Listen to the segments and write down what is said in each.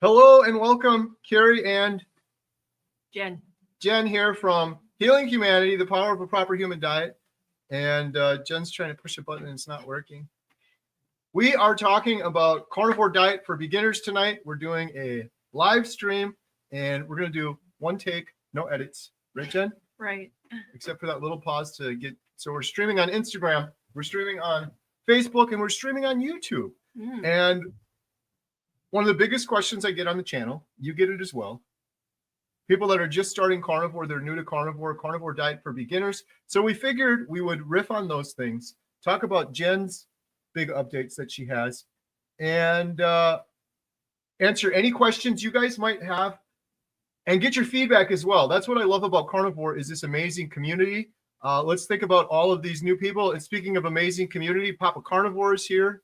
Hello and welcome, Kerry and Jen. Jen here from Healing Humanity, the Power of a Proper Human Diet. And Jen's trying to push a button and it's not working. We are talking about carnivore diet for beginners tonight. We're doing a live stream and we're going to do one take, no edits. Right, Jen? Right. Except for that little pause to get. So we're streaming on Instagram, we're streaming on Facebook, and we're streaming on YouTube. And one of the biggest questions I get on the channel, you get it as well. People that are just starting carnivore, they're new to carnivore diet for beginners. So we figured we would riff on those things, talk about Jen's big updates that she has, and answer any questions you guys might have, and get your feedback as well. That's what I love about carnivore, is this amazing community. Let's think about all of these new people. And speaking of amazing community, Papa Carnivore is here.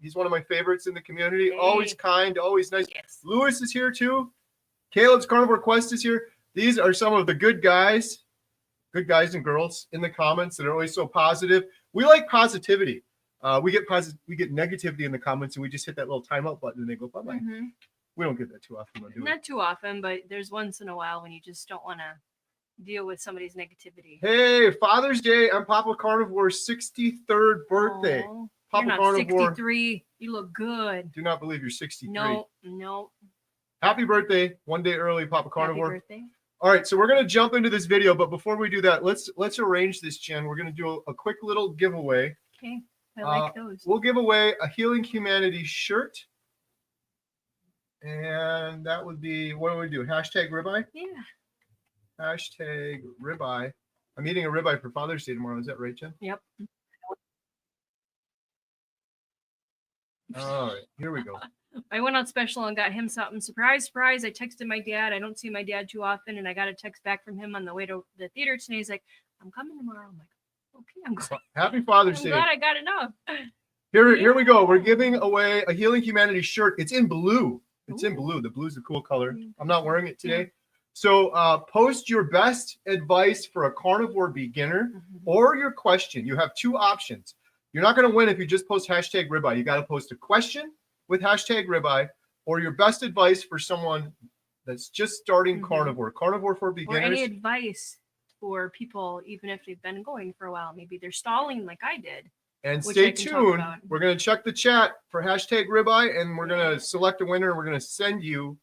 He's one of my favorites in the community. Hey. Always kind, always nice. Yes. Lewis is here too. Caleb's Carnivore Quest is here. These are some of the good guys and girls in the comments that are always so positive. We like positivity. We get negativity in the comments, and we just hit that little timeout button, and they go bye-bye. We don't get that too often. Not too often, but there's once in a while when you just don't want to deal with somebody's negativity. Hey, Father's Day on Papa Carnivore's 63rd birthday. Oh, Papa you're not Carnivore. 63. You look good. Do not believe you're 63. No. Happy birthday, one day early, Papa Carnivore. Happy birthday. All right, so we're going to jump into this video, but before we do that, let's arrange this, Jen. We're going to do a quick little giveaway. Okay, I like those. We'll give away a Healing Humanity shirt. And that would be, what do we do? Hashtag ribeye? Yeah. Hashtag ribeye. I'm eating a ribeye for Father's Day tomorrow. Is that right, Jen? Yep. All right, here we go. I went out special and got him something. Surprise. I texted my dad. I don't see my dad too often, and I got a text back from him on the way to the theater today. He's like, I'm coming tomorrow. I'm like, okay, I'm going. Happy Father's Day. I'm glad I got enough. Here we go. We're giving away a Healing Humanity shirt. It's in blue. It's in blue. The blue's a cool color. I'm not wearing it today. So post your best advice for a carnivore beginner or your question. You have two options. You're not going to win if you just post hashtag ribeye. You got to post a question with hashtag ribeye or your best advice for someone that's just starting carnivore. Carnivore for beginners. Or any advice for people, even if they've been going for a while. Maybe they're stalling like I did. And stay tuned. We're going to check the chat for hashtag ribeye, and we're going to select a winner. And we're going to send you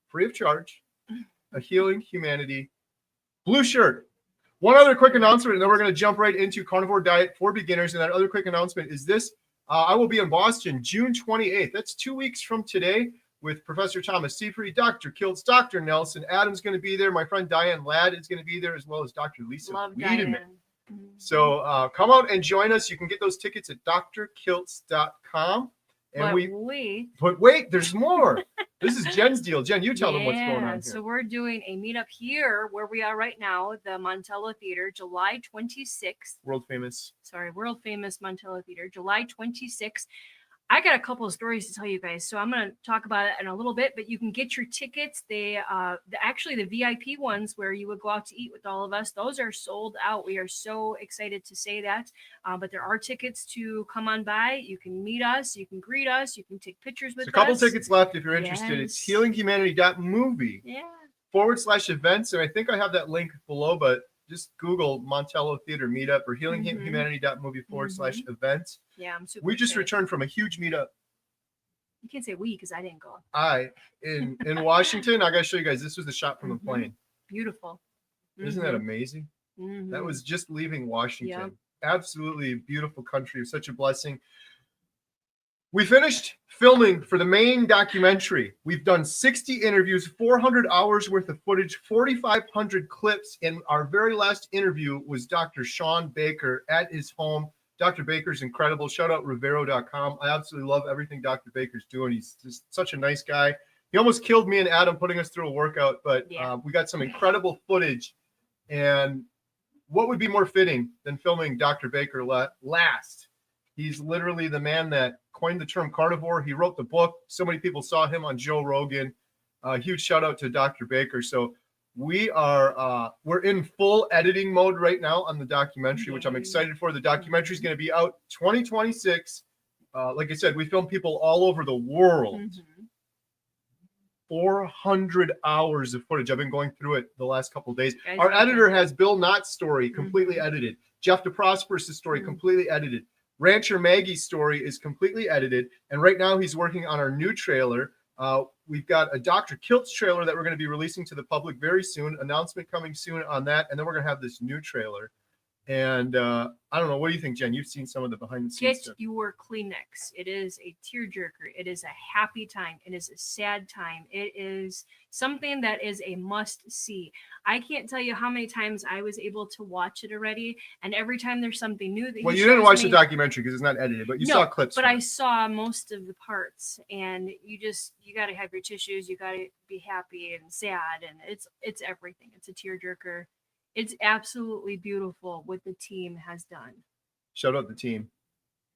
free of charge a Healing Humanity blue shirt. One other quick announcement, and then we're going to jump right into carnivore diet for beginners. And that other quick announcement is this. I will be in Boston June 28th. That's 2 weeks from today with Professor Thomas Seafried, Dr. Kiltz, Dr. Nelson. Adam's going to be there. My friend Diane Ladd is going to be there, as well as Dr. Lisa Wiedemann. So come out and join us. You can get those tickets at drkiltz.com. But wait, there's more. This is Jen's deal. Jen, you tell them what's going on here. So we're doing a meetup here where we are right now, the Montello Theater, July 26th. World famous Montello Theater, July 26th. I got a couple of stories to tell you guys, so I'm going to talk about it in a little bit, but you can get your tickets. Actually, the VIP ones where you would go out to eat with all of us, those are sold out. We are so excited to say that, but there are tickets to come on by. You can meet us, you can greet us, you can take pictures with us. A couple tickets left if you're interested. Yes. It's healinghumanity.movie /events, and I think I have that link below, but just Google Montello Theater Meetup or healinghumanity.movie /events. Yeah, I'm super We just excited. returned from a huge meetup. You can't say we because I didn't go. In Washington. I got to show you guys. This was the shot from the plane. Beautiful. Isn't that amazing? That was just leaving Washington. Yep. Absolutely beautiful country. Such a blessing. We finished filming for the main documentary. We've done 60 interviews, 400 hours worth of footage, 4,500 clips. And our very last interview was Dr. Sean Baker at his home. Dr. Baker's incredible. Shout out Rivero.com. I absolutely love everything Dr. Baker's doing. He's just such a nice guy. He almost killed me and Adam putting us through a workout, but we got some incredible footage. And what would be more fitting than filming Dr. Baker last? He's literally the man that coined the term carnivore. He wrote the book. So many people saw him on Joe Rogan. Huge shout out to Dr. Baker. So we're in full editing mode right now on the documentary, which I'm excited for. The documentary is going to be out 2026. Like I said, we film people all over the world. 400 hours of footage. I've been going through it the last couple of days. Guys, Our okay. editor has Bill Knott's story completely Mhm. edited. Jeff DeProsperous' story Mhm. completely edited. Rancher Maggie's story is completely edited. And right now he's working on our new trailer. We've got a Dr. Kilt's trailer that we're going to be releasing to the public very soon. Announcement coming soon on that. And then we're going to have this new trailer. And I don't know. What do you think, Jen? You've seen some of the behind the scenes Get stuff. your Kleenex. It is a tearjerker. It is a happy time. It is a sad time. It is something that is a must see. I can't tell you how many times I was able to watch it already, and every time there's something new that Well, he you didn't shows watch me, the documentary because it's not edited, but you No, saw clips. but from I it. saw most of the parts, and you got to have your tissues. You got to be happy and sad, and it's everything. It's a tearjerker. It's absolutely beautiful what the team has done. Shout out the team.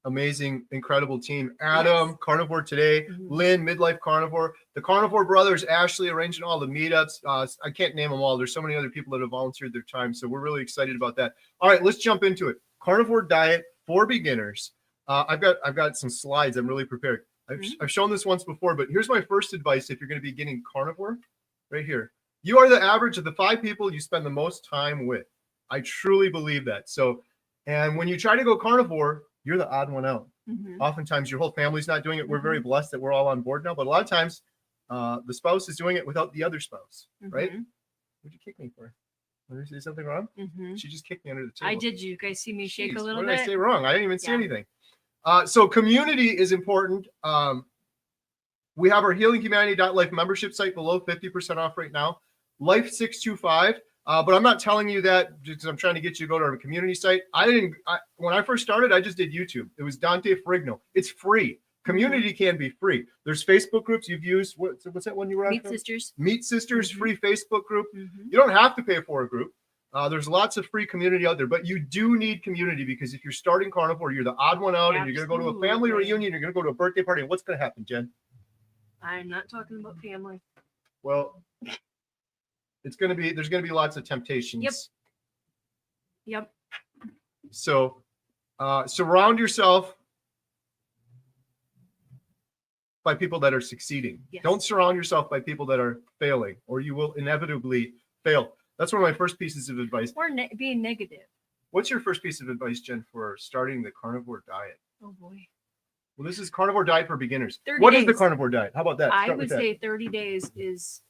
Amazing, incredible team. Adam, Yes. Carnivore Today, Mhm. Lynn, Midlife Carnivore, the Carnivore Brothers, Ashley arranging all the meetups. I can't name them all. There's so many other people that have volunteered their time. So we're really excited about that. All right, let's jump into it. Carnivore Diet for beginners. I've got some slides. I'm really prepared. I've shown this once before, but here's my first advice if you're going to be getting carnivore right here. You are the average of the 5 people you spend the most time with. I truly believe that. So, and when you try to go carnivore, you're the odd one out. Mhm. Oftentimes your whole family's not doing it. We're very blessed that we're all on board now, but a lot of times the spouse is doing it without the other spouse, right? Mhm. What'd you kick me for? Did I say something wrong? Mhm. She just kicked me under the table. I did. You guys see me shake Jeez, a little what bit? did I say wrong? I didn't even see Yeah. anything. So community is important. We have our healinghumanity.life membership site below, 50% off right now. Life 625. But I'm not telling you that because I'm trying to get you to go to our community site. When I first started, I just did YouTube. It was Dante Ferrigno. It's free. Community can be free. There's Facebook groups you've used. What's that one you were on? Meat Sisters. Meat Sisters, Mhm. free Facebook group. Mhm. You don't have to pay for a group. There's lots of free community out there, but you do need community because if you're starting carnivore, you're the odd one out and you're going to go to a family Absolutely. reunion, you're going to go to a birthday party. And what's going to happen, Jen? I'm not talking about family. Well, there's going to be lots of temptations. Yep. So surround yourself by people that are succeeding. Yes. Don't surround yourself by people that are failing, or you will inevitably fail. That's one of my first pieces of advice. Or being negative. What's your first piece of advice, Jen, for starting the carnivore diet? Oh boy. Well, this is Carnivore Diet for beginners. 30 What is the days. Carnivore Diet? How about that? I Start would with that. say 30 days is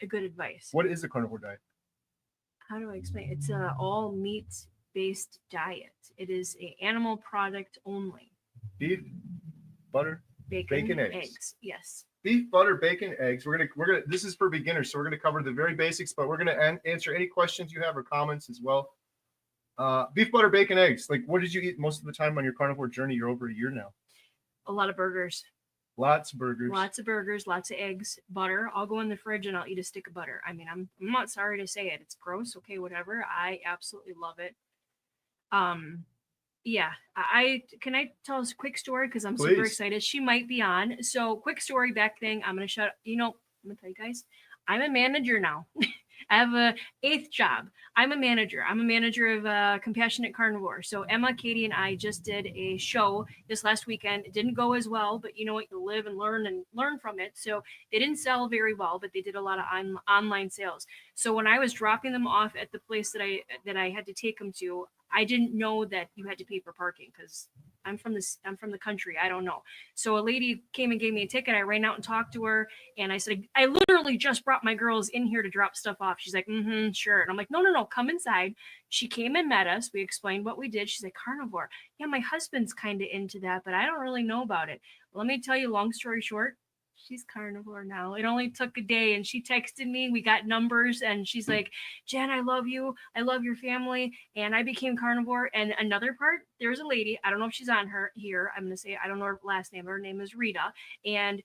a good advice. What is the Carnivore Diet? How do I explain? It's a all meat based diet. It is a animal product only. Beef, butter, Bacon, eggs. Yes. Beef, butter, bacon, eggs. We're gonna. This is for beginners, so we're gonna cover the very basics, but we're gonna answer any questions you have or comments as well. Beef, butter, bacon, eggs. Like, what did you eat most of the time on your carnivore journey? You're over a year now. A lot of burgers. Lots of burgers. Lots of burgers, lots of eggs, butter. I'll go in the fridge and I'll eat a stick of butter. I mean, I'm not sorry to say it. It's gross. Okay, whatever. I absolutely love it. Yeah. Can I tell us a quick story? Because I'm super Please. excited. She might be on. So quick story back thing. I'm gonna shut. I'm gonna tell you guys. I'm a manager now. I have a 8th job. I'm a manager. I'm a manager of Compassionate Carnivore. So Emma, Katie, and I just did a show this last weekend. It didn't go as well, but you know what? You live and learn from it. So they didn't sell very well, but they did a lot of online sales. So when I was dropping them off at the place that I had to take them to, I didn't know that you had to pay for parking because I'm from the country. I don't know. So a lady came and gave me a ticket. I ran out and talked to her, and I said, I literally just brought my girls in here to drop stuff off. She's like, sure. And I'm like, no, come inside. She came and met us. We explained what we did. She's like, carnivore. Yeah, my husband's kind of into that, but I don't really know about it. Let me tell you, long story short, she's carnivore now. It only took a day, and she texted me. We got numbers, and she's like, Jen, I love you. I love your family. And I became carnivore. And another part, there's a lady. I don't know if she's on her here. I'm going to say, I don't know her last name. Her name is Rita. And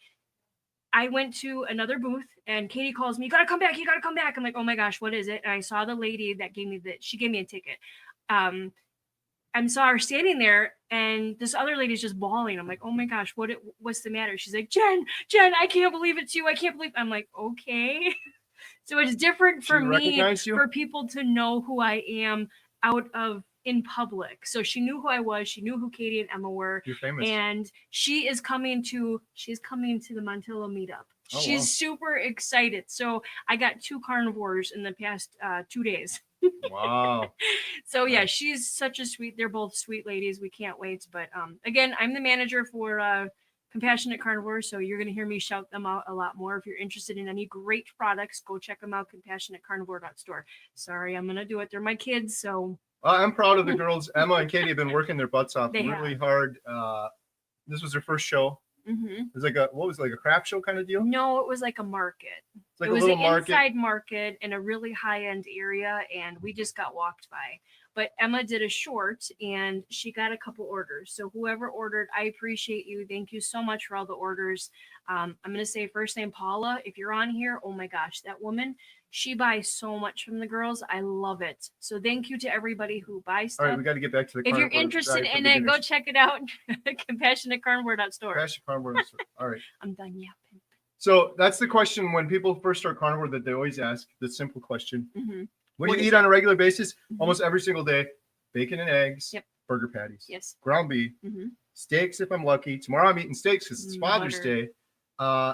I went to another booth, and Katie calls me, you got to come back. You got to come back. I'm like, oh my gosh, what is it? And I saw the lady that she gave me a ticket. I saw her standing there, and this other lady's just bawling. I'm like, oh my gosh, what's the matter? She's like, Jen, I can't believe it's you. I can't believe. I'm like, okay. So it's different for me, for people to know who I am out of in public. So she knew who I was. She knew who Katie and Emma were. You're famous. And she's coming to the Montillo meetup. Oh, She's wow. super excited. So I got 2 carnivores in the past 2 days. Wow. So yeah, Nice. she's such a sweet. They're both sweet ladies. We can't wait. But again, I'm the manager for Compassionate Carnivores, so you're going to hear me shout them out a lot more. If you're interested in any great products, go check them out. CompassionateCarnivore.store. Sorry, I'm going to do it. They're my kids, so I'm proud of the girls. Emma and Katie have been working their butts off They really have. hard. This was their first show. It was like a craft show kind of deal? No, it was like a market. It's like It a was little an market. inside market in a really high-end area, and we just got walked by. But Emma did a short, and she got a couple orders. So whoever ordered, I appreciate you. Thank you so much for all the orders. I'm going to say first name Paula. If you're on here, oh my gosh, that woman, she buys so much from the girls. I love it. So thank you to everybody who buys stuff. All right, we got to get back to the If you're carnivore interested diet for in it, go beginners. check it out. CompassionateCarnivore.store. Compassion Carnivore. All right. I'm done yapping. So that's the question when people first start carnivore that they always ask, the simple question. Mm-hmm. What do What you is eat it? on a regular basis? Mhm. Almost every single day. Bacon and eggs, Yep. burger patties, Yes. ground beef, Mm-hmm. steaks if I'm lucky. Tomorrow I'm eating steaks because it's Father's Butter. Day.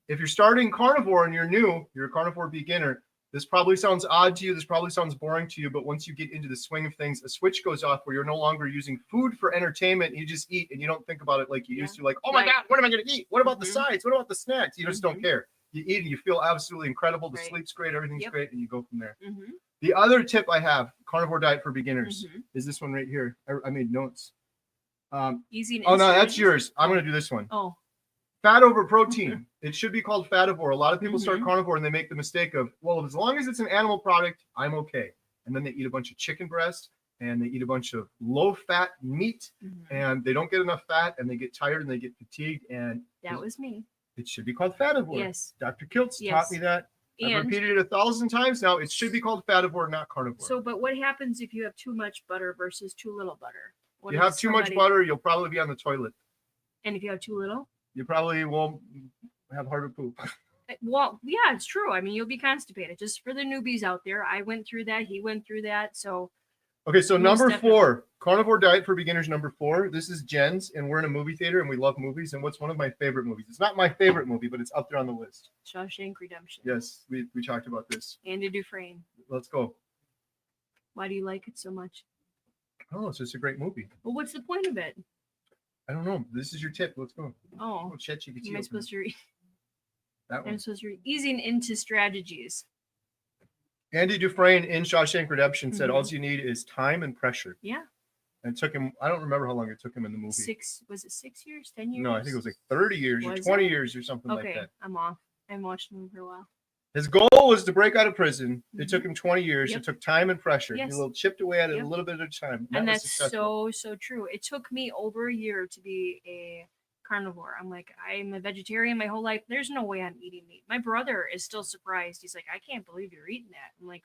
If you're starting carnivore and you're new, you're a carnivore beginner, this probably sounds odd to you. This probably sounds boring to you. But once you get into the swing of things, a switch goes off where you're no longer using food for entertainment. You just eat and you don't think about it like you used to. Like, oh my Right. God, what am I going to eat? What about the Mhm. sides? What about the snacks? You just don't Mhm. care. You eat and you feel absolutely incredible. The Right. sleep's great. Everything's Yep. great. And you go from there. Mm-hmm. The other tip I have, carnivore diet for beginners, Mm-hmm. is this one right here. I made notes. Easy. And Oh, no, that's strategies. yours. I'm going to do this one. Oh. Fat over protein. It should be called fativore. A lot of people start Mhm. carnivore and they make the mistake of, well, as long as it's an animal product, I'm okay. And then they eat a bunch of chicken breast and they eat a bunch of low fat meat Mhm. and they don't get enough fat and they get tired and they get fatigued. And That was me. it should be called fativore. Yes. Dr. Kiltz taught Yes. me that. I've And repeated it 1,000 times now. It should be called fativore, not carnivore. so, but what happens if you have too much butter versus too little butter? What If you if have too much somebody- butter, you'll probably be on the toilet. And if you have too little? You probably won't have harder poop. Well, yeah, it's true. I mean, you'll be constipated. Just for the newbies out there, I went through that. He went through that. So Okay, so Most number definitely. 4, carnivore diet for beginners. Number 4. This is Jen's, and we're in a movie theater, and we love movies. And what's one of my favorite movies? It's not my favorite movie, but it's up there on the list. Shawshank Redemption. Yes, we talked about this. Andy Dufresne. Let's go. Why do you like it so much? Oh, it's just a great movie. Well, what's the point of it? I don't know. This is your tip. Let's go. Oh, Oh, ChatGPT. am I supposed to read? That one. I'm supposed to read easing into strategies. Andy Dufresne in Shawshank Redemption said, Mhm. all you need is time and pressure. Yeah. And it took him, I don't remember how long it took him in the movie. 6 years? 10 years? No, I think it was like 30 years or Was 20 it? years or something Okay, like that. I'm off. I haven't watched the movie for a while. His goal was to break out of prison. It Mhm. took him 20 years. Yep. It took time and pressure. Yes. He little chipped away at it Yep. a little bit at a time. And was that's successful. so true. It took me over a year to be a carnivore. I'm like, I'm a vegetarian my whole life. There's no way I'm eating meat. My brother is still surprised. He's like, I can't believe you're eating that. I'm like,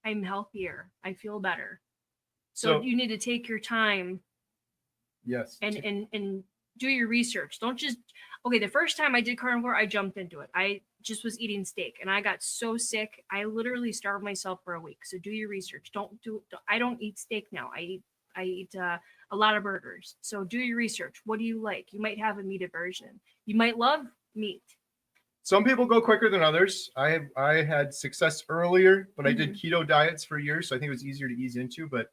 I'm healthier. I feel better. So So- you need to take your time Yes. and do your research. Don't just okay. The first time I did carnivore, I jumped into it. I just was eating steak and I got so sick. I literally starved myself for a week. So do your research. I don't eat steak now. I eat a lot of burgers. So do your research. What do you like? You might have a meat aversion. You might love meat. Some people go quicker than others. I had success earlier, but I did Mm-hmm. keto diets for years, so I think it was easier to ease into. But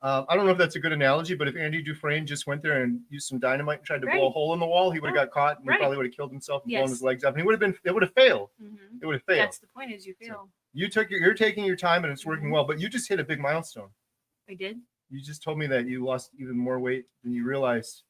I don't know if that's a good analogy. But if Andy Dufresne just went there and used some dynamite and tried to blow a Right. hole in the wall, he would have got caught and he Right. probably would have killed himself and blown Yes. his legs up. And it would have failed. Mhm. It would have failed. That's the point. Is you fail. You're taking your time and it's working Mhm. well. But you just hit a big milestone. I did. You just told me that you lost even more weight than you realized.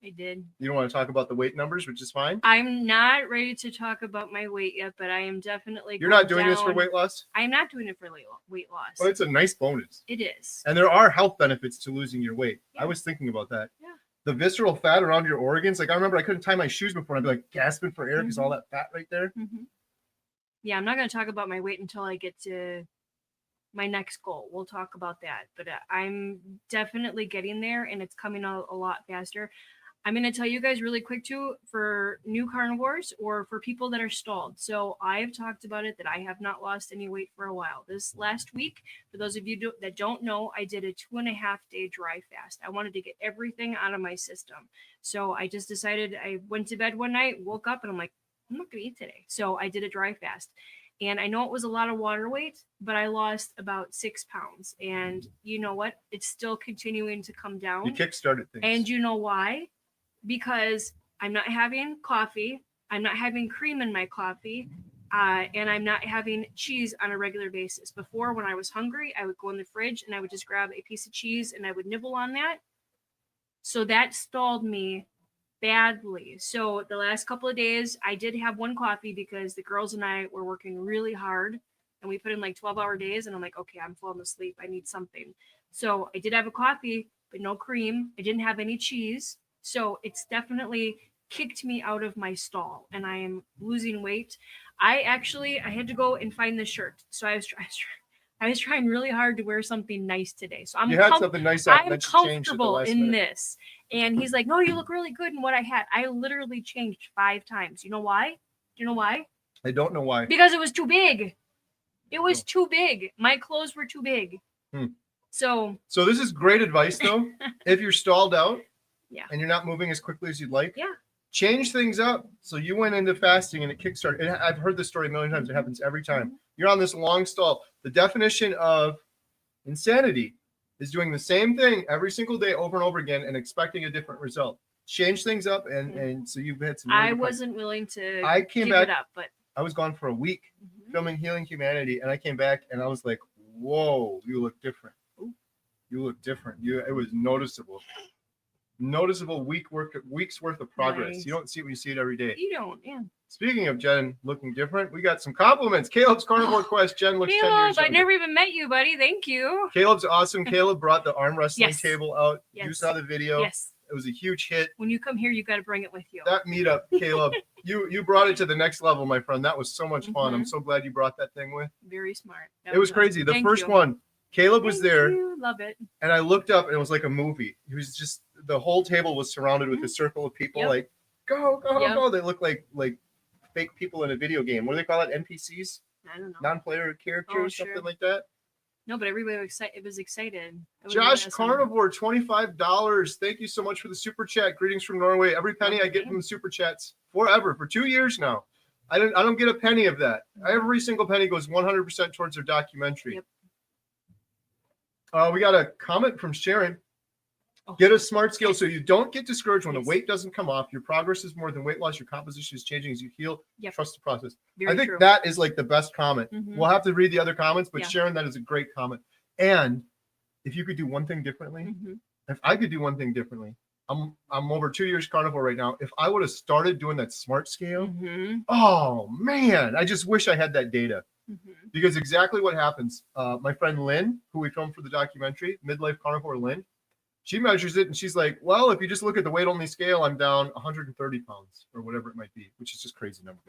I did. You don't want to talk about the weight numbers, which is fine. I'm not ready to talk about my weight yet, but I am definitely. You're not going doing this for down. weight loss. I'm not doing it for weight loss. Well, it's a nice bonus. It is. And there are health benefits to losing your weight. Yeah. I was thinking about that. Yeah. The visceral fat around your organs. Like I remember I couldn't tie my shoes before. I'd be like gasping for air because all that fat right there. Mm-hmm. Yeah, I'm not going to talk about my weight until I get to my next goal. We'll talk about that. But I'm definitely getting there and it's coming out a lot faster. I'm going to tell you guys really quick too, for new carnivores or for people that are stalled. So I've talked about it that I have not lost any weight for a while. This last week, for those of you that don't know, I did a 2.5-day dry fast. I wanted to get everything out of my system. So I just decided, I went to bed one night, woke up, and I'm like, I'm not going to eat today. So I did a dry fast. And I know it was a lot of water weight, but I lost about 6 pounds. And you know what? It's still continuing to come down. You kickstarted things. And you know why? Because I'm not having coffee, I'm not having cream in my coffee, and I'm not having cheese on a regular basis. Before, when I was hungry, I would go in the fridge and I would just grab a piece of cheese and I would nibble on that. So that stalled me badly. So the last couple of days, I did have one coffee because the girls and I were working really hard and we put in like 12-hour days, and I'm like, okay, I'm falling asleep. I need something. So I did have a coffee, but no cream. I didn't have any cheese. So it's definitely kicked me out of my stall and I am losing weight. I had to go and find this shirt. So I was trying really hard to wear something nice today. So you had something nice out. I'm comfortable in this. And he's like, no, you look really good in what I had. I literally changed 5 times. You know why? Do you know why? I don't know why. Because it was too big. It was too big. My clothes were too big. So this is great advice though. If you're stalled out, and you're not moving as quickly as you'd like, change things up. So you went into fasting and it kickstarted. I've heard this story a million times. It happens every time. You're on this long stall. The definition of insanity is doing the same thing every single day over and over again and expecting a different result. Change things up, and so you've had some. I wasn't willing to. I came back. It up, but I was gone for a week filming Healing Humanity, and I came back and I was like, "Whoa, you look different. You look different. It was noticeable." Noticeable week's worth of progress. Nice. You don't see it when you see it every day. You don't, yeah. Speaking of Jen looking different, we got some compliments. Caleb's Carnivore Quest. Jen looks 10 years Caleb, I younger. never even met you, buddy. Thank you. Caleb's awesome. Caleb brought the arm wrestling table out. Yes. You saw the video. Yes. It was a huge hit. When you come here, you got to bring it with you. That meetup, Caleb, you brought it to the next level, my friend. That was so much fun. I'm so glad you brought that thing with. Very smart. It was crazy. The first one, Caleb was there. Love it. And I looked up and it was like a movie. He was just, the whole table was surrounded with a circle of people like, go, go. They look like fake people in a video game. What do they call it? NPCs? I don't know. Non-player characters, something like that. No, but everybody was excited. Josh Carnivore, $25. Thank you so much for the super chat. Greetings from Norway. Every penny I get from the super chats forever, for 2 years now. I don't get a penny of that. Every single penny goes 100% towards their documentary. Yep. We got a comment from Sharon. Get a smart scale so you don't get discouraged when the weight doesn't come off. Your progress is more than weight loss. Your composition is changing as you heal. Trust the process. I think that is like the best comment. We'll have to read the other comments, but Sharon, that is a great comment. And if you could do one thing differently, if I could do one thing differently, I'm over 2 years carnivore right now. If I would have started doing that smart scale, oh man, I just wish I had that data. Because exactly what happens, my friend Lynn, who we filmed for the documentary, Midlife Carnivore Lynn, she measures it and she's like, well, if you just look at the weight only scale, I'm down 130 pounds or whatever it might be, which is just crazy number.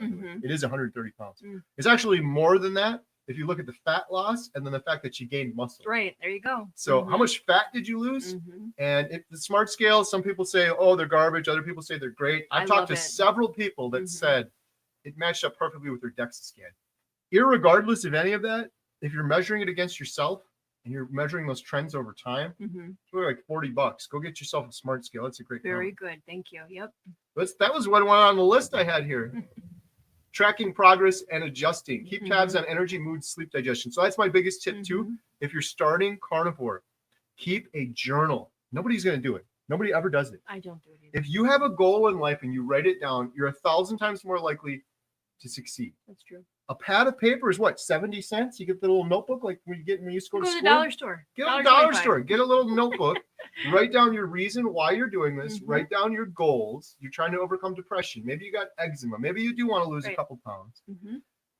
It is 130 pounds. It's actually more than that if you look at the fat loss and then the fact that she gained muscle. Right, there you go. So how much fat did you lose? And if the smart scale, some people say, oh, they're garbage. Other people say they're great. I've talked to several people that said it matched up perfectly with their DEXA scan. Irregardless of any of that, if you're measuring it against yourself and you're measuring those trends over time, it's really like $40. Go get yourself a smart scale. That's a great Very good. Thank you. Yep. That was what went on the list I had here. Tracking progress and adjusting. Keep tabs on energy, mood, sleep, digestion. So that's my biggest tip too. If you're starting carnivore, keep a journal. Nobody's going to do it. Nobody ever does it. I don't do it either. If you have a goal in life and you write it down, you're 1,000 times more likely to succeed. That's true. A pad of paper is what, 70 cents? You get the little notebook like when you used to go to school. Go to the dollar store. Get a dollar store. Get a little notebook. Write down your reason why you're doing this. Write down your goals. You're trying to overcome depression. Maybe you got eczema. Maybe you do want to lose a couple pounds.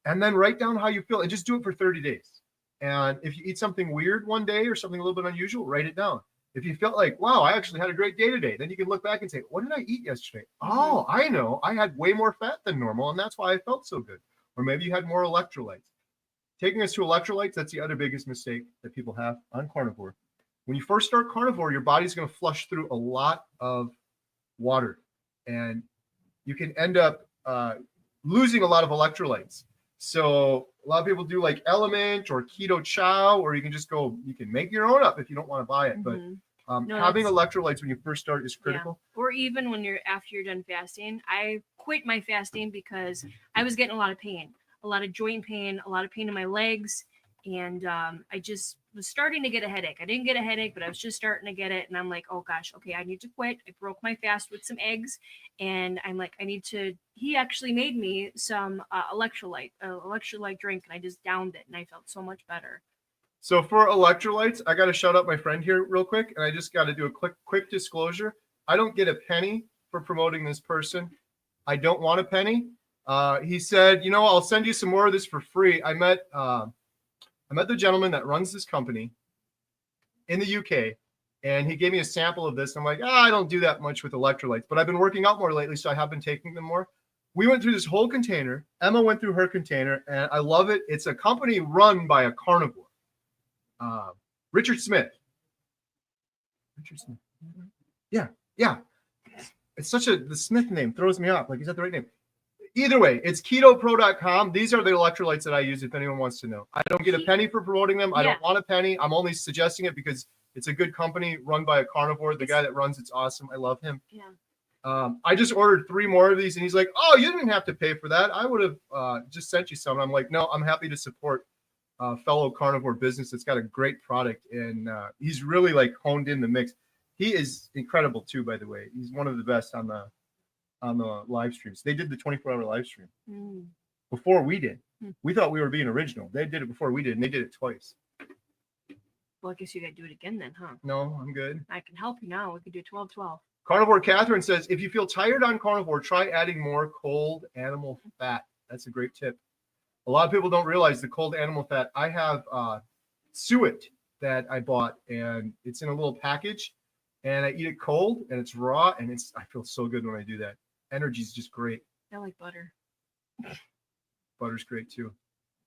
And then write down how you feel and just do it for 30 days. And if you eat something weird one day or something a little bit unusual, write it down. If you felt like, wow, I actually had a great day today, then you can look back and say, what did I eat yesterday? Oh, I know. I had way more fat than normal, and that's why I felt so good. Or maybe you had more electrolytes. Taking us to electrolytes, that's the other biggest mistake that people have on carnivore. When you first start carnivore, your body's going to flush through a lot of water. And you can end up losing a lot of electrolytes. So a lot of people do like Element or Keto Chow, or you can just go, you can make your own up if you don't want to buy it. But having electrolytes when you first start is critical. Yeah. Or even when after you're done fasting. I quit my fasting because I was getting a lot of pain, a lot of joint pain, a lot of pain in my legs. And I just was starting to get a headache. I didn't get a headache, but I was just starting to get it. And I'm like, oh gosh, okay, I need to quit. I broke my fast with some eggs. And I'm like, he actually made me some electrolyte drink. And I just downed it and I felt so much better. So for electrolytes, I got to shout out my friend here real quick. And I just got to do a quick disclosure. I don't get a penny for promoting this person. I don't want a penny. He said, I'll send you some more of this for free. I met the gentleman that runs this company in the UK, and he gave me a sample of this. I'm like, I don't do that much with electrolytes, but I've been working out more lately, so I have been taking them more. We went through this whole container. Emma went through her container, and I love it. It's a company run by a carnivore, Richard Smith. Yeah. It's the Smith name throws me off. Like, is that the right name? Either way, it's ketopro.com. These are the electrolytes that I use if anyone wants to know. I don't get a penny for promoting them. I don't want a penny. I'm only suggesting it because it's a good company run by a carnivore. The guy that runs it's awesome. I love him. Yeah. I just ordered 3 more of these, and he's like, oh, you didn't have to pay for that. I would have just sent you some. And I'm like, no, I'm happy to support fellow carnivore business that's got a great product. And he's really like honed in the mix. He is incredible too, by the way. He's one of the best on the live streams. They did the 24-hour live stream before we did. We thought we were being original. They did it before we did, and they did it twice. Well, I guess you got to do it again then, huh? No, I'm good. I can help you now. We can do 12-12. Carnivore Catherine says, if you feel tired on carnivore, try adding more cold animal fat. That's a great tip. A lot of people don't realize the cold animal fat. I have suet that I bought, and it's in a little package, and I eat it cold, and it's raw, and I feel so good when I do that. Energy is just great. I like butter. Butter's great too.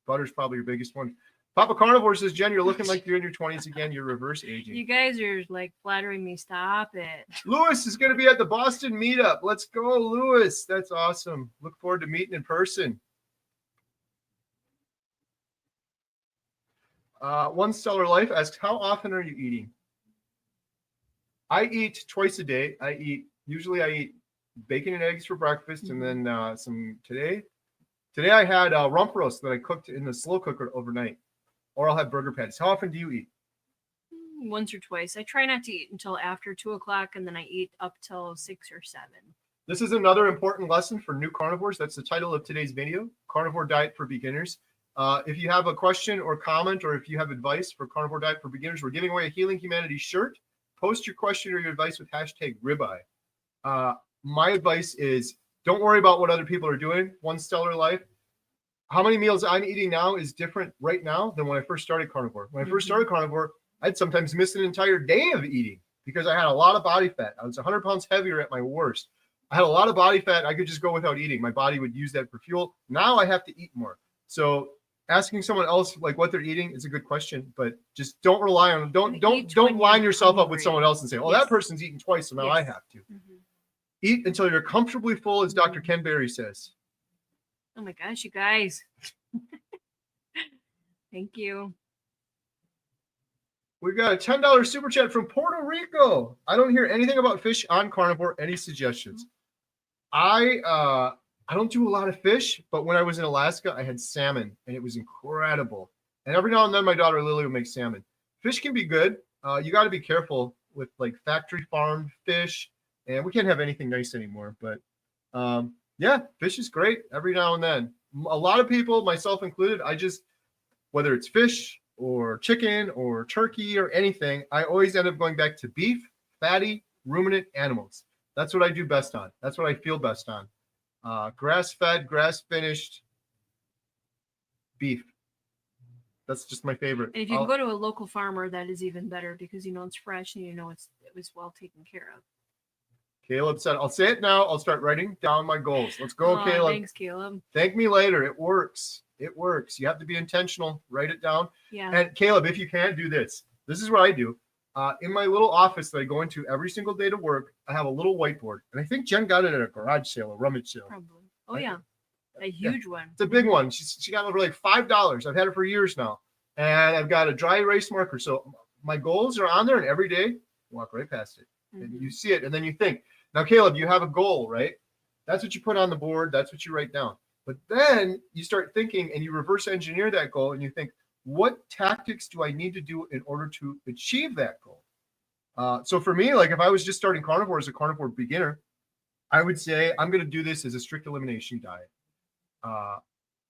Butter's probably your biggest one. Papa Carnivore says, Jen, you're looking like you're in your 20s again. You're reverse aging. You guys are like flattering me. Stop it. Lewis is going to be at the Boston Meetup. Let's go, Lewis. That's awesome. Look forward to meeting in person. One Stellar Life asks, how often are you eating? I eat twice a day. Usually I eat bacon and eggs for breakfast, and then some today I had rump roast that I cooked in the slow cooker overnight, or I'll have burger patties. How often do you eat? Once or twice. I try not to eat until after 2:00, and then I eat up till 6 or 7. This is another important lesson for new carnivores. That's the title of today's video, Carnivore Diet for Beginners. If you have a question or comment, or if you have advice for Carnivore Diet for Beginners, we're giving away a Healing Humanity shirt. Post your question or your advice with hashtag ribeye. My advice is, don't worry about what other people are doing. One Stellar Life. How many meals I'm eating now is different right now than when I first started carnivore. When I first started carnivore, I'd sometimes miss an entire day of eating because I had a lot of body fat. I was 100 pounds heavier at my worst. I had a lot of body fat. I could just go without eating. My body would use that for fuel. Now I have to eat more. So asking someone else like what they're eating is a good question, but just don't rely on don't line yourself up with someone else and say, oh, that person's eating twice, so now I have to. Eat until you're comfortably full, as Dr. Ken Berry says. Oh my gosh, you guys. Thank you. We got a $10 super chat from Puerto Rico. I don't hear anything about fish on carnivore. Any suggestions? I don't do a lot of fish, but when I was in Alaska, I had salmon, and it was incredible. And every now and then, my daughter Lily will make salmon. Fish can be good. You got to be careful with like factory farmed fish, and we can't have anything nice anymore. But yeah, fish is great every now and then. A lot of people, myself included, whether it's fish or chicken or turkey or anything, I always end up going back to beef, fatty, ruminant animals. That's what I do best on. That's what I feel best on. Grass-fed, grass-finished beef. That's just my favorite. And if you can go to a local farmer, that is even better because you know it's fresh and you know it was well taken care of. Caleb said, I'll say it now. I'll start writing down my goals. Let's go, Caleb. Thanks, Caleb. Thank me later. It works. It works. You have to be intentional. Write it down. Yeah. And Caleb, if you can't do this, this is what I do. in my little office that I go into every single day to work, I have a little whiteboard. And I think Jen got it at a garage sale, a rummage sale. Probably. Oh, yeah. A huge one. It's a big one. She got it for like $5. I've had it for years now. And I've got a dry erase marker. So my goals are on there, and every day, walk right past it. And you see it, and then you think, now, Caleb, you have a goal, right? That's what you put on the board. That's what you write down. But then you start thinking, and you reverse engineer that goal, and you think, what tactics do I need to do in order to achieve that goal? So for me, like if I was just starting carnivore as a carnivore beginner, I would say I'm going to do this as a strict elimination diet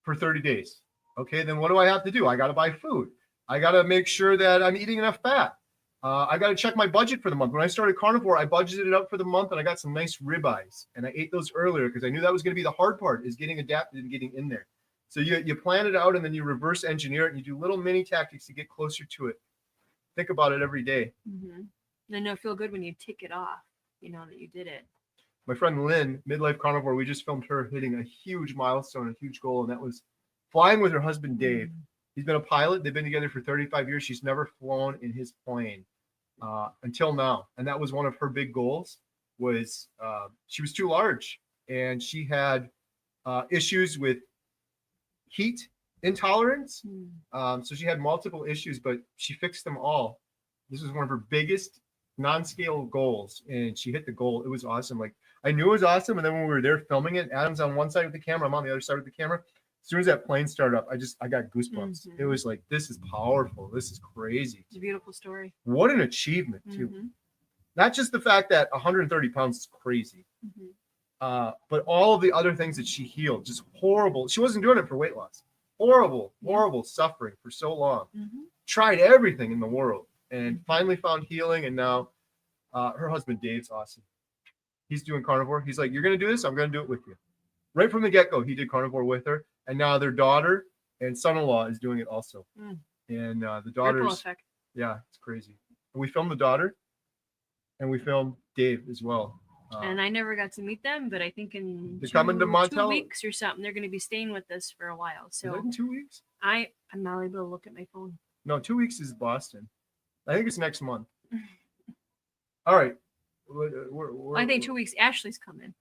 for 30 days. Okay, then what do I have to do? I got to buy food. I got to make sure that I'm eating enough fat. I got to check my budget for the month. When I started carnivore, I budgeted it up for the month, and I got some nice ribeyes, and I ate those earlier because I knew that was going to be the hard part, is getting adapted and getting in there. So you plan it out, and then you reverse engineer it, and you do little mini tactics to get closer to it. Think about it every day. Then you'll feel good when you tick it off, you know that you did it. My friend Lynn, Midlife Carnivore, we just filmed her hitting a huge milestone, a huge goal, and that was flying with her husband, Dave. He's been a pilot. They've been together for 35 years. She's never flown in his plane until now. And that was one of her big goals, was she was too large, and she had issues with heat intolerance. So she had multiple issues, but she fixed them all. This was one of her biggest non-scale goals, and she hit the goal. It was awesome. Like, I knew it was awesome, and then when we were there filming it, Adam's on one side with the camera, I'm on the other side with the camera. As soon as that plane started up, I got goosebumps. It was like, this is powerful. This is crazy. It's a beautiful story. What an achievement, too. Not just the fact that 130 pounds is crazy, but all of the other things that she healed, just horrible. She wasn't doing it for weight loss. Horrible suffering for so long. Tried everything in the world, and finally found healing. And now her husband, Dave's awesome. He's doing carnivore. He's like, you're going to do this? I'm going to do it with you. Right from the get-go, he did carnivore with her. And now their daughter and son-in-law is doing it also. And the daughter's, yeah, it's crazy. And we filmed the daughter, and we filmed Dave as well. And I never got to meet them, but I think in coming to 2 Montel? weeks or something, they're going to be staying with us for a while. So in 2 weeks? I'm not able to look at my phone. No, 2 weeks is Boston. I think it's next month. All right. I think 2 weeks. Ashley's coming.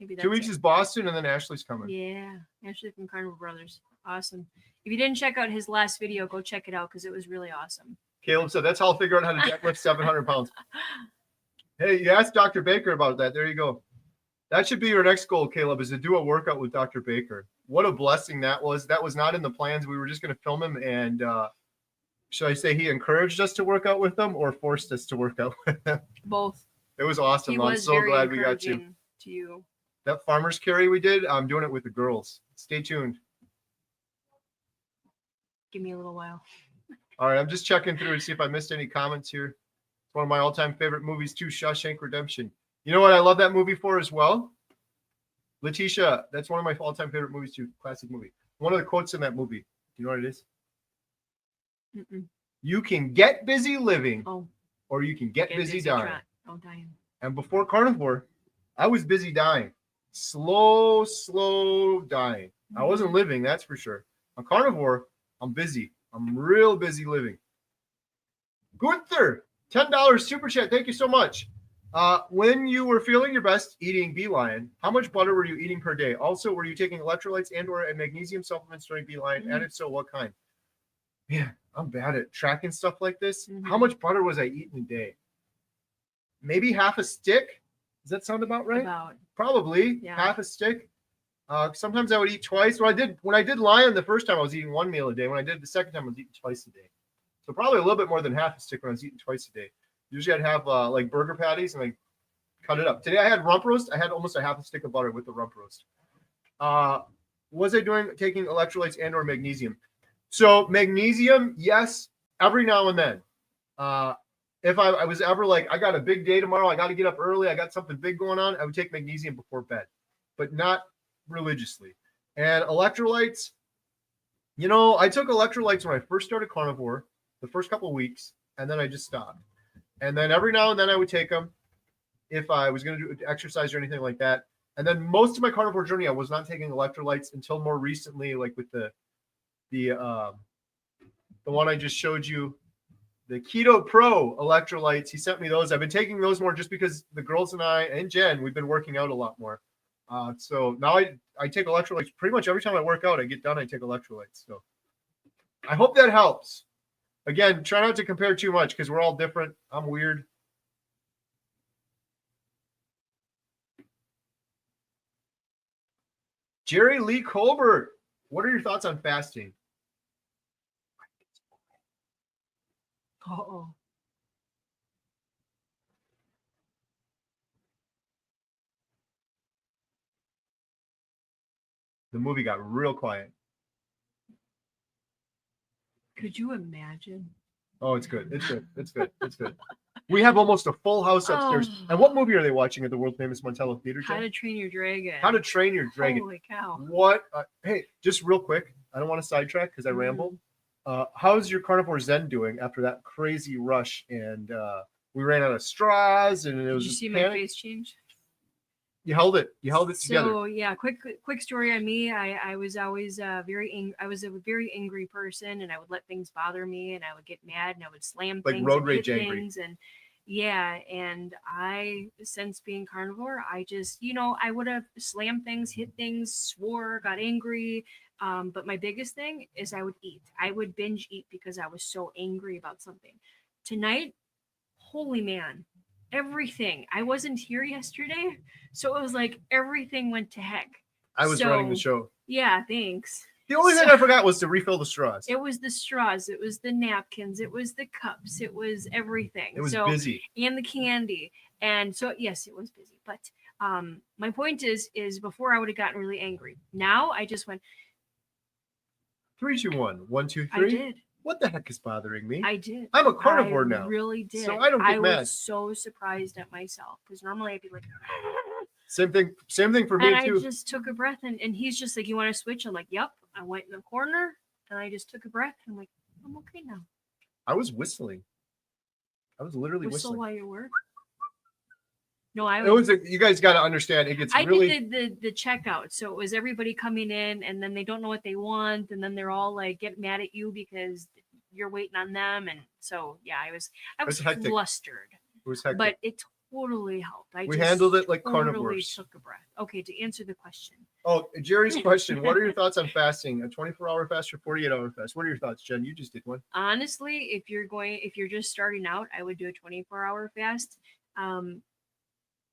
Maybe that's 2 weeks is Boston, and then Ashley's coming. Yeah, Ashley from Carnivore Brothers. Awesome. If you didn't check out his last video, go check it out because it was really awesome. Caleb said, that's how I'll figure out how to deadlift 700 pounds. Hey, you asked Dr. Baker about that. There you go. That should be your next goal, Caleb, is to do a workout with Dr. Baker. What a blessing that was. That was not in the plans. We were just going to film him, and should I say he encouraged us to work out with him or forced us to work out with him? Both. It was awesome. He I'm was so very glad we got you. encouraging to you. That farmer's carry we did, I'm doing it with the girls. Stay tuned. Give me a little while. All right, I'm just checking through to see if I missed any comments here. It's one of my all-time favorite movies too, Shawshank Redemption. You know what I love that movie for as well? Letitia, that's one of my all-time favorite movies too. Classic movie. One of the quotes in that movie. Do you know what it is? You can get busy living, or you can get busy dying. Dying. And before carnivore, I was busy dying. Slow dying. I wasn't living, that's for sure. On carnivore, I'm busy. I'm real busy living. Gunther, $10 super chat. Thank you so much. When you were feeling your best eating Beeline, how much butter were you eating per day? Also, were you taking electrolytes and/or magnesium supplements during Beeline? And if so, what kind? Man, I'm bad at tracking stuff like this. How much butter was I eating a day? Maybe half a stick. Does that sound about right? Probably half a stick. Sometimes I would eat twice. When I did Lion the first time, I was eating one meal a day. When I did it the second time, I was eating twice a day. So probably a little bit more than half a stick when I was eating twice a day. Usually I'd have like burger patties and I cut it up. Today I had rump roast. I had almost a half a stick of butter with the rump roast. Was I taking electrolytes and/or magnesium? So magnesium, yes, every now and then. If I was ever like, I got a big day tomorrow, I got to get up early, I got something big going on, I would take magnesium before bed, but not religiously. And electrolytes, I took electrolytes when I first started carnivore, the first couple of weeks, and then I just stopped. And then every now and then I would take them if I was going to do exercise or anything like that. And then most of my carnivore journey, I was not taking electrolytes until more recently, like with the one I just showed you, the Keto Pro electrolytes. He sent me those. I've been taking those more just because the girls and I and Jen, we've been working out a lot more. So now I take electrolytes pretty much every time I work out. I get done, I take electrolytes. So I hope that helps. Again, try not to compare too much because we're all different. I'm weird. Jerry Lee Colbert, what are your thoughts on fasting? Uh-oh. The movie got real quiet. Could you imagine? Oh, it's good. It's good. It's good. It's good. We have almost a full house upstairs. Oh. And what movie are they watching at the world famous Montello Theater? How to Train Your Dragon. How to Train Your Dragon. Holy cow. What? Hey, just real quick. I don't want to sidetrack because I ramble. How's your Carnivore Zen doing after that crazy rush? And we ran out of straws, and it was Did you see panic. my face change? You held it. You held it together. So yeah, quick story on me. I was always I was a very angry person, and I would let things bother me, and I would get mad, and I would slam Like things, road and rage hit angry. things, and yeah, and I since being carnivore, I just I would have slammed things, hit things, swore, got angry. But my biggest thing is I would eat. I would binge eat because I was so angry about something. Tonight, holy man, everything. I wasn't here yesterday, so it was like everything went to heck. I was running the show. Yeah, thanks. The only thing I forgot was to refill the straws. It was the straws, it was the napkins, it was the cups, it was everything. It was busy. And the candy. And so yes, it was busy. But my point is before I would have gotten really angry. Now I just went 3, 2, 1. 1, 2, 3. I did. What the heck is bothing me? I did. I'm a carnivore I now. Really did. So I don't get mad. I was so surprised at myself because normally I'd be like, Same thing for me and too. I just took a breath, and he's just like, "You want to switch?" I'm like, "Yep." I went in the corner, and I just took a breath, and I'm like, "I'm okay now." I was whistling. I was literally Whistle whistling. while you work. No, I It was. You guys got to understand. It gets I really. did the checkout, so it was everybody coming in, and then they don't know what they want, and then they're all like get mad at you because you're waiting on them, and so yeah, I was hectic. flustered, It was hectic. but it totally helped. We handled it like totally carnivores. took a breath. Okay, to answer the question. Oh, Jerry's question. What are your thoughts on fasting? A 24-hour fast or 48-hour fast? What are your thoughts, Jen? You just did one. Honestly, if you're just starting out, I would do a 24-hour fast.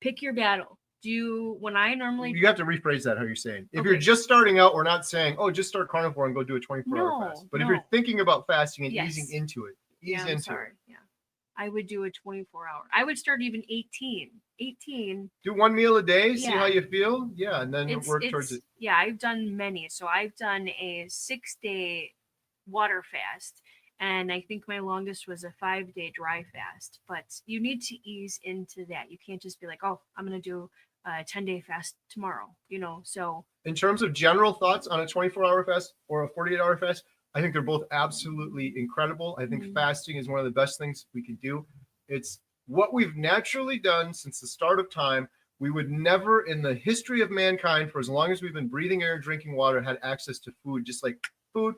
Pick your battle. When I normally You have to rephrase that how you're saying. If Okay. you're just starting out, we're not saying, oh, just start carnivore and go do a 24-hour No, fast. But if no. you're thinking about fasting and Yes. easing into it, yeah, I'm sorry. Yeah. I would do a 24-hour. I would start even 18. 18. Do one meal a day, see Yeah. how you feel. Yeah, and then work towards it. Yeah, I've done many. So I've done a 6-day water fast. And I think my longest was a 5-day dry fast. But you need to ease into that. You can't just be like, oh, I'm going to do a 10-day fast tomorrow, so. In terms of general thoughts on a 24-hour fast or a 48-hour fast, I think they're both absolutely incredible. I think fasting is one of the best things we can do. It's what we've naturally done since the start of time. We would never in the history of mankind, for as long as we've been breathing air and drinking water, had access to food, just like food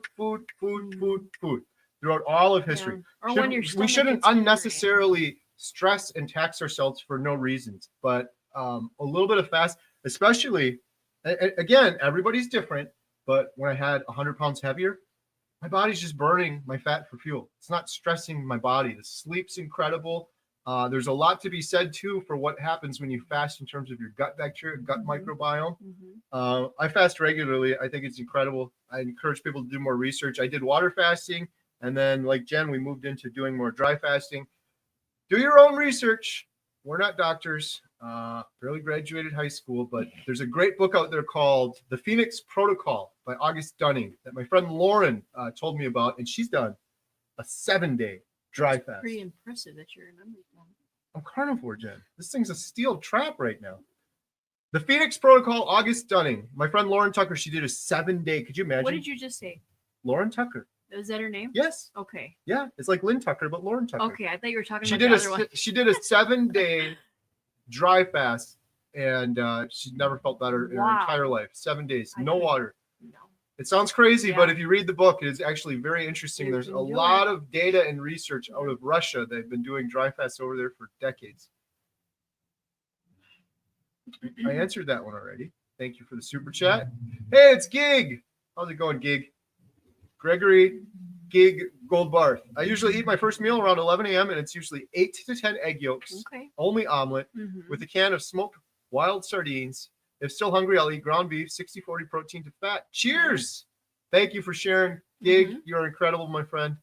throughout all of history. Yeah. Or when your We stomach shouldn't gets hungry. unnecessarily stress and tax ourselves for no reasons, but a little bit of fast, especially, again, everybody's different, but when I had 100 pounds heavier, my body's just burning my fat for fuel. It's not stressing my body. The sleep's incredible. There's a lot to be said too for what happens when you fast in terms of your gut bacteria, gut microbiome. I fast regularly. I think it's incredible. I encourage people to do more research. I did water fasting, and then like Jen, we moved into doing more dry fasting. Do your own research. We're not doctors. Barely graduated high school, but there's a great book out there called The Phoenix Protocol by August Dunning that my friend Lauren told me about, and she's done a 7-day dry fast. Pretty impressive that you remember that. I'm carnivore, Jen. This thing's a steel trap right now. The Phoenix Protocol, August Dunning. My friend Lauren Tucker, she did a 7-day. Could you imagine? What did you just say? Lauren Tucker. Was that her name? Yes. Okay. Yeah, it's like Lynn Tucker, but Lauren Tucker. Okay, I thought you were talking She about did the other one. she did a 7-day dry fast, and she never felt better in her Wow. entire life. 7 days, I no couldn't- water. No. It sounds crazy, Yeah. but if you read the book, it is actually very interesting. You There's can a do lot it. of data and research out of Russia. They've been doing dry fasts over there for decades. I answered that one already. Thank you for the super chat. Hey, it's Gig. How's it going, Gig? Gregory Gig Goldbarth. I usually eat my first meal around 11 a.m. and it's usually 8 to 10 egg yolks, Okay. only omelet, with a can of smoked wild sardines. If still hungry, I'll eat ground beef, 60-40 protein to fat. Cheers. Thank you for sharing, Gig. You're incredible, my friend.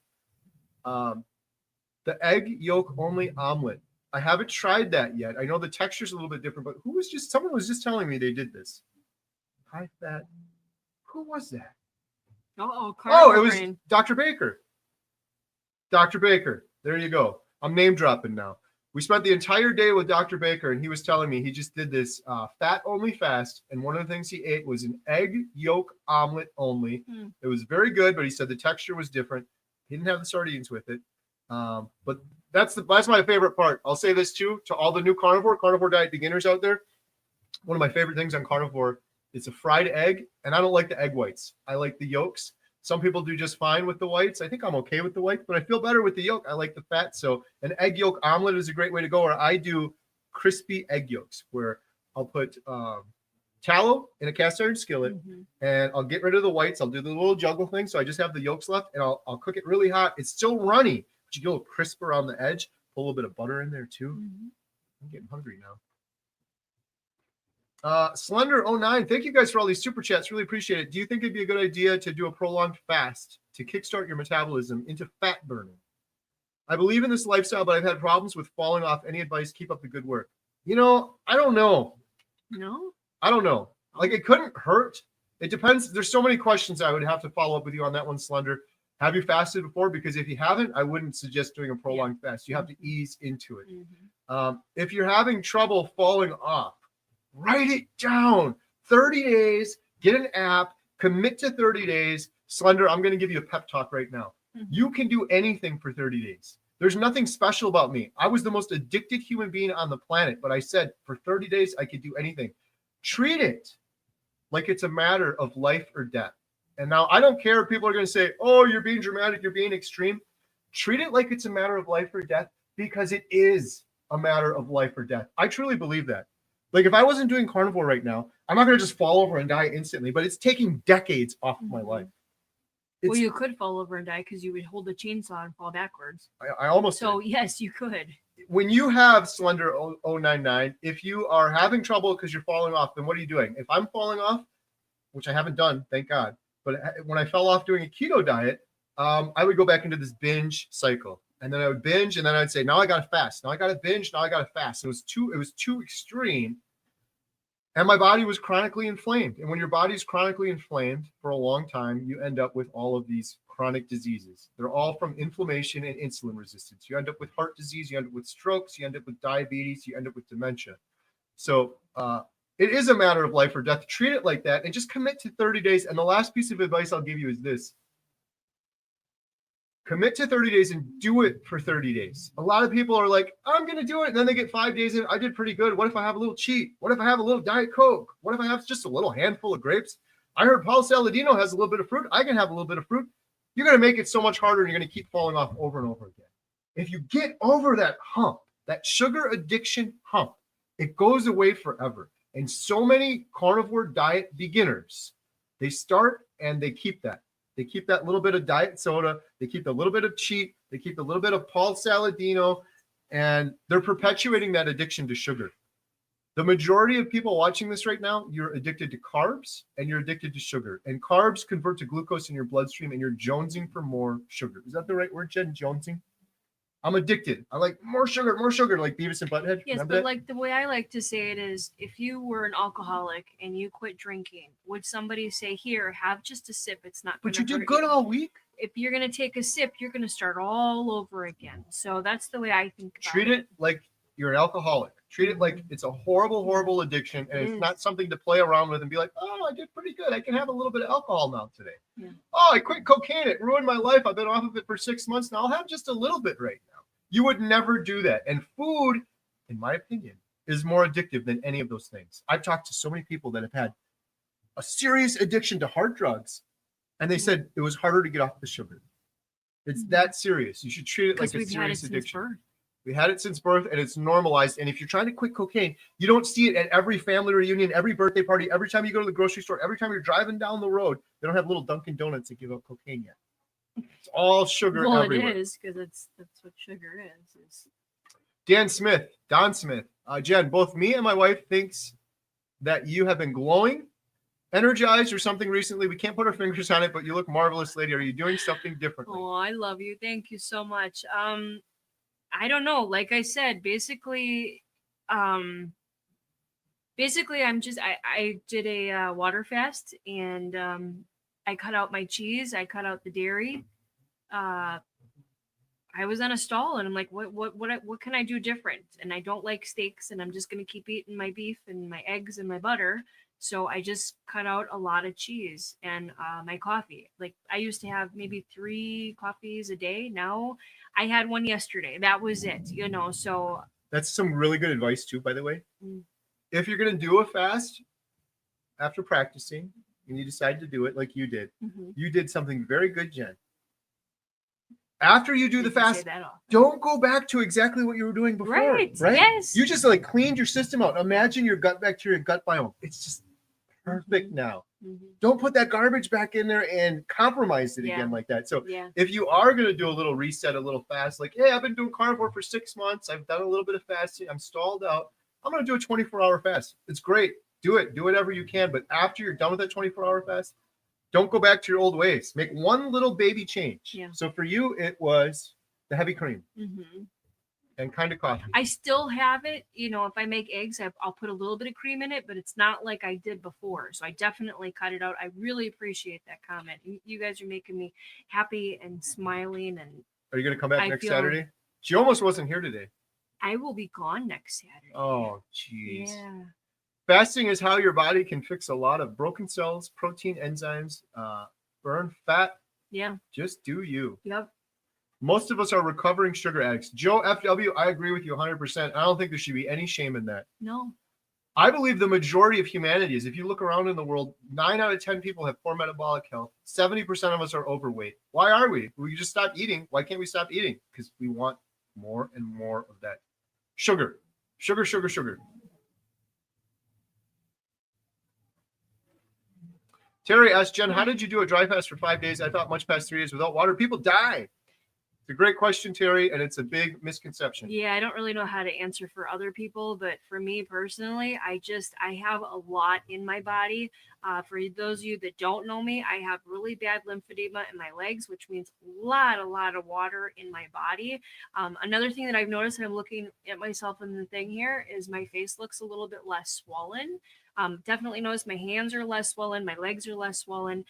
The egg yolk only omelet. I haven't tried that yet. I know the texture's a little bit different, but someone was just telling me they did this. High fat. Who was that? Oh, it was Dr. Baker. Dr. Baker. There you go. I'm name dropping now. We spent the entire day with Dr. Baker, and he was telling me he just did this fat-only fast, and one of the things he ate was an egg yolk omelet only. It was very good, but he said the texture was different. He didn't have the sardines with it. But that's my favorite part. I'll say this, too, to all the new carnivore diet beginners out there. One of my favorite things on carnivore is a fried egg, and I don't like the egg whites. I like the yolks. Some people do just fine with the whites. I think I'm okay with the whites, but I feel better with the yolk. I like the fat. So an egg yolk omelet is a great way to go. Or I do crispy egg yolks where I'll put tallow in a cast iron skillet and I'll get rid of the whites. I'll do the little juggle thing. So I just have the yolks left and I'll cook it really hot. It's still runny, but you get a little crisp around the edge. Put a little bit of butter in there too. I'm getting hungry now. Slender09, thank you guys for all these super chats. Really appreciate it. Do you think it'd be a good idea to do a prolonged fast to kickstart your metabolism into fat burning? I believe in this lifestyle, but I've had problems with falling off. Any advice? Keep up the good work. I don't know. No? I don't know. Like, it couldn't hurt. It depends. There's so many questions I would have to follow up with you on that one, Slender. Have you fasted before? Because if you haven't, I wouldn't suggest doing a prolonged fast. You have to ease into it. If you're having trouble falling off, write it down. 30 days, get an app, commit to 30 days. Slender, I'm going to give you a pep talk right now. You can do anything for 30 days. There's nothing special about me. I was the most addicted human being on the planet, but I said for 30 days, I could do anything. Treat it like it's a matter of life or death. And now I don't care if people are going to say, oh, you're being dramatic, you're being extreme. Treat it like it's a matter of life or death, because it is a matter of life or death. I truly believe that. Like, if I wasn't doing carnivore right now, I'm not going to just fall over and die instantly, but it's taking decades off of my life. Well, you could fall over and die because you would hold the chainsaw and fall backwards. I almost So, did. yes, you could. When you have Slender 099, if you are having trouble because you're falling off, then what are you doing? If I'm falling off, which I haven't done, thank God, but when I fell off doing a keto diet, I would go back into this binge cycle. And then I would binge, and then I'd say, now I got to fast. Now I got to binge. Now I got to fast. It was too extreme. And my body was chronically inflamed. And when your body's chronically inflamed for a long time, you end up with all of these chronic diseases. They're all from inflammation and insulin resistance. You end up with heart disease. You end up with strokes. You end up with diabetes. You end up with dementia. So it is a matter of life or death. Treat it like that and just commit to 30 days. And the last piece of advice I'll give you is this. Commit to 30 days and do it for 30 days. A lot of people are like, I'm going to do it. And then they get 5 days in. I did pretty good. What if I have a little cheat? What if I have a little Diet Coke? What if I have just a little handful of grapes? I heard Paul Saladino has a little bit of fruit. I can have a little bit of fruit. You're going to make it so much harder and you're going to keep falling off over and over again. If you get over that hump, that sugar addiction hump, it goes away forever. And so many carnivore diet beginners, they start and they keep that. They keep that little bit of diet soda. They keep a little bit of cheat. They keep a little bit of Paul Saladino, and they're perpetuating that addiction to sugar. The majority of people watching this right now, you're addicted to carbs and you're addicted to sugar. And carbs convert to glucose in your bloodstream, and you're jonesing for more sugar. Is that the right word, Jen? Jonesing? I'm addicted. I like more sugar, like Beavis and Butthead. Yes, Remember but that? like the way I like to say it is, if you were an alcoholic and you quit drinking, would somebody say, here, have just a sip? It's not going But to you did hurt good all week. If you're going to take a sip, you're going to start all over again. So that's the way I think about Treat it like you're an alcoholic. Treat it like it's a horrible, horrible addiction, and it's not something to play around with and be like, oh, I did pretty good. I can have a little bit of alcohol now today. Yeah. Oh, I quit cocaine. It ruined my life. I've been off of it for 6 months now. I'll have just a little bit right now. You would never do that. And food, in my opinion, is more addictive than any of those things. I've talked to so many people that have had a serious addiction to hard drugs, And they said it was harder to get off the sugar. It's that serious. You should treat it like a serious addiction. We had it since birth, and it's normalized. And if you're trying to quit cocaine, you don't see it at every family reunion, every birthday party, every time you go to the grocery store, every time you're driving down the road. They don't have little Dunkin' Donuts that give out cocaine yet. It's all sugar everywhere. It is, because that's what sugar is. Don Smith, Jen, both me and my wife thinks that you have been glowing, energized, or something recently. We can't put our fingers on it, but you look marvelous, lady. Are you doing something differently? Oh, I love you. Thank you so much. I don't know. Like I said, basically, I'm just I did a water fast, and I cut out my cheese. I cut out the dairy. I was on a stall, and I'm like, what can I do different? And I don't like steaks, and I'm just gonna keep eating my beef and my eggs and my butter. So I just cut out a lot of cheese and my coffee. Like I used to have maybe 3 coffees a day. Now I had one yesterday. That was it, so. That's some really good advice too, by the way. If you're going to do a fast after practicing and you decide to do it like you did, you did something very good, Jen. After you do the fast, don't go back to exactly what you were doing before. Right? Yes. You just like cleaned your system out. Imagine your gut bacteria, gut biome. It's just perfect now. Don't put that garbage back in there and compromise it again like that. So if you are going to do a little reset, a little fast, like, hey, I've been doing carnivore for 6 months. I've done a little bit of fasting. I'm stalled out. I'm going to do a 24-hour fast. It's great. Do it. Do whatever you can. But after you're done with that 24-hour fast, don't go back to your old ways. Make one little baby change. Yeah. So for you, it was the heavy cream and kind of coffee. I still have it. If I make eggs, I'll put a little bit of cream in it, but it's not like I did before. So I definitely cut it out. I really appreciate that comment. You guys are making me happy and smiling. And are you going to come back next Saturday? She almost wasn't here today. I will be gone next Saturday. Oh, geez. Yeah. Fasting is how your body can fix a lot of broken cells, protein enzymes, burn fat. Yeah. Just do you. Yep. Most of us are recovering sugar addicts. Joe FW, I agree with you 100%. I don't think there should be any shame in that. No. I believe the majority of humanity is, if you look around in the world, 9 out of 10 people have poor metabolic health. 70% of us are overweight. Why are we? We just stop eating. Why can't we stop eating? Because we want more and more of that sugar. Sugar, sugar, sugar. Terry asked Jen, how did you do a dry fast for 5 days? I thought much past 3 days without water. People die. It's a great question, Terry, and it's a big misconception. Yeah, I don't really know how to answer for other people, but for me personally, I have a lot in my body. For those of you that don't know me, I have really bad lymphedema in my legs, which means a lot of water in my body. Another thing that I've noticed, and I'm looking at myself in the thing here, is my face looks a little bit less swollen. Definitely noticed my hands are less swollen, my legs are less swollen.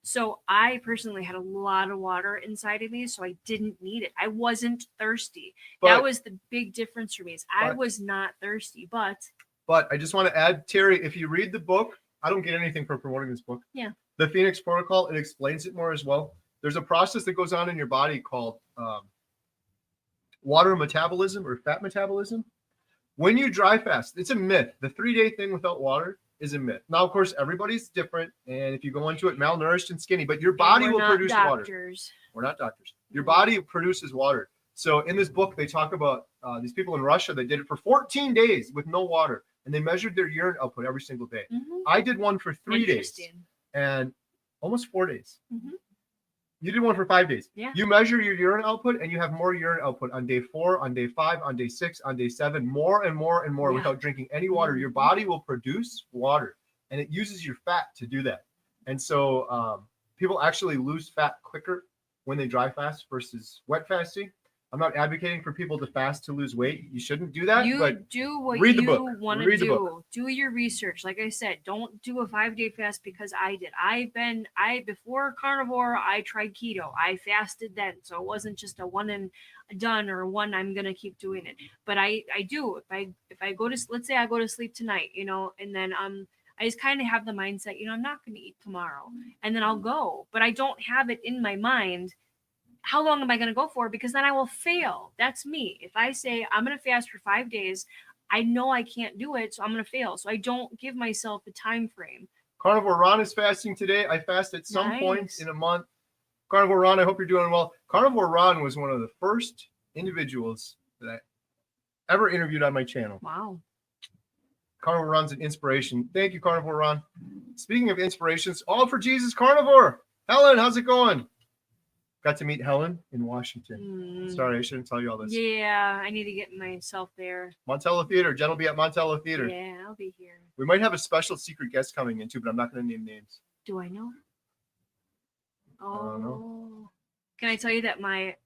So I personally had a lot of water inside of me, so I didn't need it. I wasn't thirsty. That was the big difference for me. I was not thirsty, but I just want to add, Terry, if you read the book, I don't get anything for promoting this book. Yeah. The Phoenix Protocol, it explains it more as well. There's a process that goes on in your body called water metabolism or fat metabolism. When you dry fast, it's a myth. The 3-day thing without water is a myth. Now, of course, everybody's different. And if you go into it malnourished and skinny, but your body will produce water. We're not doctors. Your body produces water. So in this book, they talk about these people in Russia that did it for 14 days with no water. And they measured their urine output every single day. I did one for 3 days and almost 4 days. You did one for 5 days. Yeah. You measure your urine output and you have more urine output on day 4, on day 5, on day 6, on day 7, more and more and more without drinking any water. Your body will produce water and it uses your fat to do that. And so people actually lose fat quicker when they dry fast versus wet fasting. I'm not advocating for people to fast to lose weight. You shouldn't do that. You but do what read the you book. want to do. Do your research. Like I said, don't do a 5-day fast because I did. Before carnivore, I tried keto. I fasted then. So it wasn't just a one and done or one I'm going to keep doing it. But I do. If I go to, let's say I go to sleep tonight, and then I just kind of have the mindset, I'm not going to eat tomorrow. And then I'll go. But I don't have it in my mind, how long am I going to go for? Because then I will fail. That's me. If I say I'm going to fast for 5 days, I know I can't do it, so I'm going to fail. So I don't give myself a time frame. Carnivore Ron is fasting today. I fast at some point Nice. in a month. Carnivore Ron, I hope you're doing well. Carnivore Ron was one of the first individuals that I ever interviewed on my channel. Wow. Carnivore Ron's an inspiration. Thank you, Carnivore Ron. Speaking of inspirations, all for Jesus Carnivore. Helen, how's it going? Got to meet Helen in Washington. Sorry, I shouldn't tell you all this. Yeah, I need to get myself there. Montello Theater. Jen will be at Montello Theater. Yeah, I'll be here. We might have a special secret guest coming in too, but I'm not going to name names. Do I know? I don't know. Can I tell you that I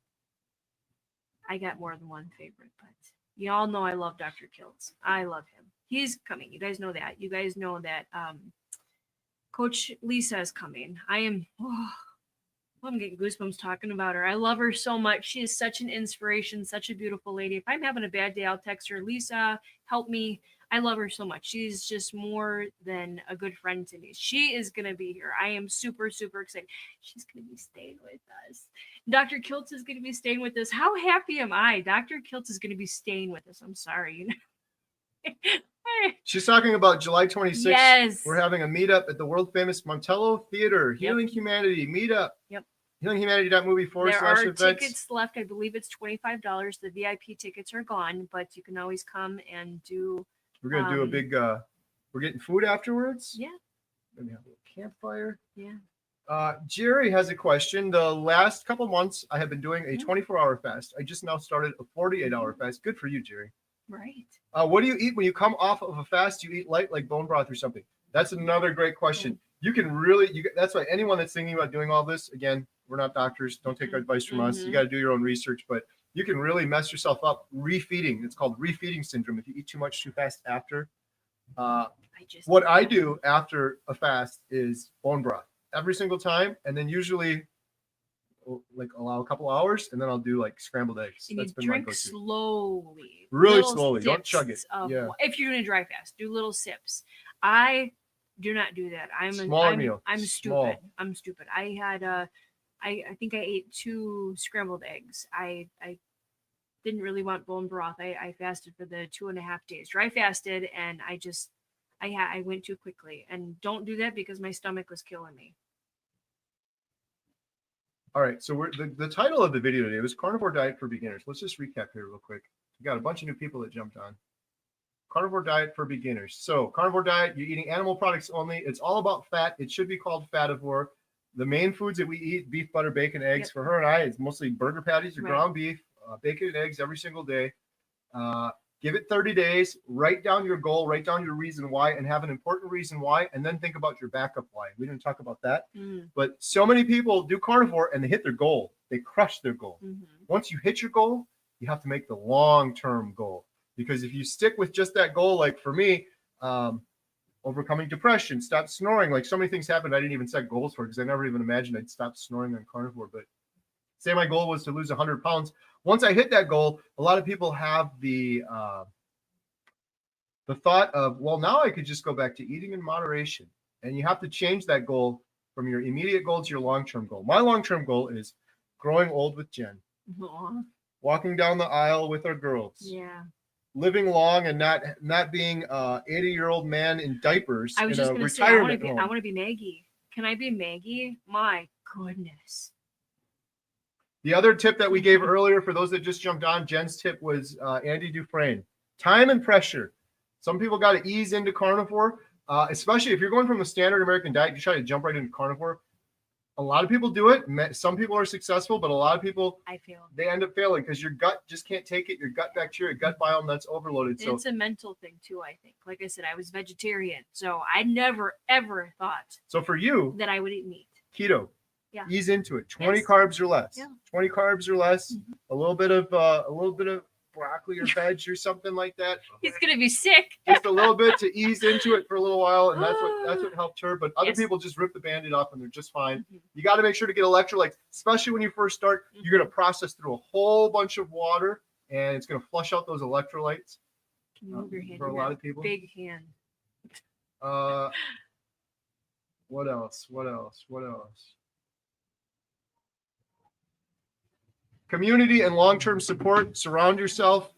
got more than one favorite, but you all know I love Dr. Kiltz. I love him. He's coming. You guys know that. You guys know that Coach Lisa is coming. I'm getting goosebumps talking about her. I love her so much. She is such an inspiration, such a beautiful lady. If I'm having a bad day, I'll text her, Lisa, help me. I love her so much. She's just more than a good friend to me. She is going to be here. I am super, super excited. She's going to be staying with us. Dr. Kiltz is going to be staying with us. How happy am I? Dr. Kiltz is going to be staying with us. I'm sorry. She's talking about July 26th. Yes. We're having a meetup at the world famous Montello Theater. Healing Humanity Meetup. Yep. HealingHumanity.movie/events. There are tickets left. I believe it's $25. The VIP tickets are gone, but you can always come and do. We're going to do a big, we're getting food afterwards. Yeah. We're going to have a little campfire. Yeah. Jerry has a question. The last couple months, I have been doing a 24-hour fast. I just now started a 48-hour fast. Good for you, Jerry. Right. What do you eat when you come off of a fast? You eat light like bone broth or something? That's another great question. You can really, that's why anyone that's thinking about doing all this, again, we're not doctors. Don't take advice from us. You got to do your own research, but you can really mess yourself up refeeding. It's called refeeding syndrome. If you eat too much too fast after. What I do after a fast is bone broth every single time. And then usually like allow a couple hours and then I'll do like scrambled eggs. And that's you been drink my go-to. slowly. Really slowly. Don't chug it. If you're doing a dry fast, do little sips. I do not do that. I'm stupid. I'm stupid. I had I think I ate 2 scrambled eggs. I didn't really want bone broth. I fasted for the 2.5 days. Dry fasted and I went too quickly. And don't do that because my stomach was killing me. All right, so the title of the video today was Carnivore Diet for Beginners. Let's just recap here real quick. We got a bunch of new people that jumped on. Carnivore Diet for Beginners. So Carnivore Diet, you're eating animal products only. It's all about fat. It should be called fativore. The main foods that we eat, beef, butter, bacon, eggs. For her and I, it's mostly burger patties or ground beef, bacon and eggs every single day. Give it 30 days. Write down your goal. Write down your reason why and have an important reason why. And then think about your backup why. We didn't talk about that. But so many people do carnivore and they hit their goal. They crush their goal. Once you hit your goal, you have to make the long-term goal. Because if you stick with just that goal, like for me, overcoming depression, stop snoring, like so many things happened I didn't even set goals for because I never even imagined I'd stop snoring on carnivore. But say my goal was to lose 100 pounds. Once I hit that goal, a lot of people have the thought of, well, now I could just go back to eating in moderation. And you have to change that goal from your immediate goal to your long-term goal. My long-term goal is growing old with Jen, walking down the aisle with our girls, living long and not being 80-year-old man in diapers. I was just going to say, I want to be Maggie. Can I be Maggie? My goodness. The other tip that we gave earlier for those that just jumped on, Jen's tip was Andy Dufresne. Time and pressure. Some people got to ease into carnivore, especially if you're going from a standard American diet, you try to jump right into carnivore. A lot of people do it. Some people are successful, but a lot of people, they end up failing because your gut just can't take it. Your gut bacteria, gut biome, that's overloaded. So it's a mental thing too, I think. Like I said, I was vegetarian, so I never, ever thought so for you that I would eat meat. Keto. Ease into it. 20 carbs or less. 20 carbs or less. A little bit of broccoli or veg or something like that. He's gonna be sick. Just a little bit to ease into it for a little while, and that's what helped her. But other people just rip the Band-Aid off and they're just fine. You got to make sure to get electrolytes, especially when you first start. You're gonna process through a whole bunch of water, and it's gonna flush out those electrolytes. Can you move your hand? For a lot of people. Big hand. What else? Community and long-term support. Surround yourself.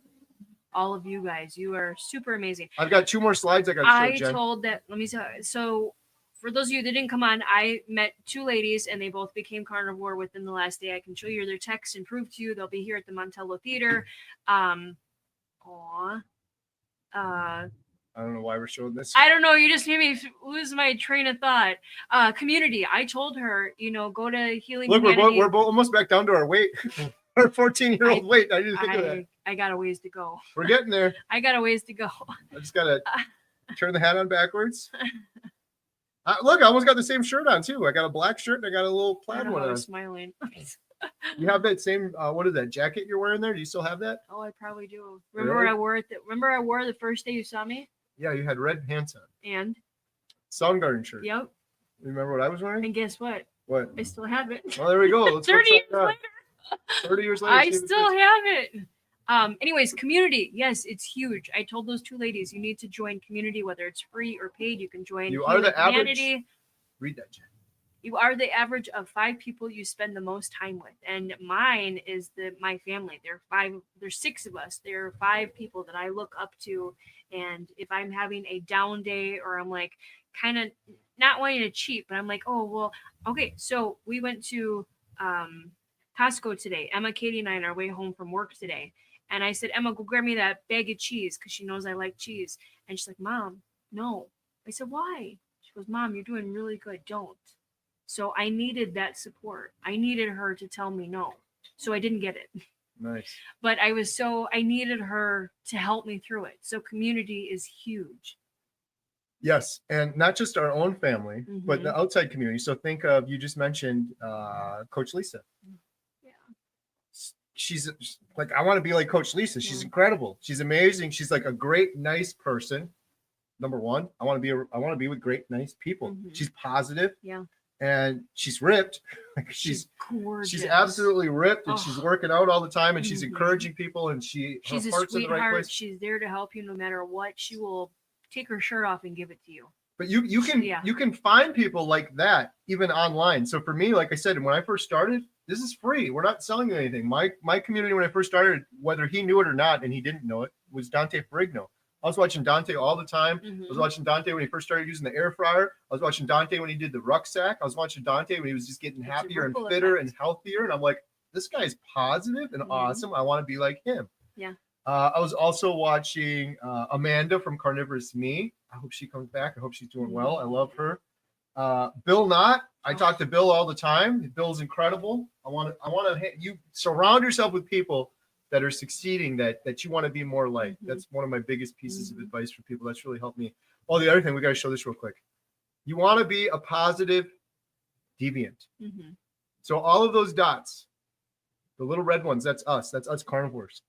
All of you guys, you are super amazing. I've got 2 more slides I got to show, Jen. Let me tell you. So for those of you that didn't come on, I met two ladies and they both became carnivore within the last day. I can show you their texts and prove to you. They'll be here at the Montello Theater. I don't know why we're showing this. I don't know. You just made me lose my train of thought. Community. I told her, go to Healing Look, Humanity. we're almost back down to our weight. Our 14-year-old weight. I didn't think of that. I got a ways to go. We're getting there. I got a ways to go. I just gotta turn the hat on backwards. Look, I almost got the same shirt on too. I got a black shirt and I got a little plaid one on. Smiling. You have that same what is that jacket you're wearing there? Do you still have that? Oh, I probably do. Remember Really? I wore it. Remember I wore the first day you saw me? Yeah, you had red pants on. And Soundgarden shirt. yep. Remember what I was wearing? And guess what? What? I still have it. Well, there we go. Let's 30 years go check it out. 30 years later. I still have it. Anyways, community. Yes, it's huge. I told those two ladies you need to join community, whether it's free or paid. You can join. You are the average. Humanity. Read that, Jen. You are the average of 5 people you spend the most time with, and mine is my family. There's 6 of us. There are 5 people that I look up to, and if I'm having a down day or I'm like kind of not wanting to cheat, but I'm like, oh well, okay. So we went to Costco today. Emma, Katie, and I on our way home from work today, and I said, Emma, go grab me that bag of cheese because she knows I like cheese, and she's like, Mom, no. I said, why? She goes, Mom, you're doing really good. Don't. So I needed that support. I needed her to tell me no. So I didn't get it. Nice. But I needed her to help me through it. So community is huge. Yes, and not just our own family, but Mhm. the outside community. So think of, you just mentioned Coach Lisa. Yeah. She's like, I want to be like Coach Lisa. She's incredible. She's amazing. She's like a great, nice person. Number one, I want to be with great, nice people. Mhm. She's positive. Yeah. And she's ripped. She's gorgeous. She's absolutely ripped, and she's working out all the time, and she's Mhm. encouraging people, and she's a heart's in the right sweetheart. place. She's there to help you no matter what. She will take her shirt off and give it to you. But you can find people like that even online. So for me, like I said, when I first started, this is free. We're not selling you anything. My community when I first started, whether he knew it or not, and he didn't know it, was Dante Ferrigno. I was watching Dante all the time. Mhm. I was watching Dante when he first started using the air fryer. I was watching Dante when he did the rucksack. I was watching Dante when he was just getting It's a happier and ripple fitter effect. and healthier. And I'm like, this guy's positive and Mhm. awesome. I want to be like him. Yeah. I was also watching Amanda from Carnivorous Me. I hope she comes back. I hope she's doing well. I love her. Bill Knott. I talk to Bill all the time. Bill's incredible. I want to you surround yourself with people that are succeeding that you want to be more like. Mhm. That's one of my biggest pieces of advice for people. That's really helped me. Oh, the other thing, we got to show this real quick. You want to be a positive deviant. Mhm. So all of those dots, the little red ones, that's us. That's us carnivores.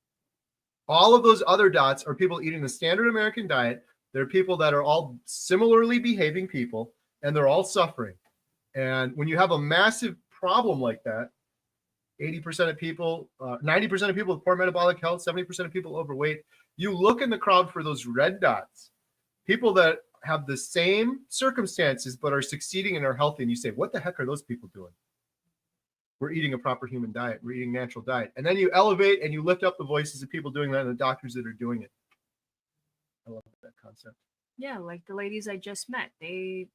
All of those other dots are people eating the standard American diet. They're people that are all similarly behaving people, and they're all suffering. And when you have a massive problem like that, 80% of people, 90% of people with poor metabolic health, 70% of people overweight, you look in the crowd for those red dots, people that have the same circumstances but are succeeding and are healthy, and you say, what the heck are those people doing? We're eating a proper human diet. We're eating natural diet. And then you elevate and you lift up the voices of people doing that and the doctors that are doing it. I love that concept. Yeah, like the ladies I just met. They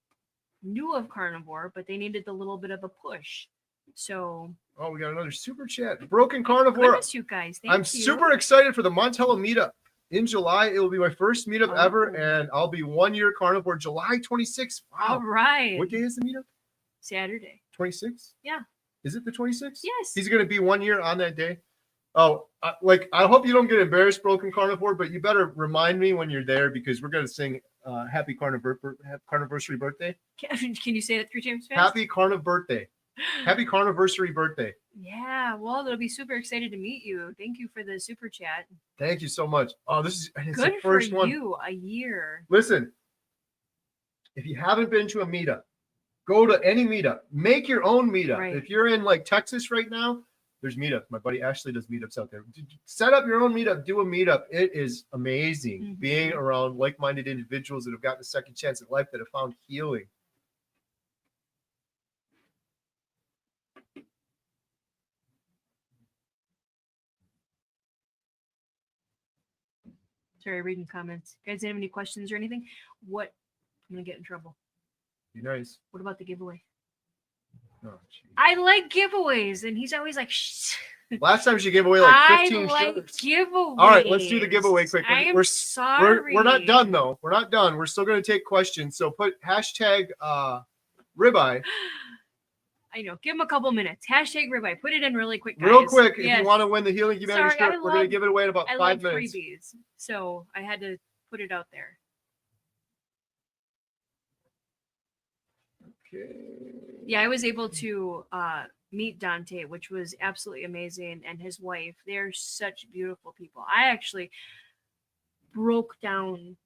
knew of carnivore, but they needed a little bit of a push. So Oh, we got another super chat. Broken Carnivore. goodness, you guys. Thank I'm you. super excited for the Montello meetup in July. It will be my first meetup ever, and I'll be 1 year carnivore July 26th. Wow. All right. What day is the meetup? Saturday. 26th? Yeah. Is it the 26th? Yes. He's going to be 1 year on that day. Oh, I hope you don't get embarrassed, Broken Carnivore, but you better remind me when you're there because we're going to sing Happy Carniversary Birthday. Can you say it 3 times fast? Happy Carniv Birthday. Happy Carniversary Birthday. Yeah, well, they'll be super excited to meet you. Thank you for the super chat. Thank you so much. Oh, it's Good the first for one. you, a year. Listen, if you haven't been to a meetup, go to any meetup. Make your own meetup. Right. If you're in like Texas right now, there's meetups. My buddy Ashley does meetups out there. Set up your own meetup. Do a meetup. It is amazing Mhm. being around like-minded individuals that have gotten a second chance at life, that have found healing. Sorry, reading comments. You guys have any questions or anything? I'm gonna get in trouble. Be nice. What about the giveaway? Oh, geez. I like giveaways, and he's always like, shh. Last time she gave away like 15 I like shirts. giveaways. All right, let's do the giveaway quick. I am We're sorry. we're not done though. We're not done. We're still going to take questions. So put hashtag ribeye. I know. Give him a couple minutes. Hashtag ribeye. Put it in really quick, guys. Real quick, if Yes. you want to win the Healing Humanity Sorry, shirt, we're going to give it away in about I 5 love minutes. freebies, so I had to put it out there. Okay. Yeah, I was able to meet Dante, which was absolutely amazing, and his wife. They're such beautiful people. I actually broke down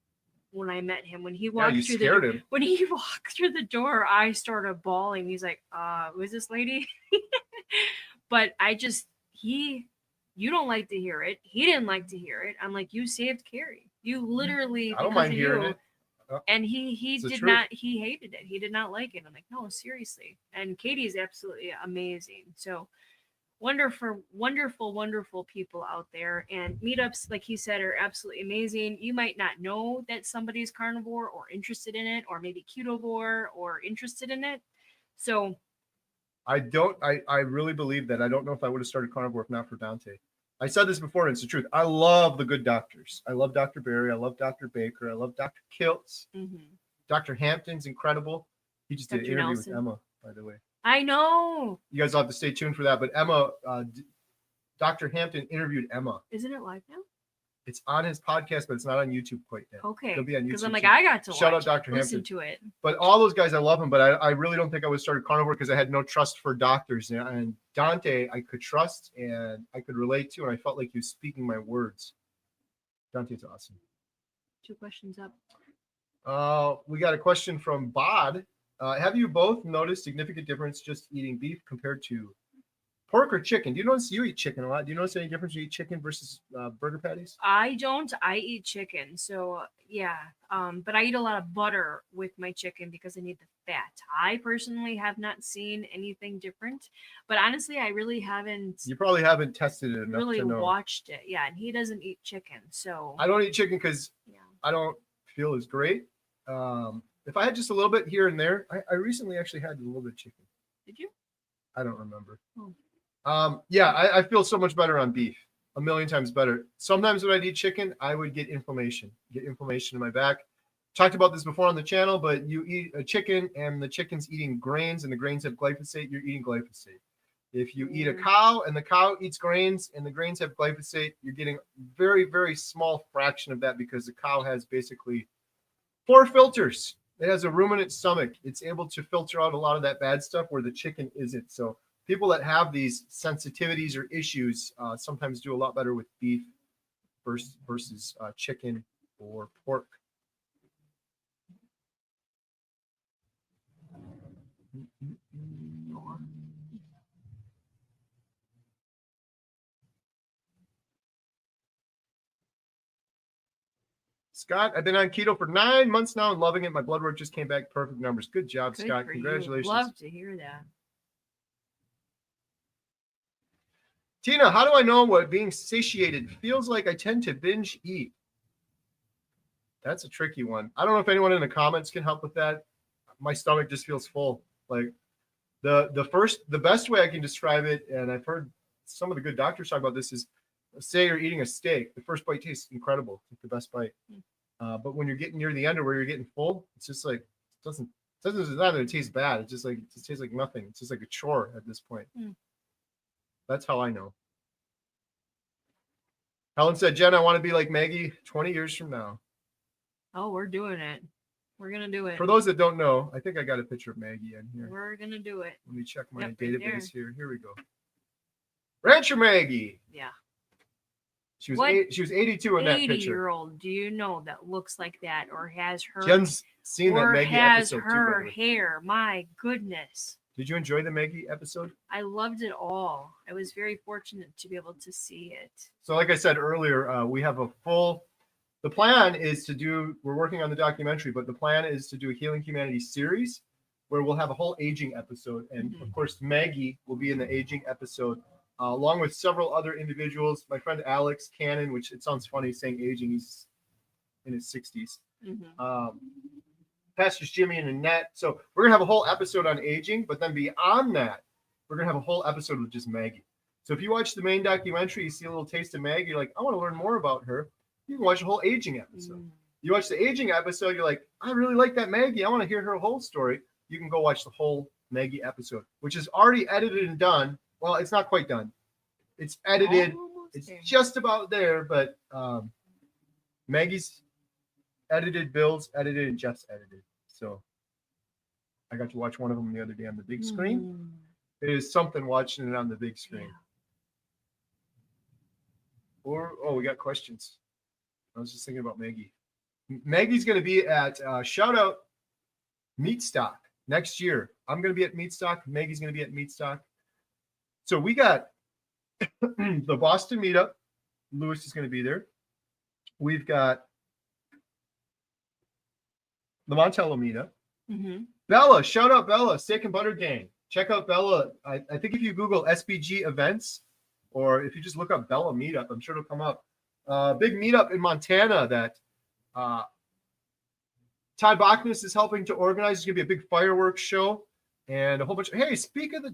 when I met him. When he walked you through scared the him. when he walked through the door, I started bawling. He's like, who's this lady? But you don't like to hear it. He didn't like to hear it. I'm like, you saved Kerry. You literally, I don't because mind of hearing you. it. And he It's the did truth. not, he hated it. He did not like it. I'm like, no, seriously. And Katie is absolutely amazing. So wonderful, wonderful, wonderful people out there. And meetups, like he said, are absolutely amazing. You might not know that somebody's carnivore or interested in it, or maybe ketovore or interested in it. So I really believe that. I don't know if I would have started carnivore if not for Dante. I said this before, and it's the truth. I love the good doctors. I love Dr. Berry. I love Dr. Baker. I love Dr. Kiltz. Dr. Hampton's incredible. He just did an Dr. interview Nelson. with Emma, by the way. I know. You guys will have to stay tuned for that. But Emma, Dr. Hampton interviewed Emma. Isn't it live now? It's on his podcast, but it's not on YouTube quite yet. Okay. It'll be on YouTube. Because I'm like, too. I got to Shout watch out Dr. listen Hampton. to it. But all those guys, I love them. But I really don't think I would have started carnivore because I had no trust for doctors. And Dante, I could trust and I could relate to, and I felt like he was speaking my words. Dante's awesome. 2 questions up. We got a question from Bod. Have you both noticed significant difference just eating beef compared to pork or chicken? Do you notice you eat chicken a lot? Do you notice any difference you eat chicken versus burger patties? I don't. I eat chicken. So yeah. But I eat a lot of butter with my chicken because I need the fat. I personally have not seen anything different. But honestly, I really haven't You probably haven't tested it enough really to know. watched it. Yeah, and he doesn't eat chicken. So I don't eat chicken because yeah. I don't feel as great. If I had just a little bit here and there, I recently actually had a little bit of chicken. Did you? I don't remember. Oh. Yeah, I feel so much better on beef, a million times better. Sometimes when I'd eat chicken, I would get inflammation in my back. Talked about this before on the channel, but you eat a chicken and the chicken's eating grains and the grains have glyphosate, you're eating glyphosate. If you eat a cow and the cow eats grains and the grains have glyphosate, you're getting very, very small fraction of that because the cow has basically 4 filters. It has a ruminant stomach. It's able to filter out a lot of that bad stuff where the chicken isn't. So people that have these sensitivities or issues sometimes do a lot better with beef versus chicken or pork. Scott, I've been on keto for 9 months now and loving it. My blood work just came back perfect numbers. Good job, Good Scott. for you. Congratulations. Love to hear that. Tina, how do I know what being satiated feels like? I tend to binge eat. That's a tricky one. I don't know if anyone in the comments can help with that. My stomach just feels full. Like the best way I can describe it, and I've heard some of the good doctors talk about this, is say you're eating a steak. The first bite tastes incredible. It's like the best bite. But when you're getting near the end or where you're getting full, it's just like, it doesn't it's not that it tastes bad. It's just like, it just tastes like nothing. It's just like a chore at this point. That's how I know. Helen said, Jen, I want to be like Maggie 20 years from now. Oh, we're doing it. We're going to do it. For those that don't know, I think I got a picture of Maggie in here. We're going to do it. Let me check my Yep, right database here. Here we go. Rancher Maggie. Yeah. She was 82 in that picture. 80-year-old, do you know, that looks like that or has her Jen's seen that Maggie has episode her too. By the way. hair? My goodness. Did you enjoy the Maggie episode? I loved it all. I was very fortunate to be able to see it. So like I said earlier, we have the plan is to do, we're working on the documentary, but the plan is to do a Healing Humanity series where we'll have a whole aging episode. And of course, Maggie will be in the aging episode, along with several other individuals. My friend Alex Cannon, which it sounds funny saying aging, he's in his 60s. Pastors Jimmy and Annette. So we're gonna have a whole episode on aging, but then beyond that, we're gonna have a whole episode with just Maggie. So if you watch the main documentary, you see a little taste of Maggie, you're like, I want to learn more about her. You can watch a whole aging episode. You watch the aging episode, you're like, I really like that Maggie. I want to hear her whole story. You can go watch the whole Maggie episode, which is already edited and done. Well, it's not quite done. It's edited. It's just about there, but Maggie's edited, Bill's edited, and Jeff's edited. So I got to watch one of them the other day on the big screen. It is something watching it on the big screen. Or we got questions. I was just thinking about Maggie. Maggie's going to be at shout out Meatstock next year. I'm going to be at Meatstock. Maggie's going to be at Meatstock. So we got the Boston Meetup. Lewis is going to be there. We've got the Montello Meetup. Bella, shout out Bella, Steak and Butter Gang. Check out Bella. I think if you Google SBG events, or if you just look up Bella Meetup, I'm sure it'll come up. Big meetup in Montana that Todd Bachmus is helping to organize. It's going to be a big fireworks show and a whole bunch of, hey, speak of the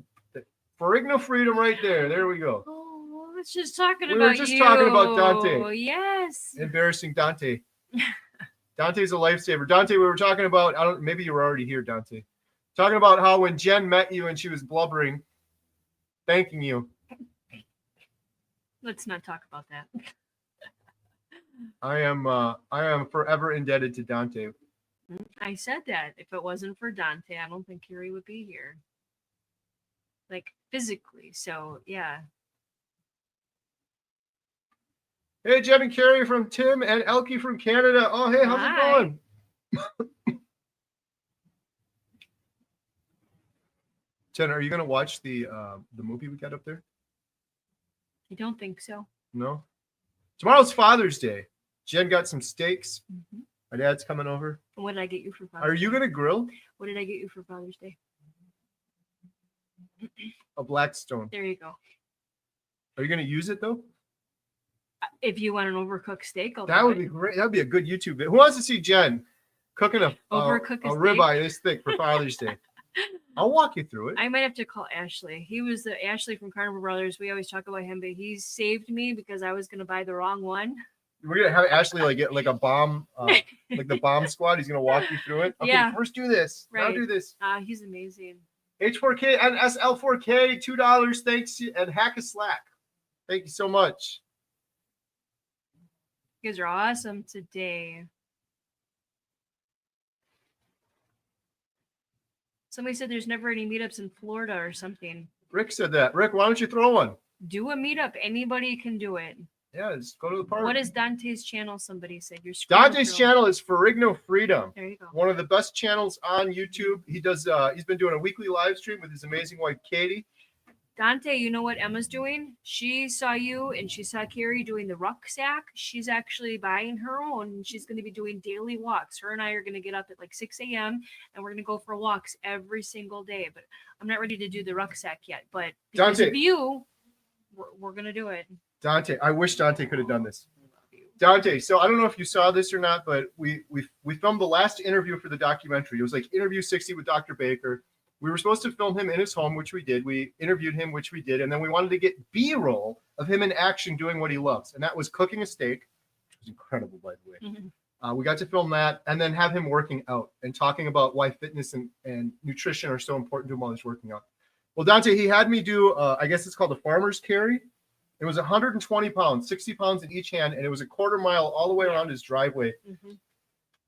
Ferrigno Freedom right there. There we go. Oh, I was just talking about We were just talking about Dante. Oh, yes. Embarrassing Dante. Dante's a lifesaver. Dante, we were talking about, maybe you were already here, Dante. Talking about how when Jen met you and she was blubbering, thanking you. Let's not talk about that. I am forever indebted to Dante. I said that if it wasn't for Dante, I don't think Kerry would be here. Like physically. So yeah. Hey, Jen and Kerry from Tim and Elkie from Canada. Oh, hey, how's it going? Jen, are you gonna watch the movie we got up there? I don't think so. No. Tomorrow's Father's Day. Jen got some steaks. My dad's coming over. What did I get you for Father's Day? Are you gonna grill? What did I get you for Father's Day? A Blackstone. There you go. Are you gonna use it though? If you want an overcooked steak, that would be great. That'd be a good YouTube video. Who wants to see Jen cooking a ribeye this thick for Father's Day? I'll walk you through it. I might have to call Ashley. He was the Ashley from Carnivore Brothers. We always talk about him, but he saved me because I was going to buy the wrong one. We're gonna have Ashley get like a bomb, like the bomb squad. He's gonna walk you through it. Okay, yeah. First do this. Right. Now do this. He's amazing. H4K and SL4K, $2. Thanks, and Hack a Slack. Thank you so much. You guys are awesome today. Somebody said there's never any meetups in Florida or something. Rick said that. Rick, why don't you throw one? Do a meetup. Anybody can do it. Yeah, just go to the park. What is Dante's channel? Somebody said Dante's channel is Ferrigno Freedom. There you go. One of the best channels on YouTube. He does. He's been doing a weekly live stream with his amazing wife Katie. Dante, you know what Emma's doing? She saw you and she saw Kerry doing the rucksack. She's actually buying her own. She's going to be doing daily walks. Her and I are going to get up at like 6 a.m. and we're going to go for walks every single day. But I'm not ready to do the rucksack yet. But because of you, we're going to do it. Dante, I wish Dante could have done this. Dante, so I don't know if you saw this or not, but we filmed the last interview for the documentary. It was like interview 60 with Dr. Baker. We were supposed to film him in his home, which we did. We interviewed him, which we did. And then we wanted to get B-roll of him in action doing what he loves. And that was cooking a steak, which was incredible, by the way. We got to film that and then have him working out and talking about why fitness and nutrition are so important to him while he's working out. Well, Dante, he had me do, I guess it's called a farmer's carry. It was 120 pounds, 60 pounds in each hand, and it was a quarter mile all the way around his driveway.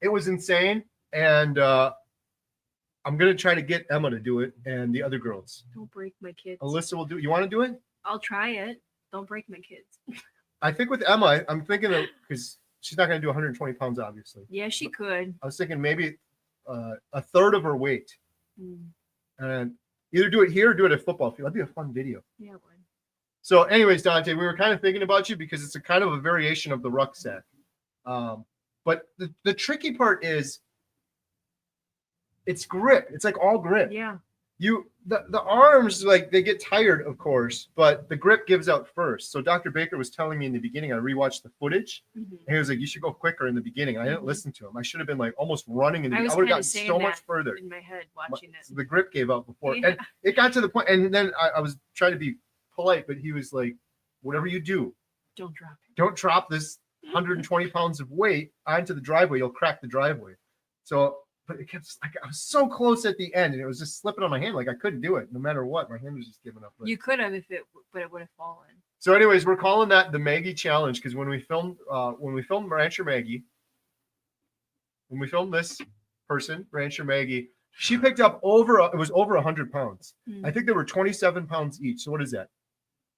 It was insane. And I'm going to try to get Emma to do it and the other girls. Don't break my kids. Alyssa will do it. You want to do it? I'll try it. Don't break my kids. I think with Emma, I'm thinking of, because she's not going to do 120 pounds, obviously. Yeah, she could. I was thinking maybe a third of her weight. And either do it here or do it at football field. That'd be a fun video. Yeah, it would. So anyways, Dante, we were kind of thinking about you because it's a kind of a variation of the rucksack. But the tricky part is it's grip. It's like all grip. Yeah. the arms, like, they get tired, of course, but the grip gives out first. So Dr. Baker was telling me in the beginning, I rewatched the footage, and he was like, you should go quicker in the beginning. And I didn't listen to him. I should have been like almost running in the beginning. I would have gotten so much further. In my head watching it. The grip gave out before. Yeah. And it got to the point, and then I was trying to be polite, but he was like, whatever you do, don't drop it. Don't drop this 120 pounds of weight onto the driveway. You'll crack the driveway. So, but it kept, like, I was so close at the end, and it was just slipping on my hand. Like, I couldn't do it no matter what. My hand was just giving up. You could have but it would have fallen. So anyways, we're calling that the Maggie challenge, because when we filmed Rancher Maggie, when we filmed this person, Rancher Maggie, she picked up it was over 100 pounds. I think there were 27 pounds each. So what is that?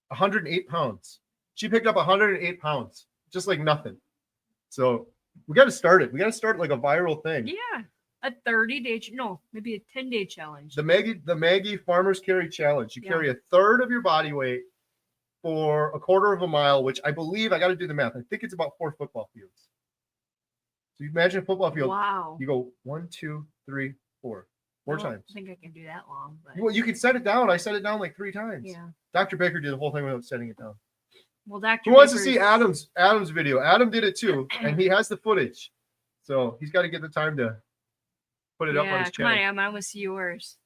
108 pounds. She picked up 108 pounds, just like nothing. So we got to start it. We got to start like a viral thing. Yeah. A 30-day, maybe a 10-day challenge. The Maggie Farmers Carry Challenge. You carry a third of your body weight for a quarter of a mile, which I believe, I got to do the math, I think it's about 4 football fields. So you imagine a football field. Wow. You go 1, 2, 3, 4. 4 times. I think I can do that long. But... Well, you can set it down. I set it down like 3 times. Yeah. Dr. Baker did the whole thing without setting it down. Well, Dr. Who wants to see Adam's video? Adam did it too, and he has the footage. So he's got to get the time to put it up on his channel. Come on, I want to see yours.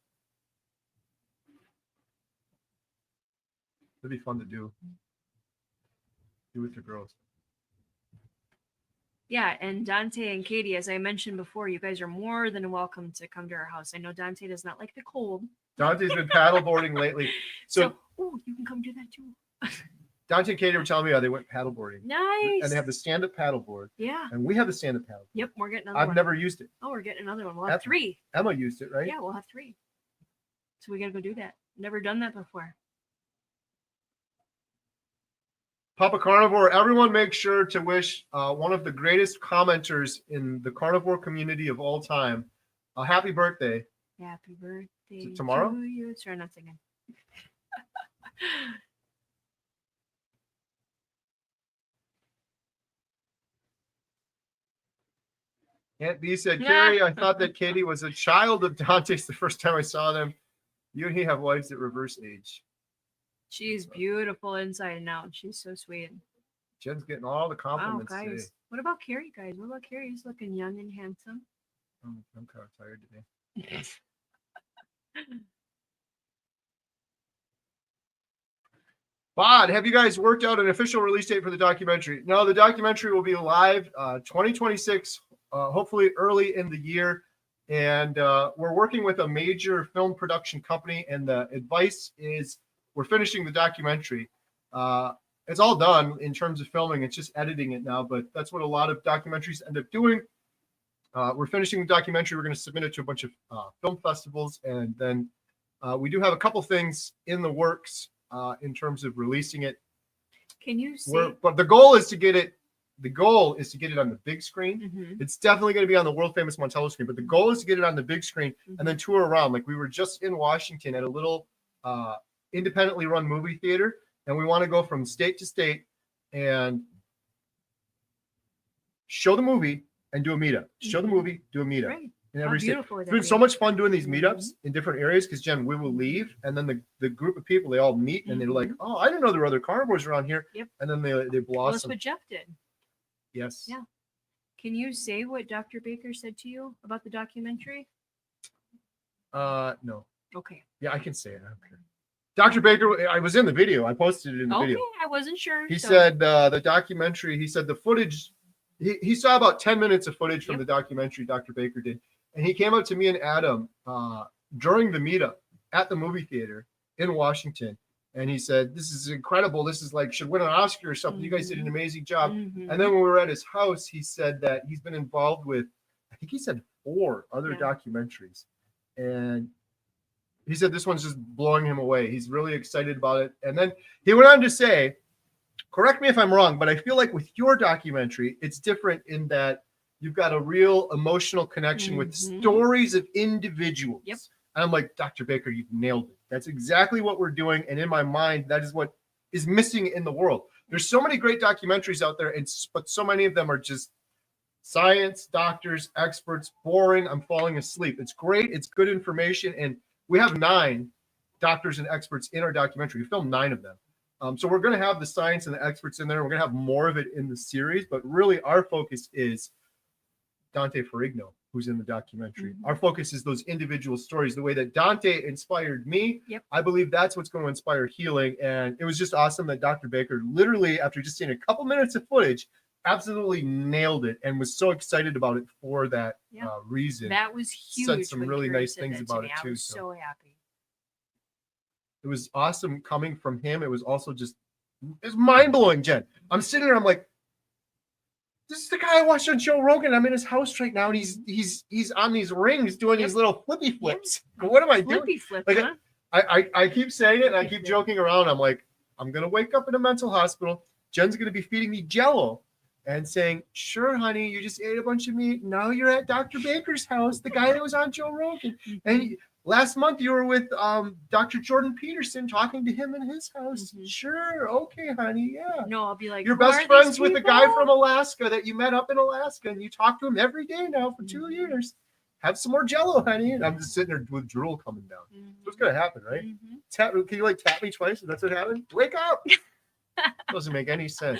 It'd be fun to do. Do with your girls. Yeah, and Dante and Katie, as I mentioned before, you guys are more than welcome to come to our house. I know Dante does not like the cold. Dante's been paddleboarding lately. So you can come do that too. Dante and Katie were telling me how they went paddleboarding. Nice. And they have the stand-up paddleboard. Yeah. And we have the stand-up paddleboard. Yep, we're getting another one. I've never used it. Oh, we're getting another one. We'll have 3. Emma used it, right? Yeah, we'll have 3. So we got to go do that. Never done that before. Papa Carnivore, everyone make sure to wish one of the greatest commenters in the carnivore community of all time a happy birthday. Happy birthday tomorrow? to you. Sorry, I'm not singing. Aunt B said, Kerry, I thought that Katie was a child of Dante's the first time I saw them. You and he have wives that reverse age. She's beautiful inside and out. She's so sweet. Jen's getting all the compliments guys. today. What about Kerry, guys? What about Kerry? He's looking young and handsome. I'm kind of tired today. Bod, have you guys worked out an official release date for the documentary? No, the documentary will be live 2026, hopefully early in the year. And we're working with a major film production company, and the advice is we're finishing the documentary. It's all done in terms of filming. It's just editing it now, but that's what a lot of documentaries end up doing. We're finishing the documentary. We're going to submit it to a bunch of film festivals, and then we do have a couple things in the works in terms of releasing it. Can you see? But the goal is to get it. The goal is to get it on the big screen. Mm-hmm. It's definitely going to be on the world famous Montello screen, but the goal is to get it on the big screen and then tour around. Like, we were just in Washington at a little independently run movie theater, and we want to go from state to state and show the movie and do a meetup. Show the movie, do a meetup. Right. In every state. Beautiful It's been so much fun doing these meetups in different areas, because Jen, we will leave, and then the group of people, they all meet, and they're like, oh, I didn't know there were other carnivores around here. Yep. And then they blossom. Well, that's what Jeff did. Yes. Yeah. Can you say what Dr. Baker said to you about the documentary? No. Okay. Yeah, I can say it. I don't care. Dr. Baker, I was in the video. I posted it in the video. I wasn't sure. He said the documentary, he said the footage, he saw about 10 minutes of footage from the documentary Dr. Baker did. And he came up to me and Adam during the meetup at the movie theater in Washington. And he said, this is incredible. This is like, should win an Oscar or something. You guys did an amazing job. And then when we were at his house, he said that he's been involved with, I think he said 4 other documentaries. And he said this one's just blowing him away. He's really excited about it. And then he went on to say, correct me if I'm wrong, but I feel like with your documentary, it's different in that you've got a real emotional connection with stories of individuals. Yep. And I'm like, Dr. Baker, you've nailed it. That's exactly what we're doing. And in my mind, that is what is missing in the world. There's so many great documentaries out there, but so many of them are just science, doctors, experts, boring. I'm falling asleep. It's great. It's good information. And We have 9 doctors and experts in our documentary. We filmed 9 of them. So we're going to have the science and the experts in there. We're going to have more of it in the series, but really our focus is Dante Ferrigno, who's in the documentary. Mm-hmm. Our focus is those individual stories. The way that Dante inspired me, Yep. I believe that's what's going to inspire healing. And it was just awesome that Dr. Baker literally, after just seeing a couple minutes of footage, absolutely nailed it and was so excited about it for that reason. That was huge. Said some when really Kerry nice said things that to about me. it too. I was so happy. It was awesome coming from him. It was also just, it's mind-blowing, Jen. I'm sitting there, I'm like, this is the guy I watched on Joe Rogan. I'm in his house right now, and he's on these rings doing these little flippy flips. Yep. What am I doing? Flippy flip, Like, huh? I keep saying it, and I keep joking around. I'm like, I'm gonna wake up in a mental hospital. Jen's gonna be feeding me Jello and saying, "Sure, honey, you just ate a bunch of meat. Now you're at Dr. Baker's house, the guy that was on Joe Rogan." And last month you were with Dr. Jordan Peterson talking to him in his house. Mm-hmm. Sure, okay, honey, yeah. No, I'll be like, you're best friends with the guy from Alaska that you met up in Alaska, and you talk to him every day now for 2 years. Have some more Jello, honey. And I'm just sitting there with drool coming down. Mm-hmm. What's gonna happen, right? Mm-hmm. Can you like tap me twice? If that's what happened, wake up. Doesn't make any sense.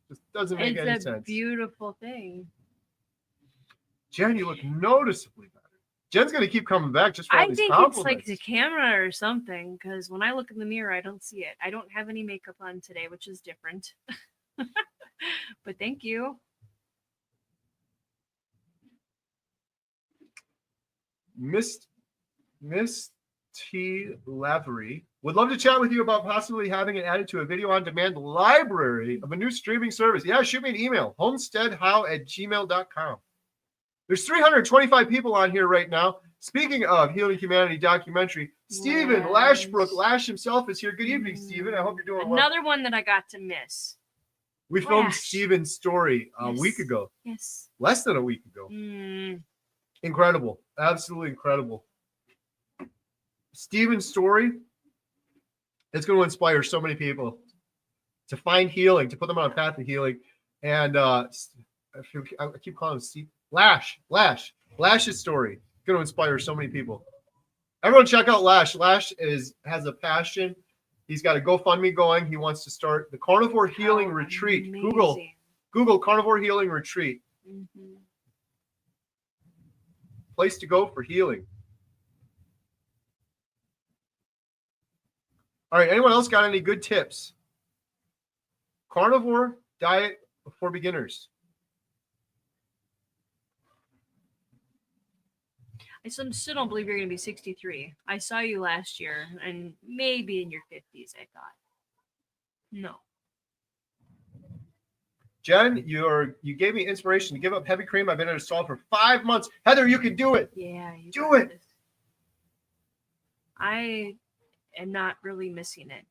Just doesn't make any sense. It's a beautiful thing. Jen, you look noticeably better. Jen's gonna keep coming back just for all I these think compliments. it's like the camera or something, because when I look in the mirror, I don't see it. I don't have any makeup on today, which is different. But thank you. Miss T. Lavery would love to chat with you about possibly having it added to a video on demand library of a new streaming service. Yeah, shoot me an email, homesteadhow@gmail.com. There's 325 people on here right now. Speaking of Healing Humanity documentary, Stephen Lashbrook, Lash himself is here. Good evening, Stephen. I hope you're doing well. Another one that I got to miss. We filmed Stephen's story a week ago. Yes. Less than a week ago. Incredible. Absolutely incredible. Stephen's story, it's going to inspire so many people to find healing, to put them on a path of healing. And I keep calling him Steve. Lash's story going to inspire so many people. Everyone check out Lash. Lash has a passion. He's got a GoFundMe going. He wants to start the Carnivore Healing Retreat. Amazing. Google Carnivore Healing Retreat. Mm-hmm. Place to go for healing. All right. Anyone else got any good tips? Carnivore diet for beginners. I still don't believe you're going to be 63. I saw you last year, and maybe in your 50s, I thought. No. Jen, you gave me inspiration to give up heavy cream. I've been at a stall for 5 months. Heather, you can do it. Yeah, you do it. This. I am not really missing it.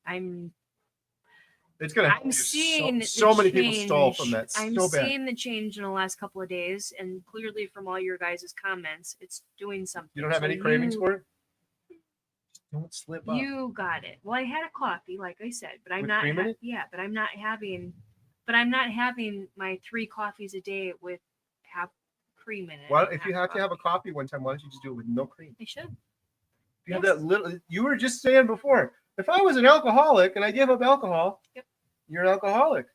It's gonna. I'm seeing so many people stall from that. I'm so bad. seeing the change in the last couple of days, and clearly from all your guys' comments, it's doing something. You don't have any cravings for it? Don't slip up. You got it. Well, I had a coffee, like I said, but I'm With not. cream in it? Yeah, but I'm not having. But I'm not having my 3 coffees a day with half cream in it. Well, if you have to have a coffee one time, why don't you just do it with no cream? I should. You have that little. You were just saying before, if I was an alcoholic and I gave up alcohol, you're an alcoholic.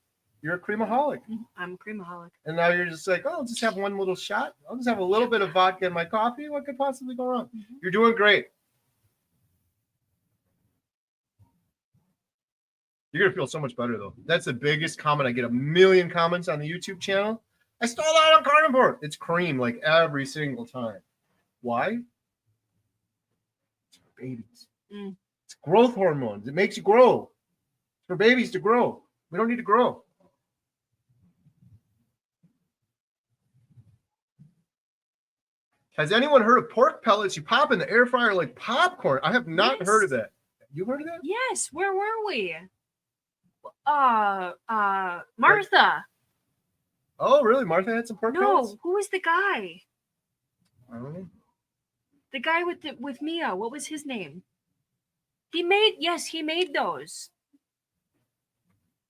You're a creamaholic. I'm a creamaholic. And now you're just like, oh, I'll just have one little shot. I'll just have a little bit of vodka in my coffee. What could possibly go wrong? Mm-hmm. You're doing great. You're going to feel so much better, though. That's the biggest comment. I get 1 million comments on the YouTube channel. I stole that on Carnivore. It's cream like every single time. Why? It's for babies. It's growth hormones. It makes you grow. It's for babies to grow. We don't need to grow. Has anyone heard of pork pellets you pop in the air fryer like popcorn? I have not heard of that. You heard of that? Yes. Where were we? Martha. Oh, really? Martha had some pork pellets? No, who was the guy? I don't know. The guy with Mia. What was his name? He made those.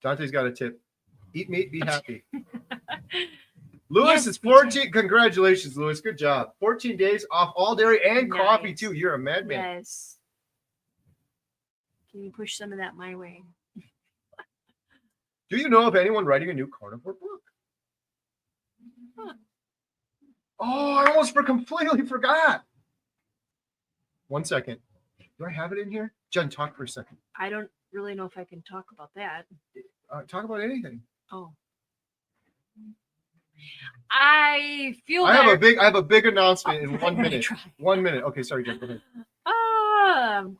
Dante's got a tip. Eat meat, be happy. Lewis Yes, is me too. 14. Congratulations, Lewis. Good job. 14 days off all dairy and coffee, Nice. too. You're a madman. Yes. Can you push some of that my way? Do you know of anyone writing a new carnivore book? Huh. Oh, I almost completely forgot. 1 second. Do I have it in here? Jen, talk for a second. I don't really know if I can talk about that. Talk about anything. Oh. I feel I better. have a big announcement in I'm 1 gonna minute. try. 1 minute. Okay, sorry, Jen. Go ahead.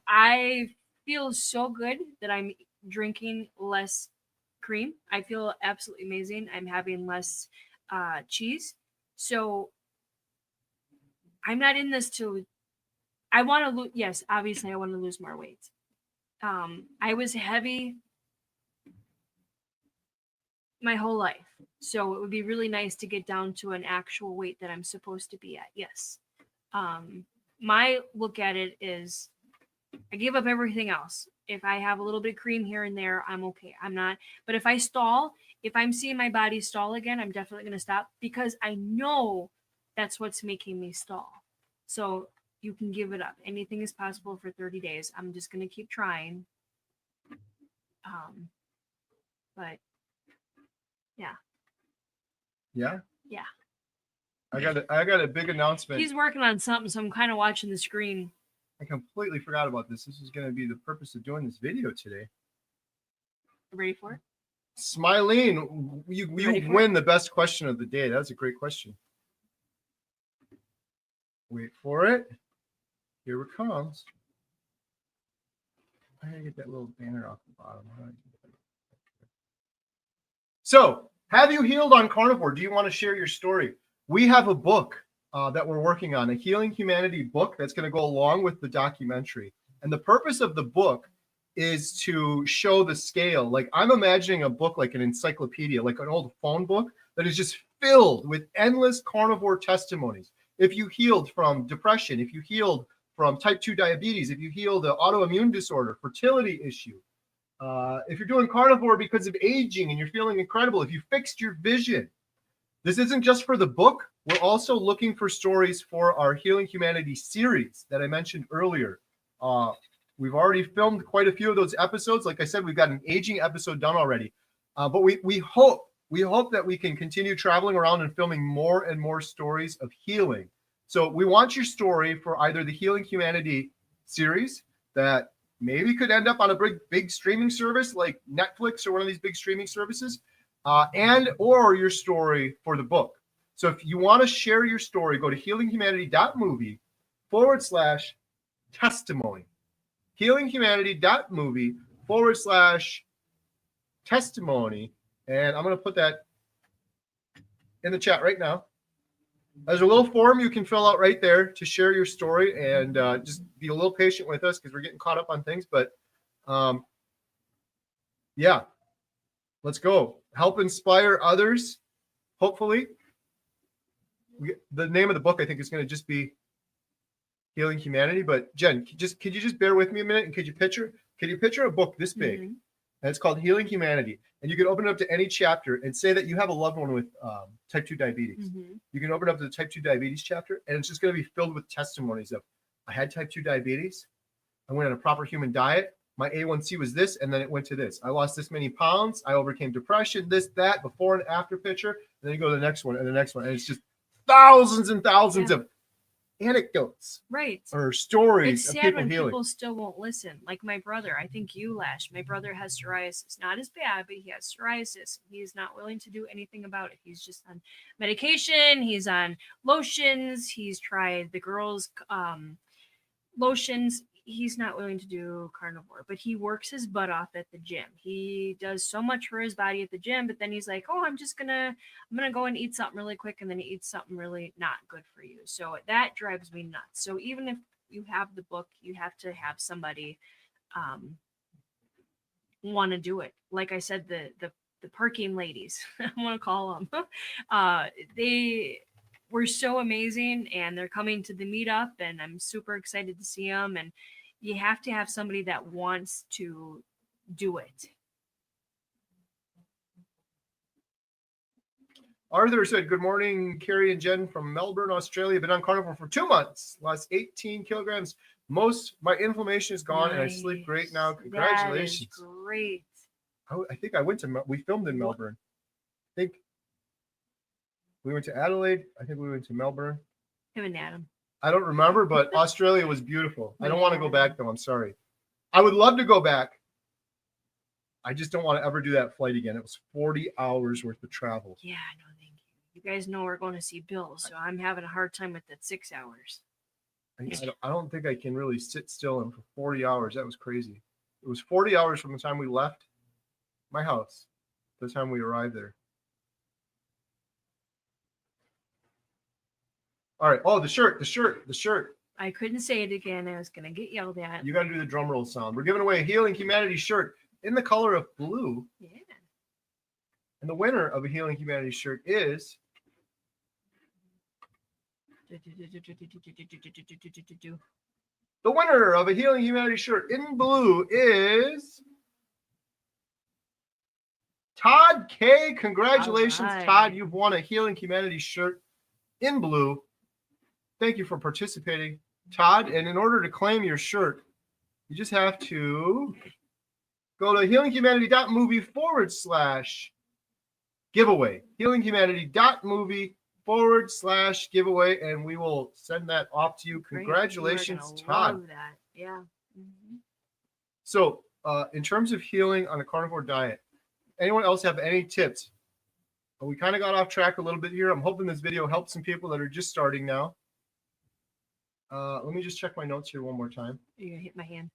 I feel so good that I'm drinking less cream. I feel absolutely amazing. I'm having less cheese. So I'm not in this to I want to lose, yes, obviously I want to lose more weight. I was heavy my whole life. So it would be really nice to get down to an actual weight that I'm supposed to be at. Yes. My look at it is I give up everything else. If I have a little bit of cream here and there, I'm okay. I'm not, but if I stall, if I'm seeing my body stall again, I'm definitely going to stop because I know that's what's making me stall. So you can give it up. Anything is possible for 30 days. I'm just going to keep trying. But yeah. Yeah? Yeah. I got a big announcement. He's working on something, so I'm kind of watching the screen. I completely forgot about this. This is going to be the purpose of doing this video today. Ready for it? Smilene, you win the best question of the day. That's a great question. Wait for it. Here it comes. I gotta get that little banner off the bottom. So, have you healed on carnivore? Do you want to share your story? We have a book that we're working on, a Healing Humanity book that's going to go along with the documentary. And the purpose of the book is to show the scale. Like I'm imagining a book like an encyclopedia, like an old phone book that is just filled with endless carnivore testimonies. If you healed from depression, if you healed from type 2 diabetes, if you healed an autoimmune disorder, fertility issue, if you're doing carnivore because of aging and you're feeling incredible, if you fixed your vision, this isn't just for the book. We're also looking for stories for our Healing Humanity series that I mentioned earlier. We've already filmed quite a few of those episodes. Like I said, we've got an aging episode done already. But we hope that we can continue traveling around and filming more and more stories of healing. So we want your story for either the Healing Humanity series that maybe could end up on a big streaming service like Netflix or one of these big streaming services, and or your story for the book. So if you want to share your story, go to healinghumanity.movie/testimony. healinghumanity.movie/testimony. And I'm going to put that in the chat right now. There's a little form you can fill out right there to share your story, and just be a little patient with us because we're getting caught up on things. But yeah, let's go. Help inspire others, hopefully. The name of the book, I think, is going to just be Healing Humanity. But Jen, could you just bear with me a minute? And could you picture a book this big? Mm-hmm. And it's called Healing Humanity. And you can open it up to any chapter and say that you have a loved one with type 2 diabetes. Mm-hmm. You can open it up to the type 2 diabetes chapter, and it's just going to be filled with testimonies of, I had type 2 diabetes. I went on a proper human diet. My A1C was this, and then it went to this. I lost this many pounds. I overcame depression, this, that, before and after picture. And then you go to the next one and the next one. And it's just thousands and thousands of anecdotes, right, or stories. It's sad of people when healing. People still won't listen. Like my brother, I think you, Lash. My brother has psoriasis, not as bad, but he has psoriasis. He's not willing to do anything about it. He's just on medication. He's on lotions. He's tried the girls' lotions. He's not willing to do carnivore, but he works his butt off at the gym. He does so much for his body at the gym, but then he's like, oh, I'm gonna go and eat something really quick, and then he eats something really not good for you. So that drives me nuts. So even if you have the book, you have to have somebody want to do it. Like I said, the parking ladies, I want to call them, they were so amazing, and they're coming to the meetup, and I'm super excited to see them. And you have to have somebody that wants to do it. Arthur said, good morning, Kerry and Jen from Melbourne, Australia. Been on carnivore for 2 months. Lost 18 kilograms. Most my inflammation is gone and I sleep great now. Congratulations. That is great. I think I went to, we filmed in Melbourne. I think we went to Adelaide. I think we went to Melbourne. Him and Adam. I don't remember, but Australia was beautiful. I don't want to go back though. I'm sorry. I would love to go back. I just don't want to ever do that flight again. It was 40 hours worth of travel. Yeah, no, thank you. You guys know we're going to see Bill, so I'm having a hard time with that 6 hours. I don't think I can really sit still and for 40 hours. That was crazy. It was 40 hours from the time we left my house to the time we arrived there. All right. Oh, the shirt. I couldn't say it again. I was going to get yelled at. You got to do the drum roll sound. We're giving away a Healing Humanity shirt in the color of blue. Yeah. And the winner of a Healing Humanity shirt is the winner of a Healing Humanity shirt in blue is Todd K. Congratulations, right. Todd. You've won a Healing Humanity shirt in blue. Thank you for participating, Todd. And in order to claim your shirt, you just have to go to healinghumanity.movie/giveaway. healinghumanity.movie/giveaway, and we will send that off to you. Congratulations, Todd. Love that. Yeah. Mm-hmm. So, in terms of healing on a carnivore diet, anyone else have any tips? We kind of got off track a little bit here. I'm hoping this video helps some people that are just starting now. Let me just check my notes here one more time. You're going to hit my hand.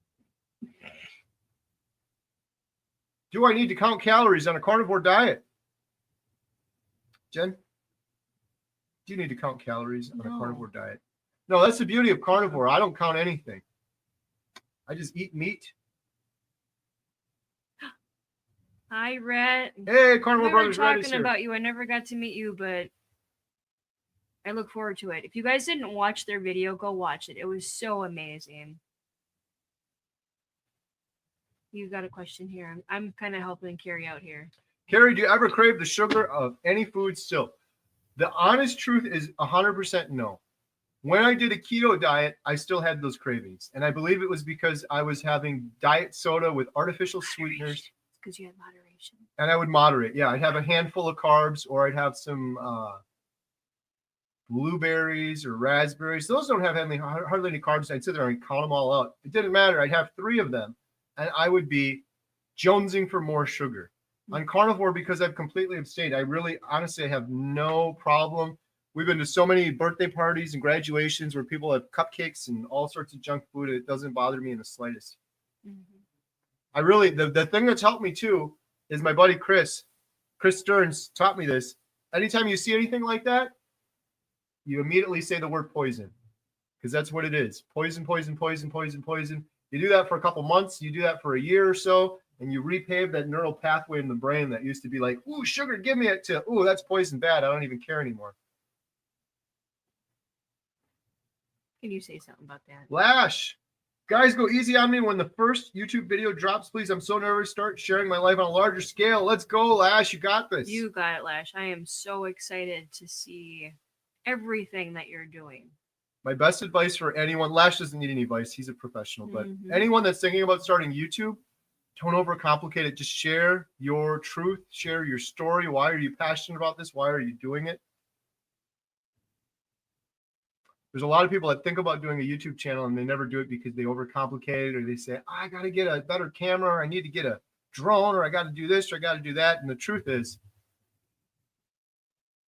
Do I need to count calories on a carnivore diet? Jen? Do you need to count calories on a carnivore diet? No, that's the beauty of carnivore. I don't count anything. I just eat meat. Hi, Rhett. Hey, Carnivore we Brothers. were talking about you. I never got to meet you, but I look forward to it. If you guys didn't watch their video, go watch it. It was so amazing. You got a question here. I'm kind of helping Kerry out here. Kerry, do you ever crave the sugar of any food still? The honest truth is 100% no. When I did a keto diet, I still had those cravings. And I believe it was because I was having diet soda with artificial sweeteners. Because you had moderation. And I would moderate. Yeah, I'd have a handful of carbs, or I'd have some blueberries or raspberries. Those don't have hardly any carbs. I'd sit there and count them all out. It didn't matter. I'd have 3 of them, and I would be jonesing for more sugar. On carnivore, because I've completely abstained, I really, honestly, I have no problem. We've been to so many birthday parties and graduations where people have cupcakes and all sorts of junk food. It doesn't bother me in the slightest. Mm-hmm. I really, the thing that's helped me too is my buddy Chris Stearns taught me this. Anytime you see anything like that, you immediately say the word poison, because that's what it is. Poison, poison, poison, poison, poison. You do that for a couple months, you do that for a year or so, and you repave that neural pathway in the brain that used to be like, ooh, sugar, give me it, to, ooh, that's poison, bad, I don't even care anymore. Can you say something about that? Lash. Guys, go easy on me when the first YouTube video drops, please. I'm so nervous. Start sharing my life on a larger scale. Let's go, Lash. You got this. You got it, Lash. I am so excited to see everything that you're doing. My best advice for anyone, Lash doesn't need any advice. He's a professional. But anyone that's thinking about starting YouTube, don't overcomplicate it. Just share your truth. Share your story. Why are you passionate about this? Why are you doing it? There's a lot of people that think about doing a YouTube channel and they never do it because they overcomplicate it, or they say, I got to get a better camera, or I need to get a drone, or I got to do this, or I got to do that. And the truth is,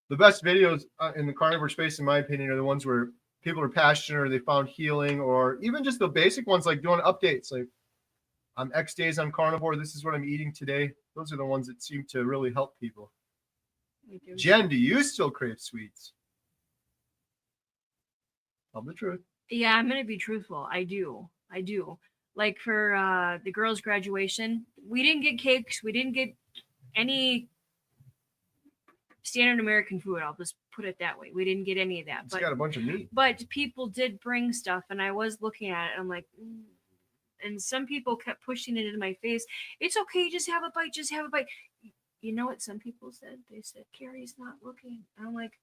the best videos in the carnivore space, in my opinion, are the ones where people are passionate, or they found healing, or even just the basic ones like doing updates. Like, I'm X days on carnivore. This is what I'm eating today. Those are the ones that seem to really help people. Jen, do you still crave sweets? Tell the truth. Yeah, I'm going to be truthful. I do. Like for the girls' graduation, we didn't get cakes. We didn't get any standard American food. I'll just put it that way. We didn't get any of that. It's got a bunch of meat. But people did bring stuff, and I was looking at it. And I'm like, and some people kept pushing it into my face. It's okay. Just have a bite. Just have a bite. you know what some people said? They said, Kerry's not looking. And I'm like,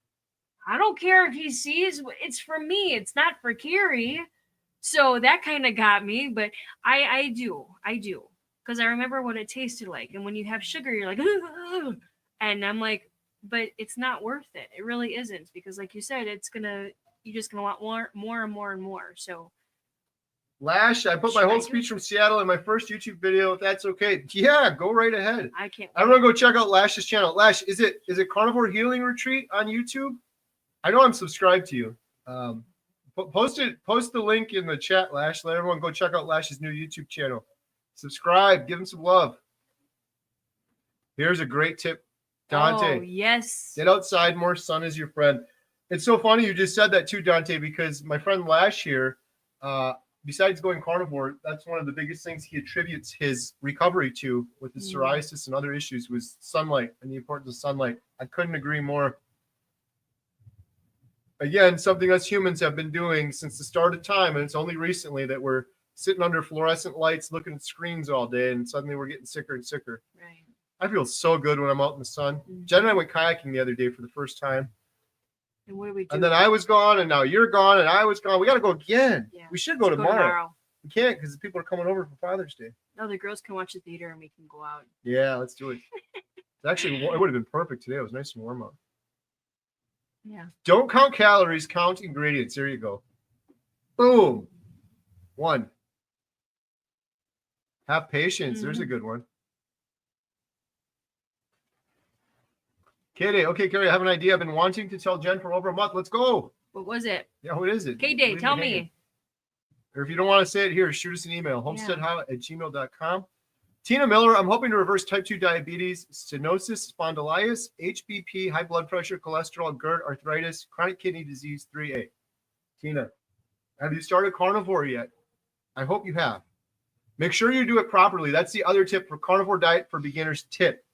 I don't care if he sees. It's for me. It's not for Kerry. So that kind of got me. But I do. Because I remember what it tasted like. And when you have sugar, you're like, ugh. And I'm like, but it's not worth it. It really isn't. Because like you said, you're just going to want more and more and more. So. Lash, I put my whole speech from Seattle in my first YouTube video, if that's okay. Yeah, go right ahead. I can't. I'm going to go check out Lash's channel. Lash, is it Carnivore Healing Retreat on YouTube? I know I'm subscribed to you. Post the link in the chat, Lash. Let everyone go check out Lash's new YouTube channel. Subscribe, give him some love. Here's a great tip, Dante. Oh, yes. Get outside more. Sun is your friend. It's so funny you just said that too, Dante, because my friend Lash here, besides going carnivore, that's one of the biggest things he attributes his recovery to with his psoriasis and other issues was sunlight and the importance of sunlight. I couldn't agree more. Again, something us humans have been doing since the start of time, and it's only recently that we're sitting under fluorescent lights looking at screens all day, and suddenly we're getting sicker and sicker. Right. I feel so good when I'm out in the sun. Jen and I went kayaking the other day for the first time. And what do we do? And then I was gone, and now you're gone, and I was gone. We got to go again. Yeah. We should go tomorrow. We can't because people are coming over for Father's Day. No, the girls can watch the theater, and we can go out. Yeah, let's do it. Actually, it would have been perfect today. It was nice and warm out. Yeah. Don't count calories, count ingredients. There you go. Boom. 1. Have patience. There's a good one. Kitty. Okay, Kerry, I have an idea. I've been wanting to tell Jen for over a month. Let's go. What was it? Yeah, what is it? K-Day, tell me. Or if you don't want to say it here, shoot us an email, HomesteadHow@gmail.com. Tina Miller, I'm hoping to reverse type 2 diabetes, stenosis, spondylitis, HBP, high blood pressure, cholesterol, GERD, arthritis, chronic kidney disease 3A. Tina, have you started carnivore yet? I hope you have. Make sure you do it properly. That's the other tip for Carnivore Diet for Beginners tip.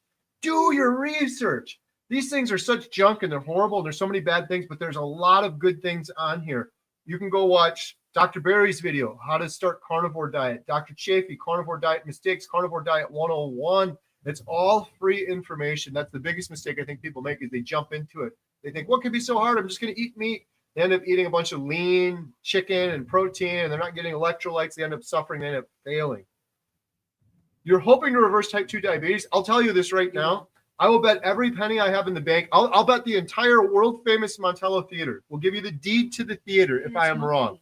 Do your research. These things are such junk and they're horrible. And there's so many bad things, but there's a lot of good things on here. You can go watch Dr. Barry's video, How to Start Carnivore Diet. Dr. Chafee, Carnivore Diet Mistakes, Carnivore Diet 101. It's all free information. That's the biggest mistake I think people make is they jump into it. They think, what could be so hard? I'm just going to eat meat. They end up eating a bunch of lean chicken and protein, and they're not getting electrolytes. They end up suffering. They end up failing. You're hoping to reverse type 2 diabetes. I'll tell you this right now. I will bet every penny I have in the bank. I'll bet the entire world-famous Montello Theater will give you the deed to the theater if I am wrong.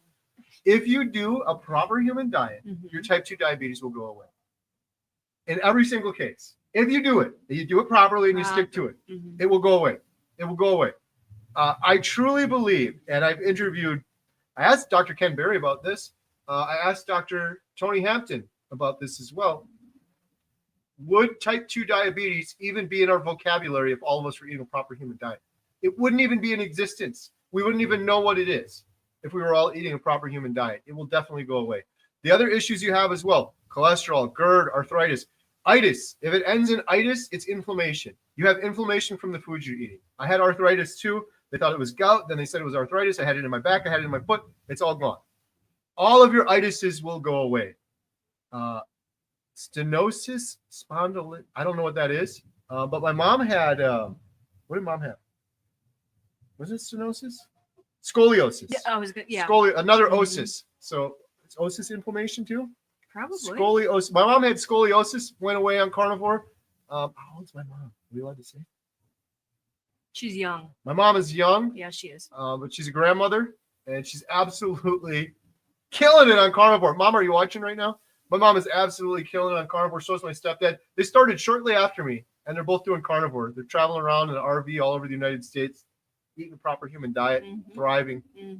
If you do a proper human diet, your type 2 diabetes will go away. In every single case. If you do it properly and you stick to it, it will go away. It will go away. I truly believe, and I asked Dr. Ken Berry about this. I asked Dr. Tony Hampton about this as well. Would type 2 diabetes even be in our vocabulary if all of us were eating a proper human diet? It wouldn't even be in existence. We wouldn't even know what it is if we were all eating a proper human diet. It will definitely go away. The other issues you have as well, cholesterol, GERD, arthritis, itis. If it ends in itis, it's inflammation. You have inflammation from the foods you're eating. I had arthritis too. They thought it was gout. Then they said it was arthritis. I had it in my back. I had it in my foot. It's all gone. All of your itises will go away. Stenosis, spondylitis. I don't know what that is. But my mom had, what did mom have? Was it stenosis? Scoliosis. Yeah, I was good. Yeah. Another osis. So it's osis inflammation too? Probably. Scoliosis. My mom had scoliosis, went away on carnivore. How old's my mom? Are we allowed to say? She's young. My mom is young. Yeah, she is. But she's a grandmother, and she's absolutely killing it on carnivore. Mom, are you watching right now? My mom is absolutely killing it on carnivore. So is my stepdad. They started shortly after me, and they're both doing carnivore. They're traveling around in an RV all over the United States, eating a proper human diet, thriving. Oh,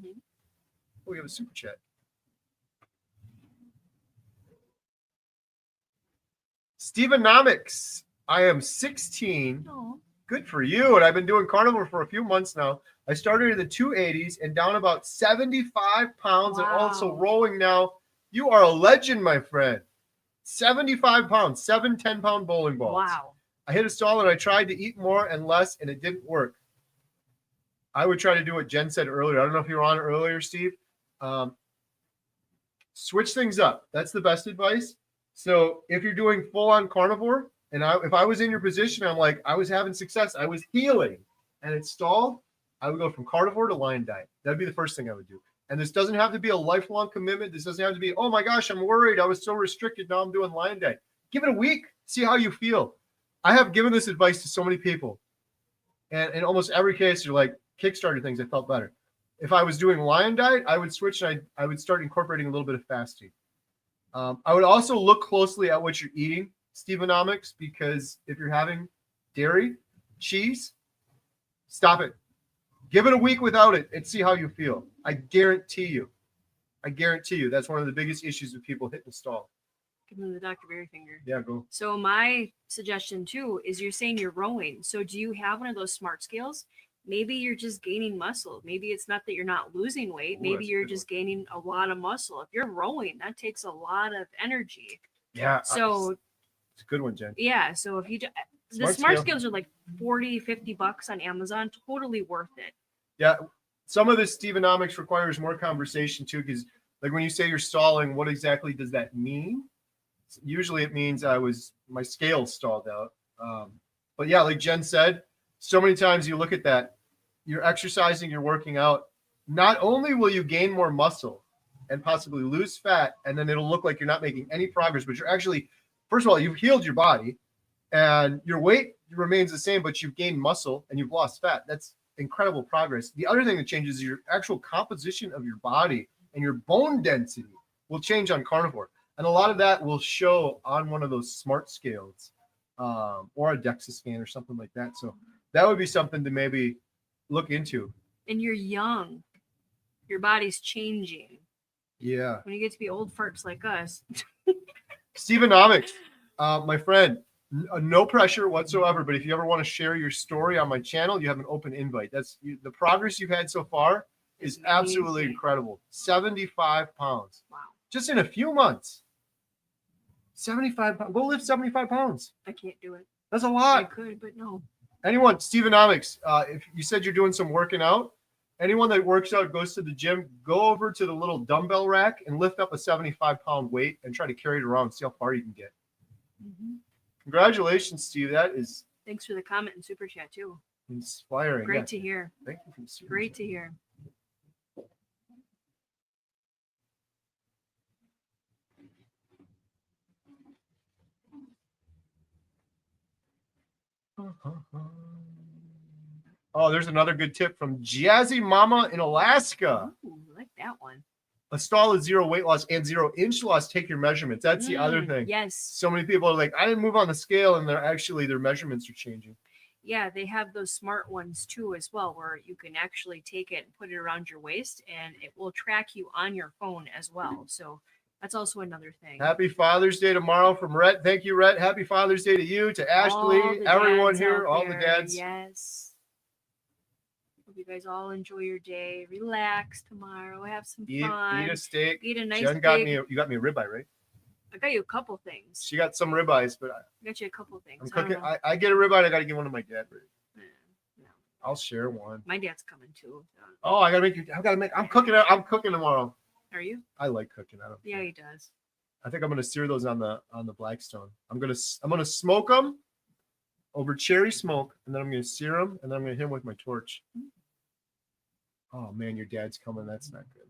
we have a super chat. Stevenomics. I am 16. Oh. Good for you. And I've been doing carnivore for a few months now. I started in the 280s and down about 75 pounds and also rowing now. You are a legend, my friend. 75 pounds, 7 10-pound bowling balls. Wow. I hit a stall and I tried to eat more and less and it didn't work. I would try to do what Jen said earlier. I don't know if you were on earlier, Steve. Switch things up. That's the best advice. So if you're doing full-on carnivore And if I was in your position, I'm like, I was having success, I was healing, and it stalled, I would go from carnivore to lion diet. That'd be the first thing I would do. And this doesn't have to be a lifelong commitment. This doesn't have to be, oh my gosh, I'm worried, I was so restricted, now I'm doing lion diet. Give it a week, see how you feel. I have given this advice to so many people. And in almost every case, you're like, Kickstarter things, I felt better. If I was doing lion diet, I would switch and I would start incorporating a little bit of fasting. I would also look closely at what you're eating, Stevenomics, because if you're having dairy, cheese, stop it. Give it a week without it and see how you feel. I guarantee you that's one of the biggest issues with people hitting stall. Give them the Dr. Berry finger. Yeah, go. So my suggestion too is you're saying you're rowing. So do you have one of those smart scales? Maybe you're just gaining muscle. Maybe it's not that you're not losing weight. Maybe you're just gaining a lot of muscle. If you're rowing, that takes a lot of energy. Yeah. So it's a good one, Jen. yeah. So if you the smart scales are like $40-$50 on Amazon, totally worth it. Yeah. Some of this Stevenomics requires more conversation too, because like when you say you're stalling, what exactly does that mean? Usually it means my scale stalled out. But yeah, like Jen said, so many times you look at that, you're exercising, you're working out. Not only will you gain more muscle and possibly lose fat, and then it'll look like you're not making any progress, but you're actually, first of all, you've healed your body and your weight remains the same, but you've gained muscle and you've lost fat. That's incredible progress. The other thing that changes is your actual composition of your body, and your bone density will change on carnivore. And a lot of that will show on one of those smart scales or a DEXA scan or something like that. So that would be something to maybe look into. And you're young. Your body's changing. Yeah. When you get to be old farts like us. Stevenomics, my friend, no pressure whatsoever. But if you ever want to share your story on my channel, you have an open invite. The progress you've had so far is absolutely incredible. 75 pounds. Wow. Just in a few months. 75 pounds. Go lift 75 pounds. I can't do it. That's a lot. I could, but no. Anyone, Stevenomics, if you said you're doing some working out, anyone that works out, goes to the gym, go over to the little dumbbell rack and lift up a 75-pound weight and try to carry it around and see how far you can get. Mm-hmm. Congratulations, Steve. That is thanks for the comment and super chat too. Inspiring. Great to hear. Thank you for the super Great chat. to hear. Oh, there's another good tip from Jazzy Mama in Alaska. Ooh, I like that one. A stall is 0 weight loss and 0 inch loss. Take your measurements. That's the other thing. Yes. So many people are like, I didn't move on the scale, and their measurements are changing. Yeah, they have those smart ones too as well, where you can actually take it and put it around your waist, and it will track you on your phone as well. So that's also another thing. Happy Father's Day tomorrow from Rhett. Thank you, Rhett. Happy Father's Day to you, to Ashley, everyone here, all the dads. Yes. Hope you guys all enjoy your day. Relax tomorrow. Have some fun. Eat a steak. Eat a nice Jen steak. you got me a ribeye, right? I got you a couple things. She got some ribeyes, but I got you a couple things. I'm cooking. I get a ribeye. I got to give one to my dad. No. I'll share one. My dad's coming too. Oh, I'm cooking tomorrow. Are you? I like cooking. Yeah, he does. I think I'm gonna sear those on the Blackstone. I'm gonna smoke them over cherry smoke, and then I'm gonna sear them, and then I'm gonna hit them with my torch. Oh man, your dad's coming. That's not good.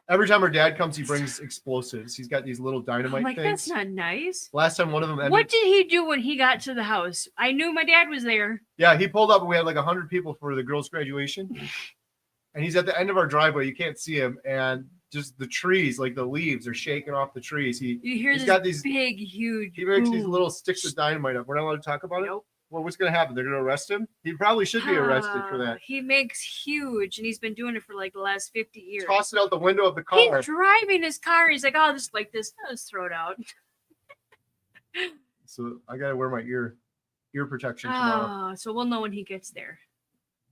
Every time her dad comes, he brings explosives. He's got these little dynamite things. That's not nice. Last time one of them ended. What did he do when he got to the house? I knew my dad was there. Yeah, he pulled up and we had like 100 people for the girls' graduation. And he's at the end of our driveway. You can't see him. And just the trees, like the leaves are shaking off the trees. You hear he's got these big, huge. He makes these little sticks of dynamite up. We're not allowed to talk about it? Nope. Well, what's going to happen? They're going to arrest him? He probably should be arrested for that. He makes huge, and he's been doing it for like the last 50 years. Toss it out the window of the car. He's driving his car. He's like, oh, just like this. Let's throw it out. So I got to wear my ear protection tomorrow. So we'll know when he gets there.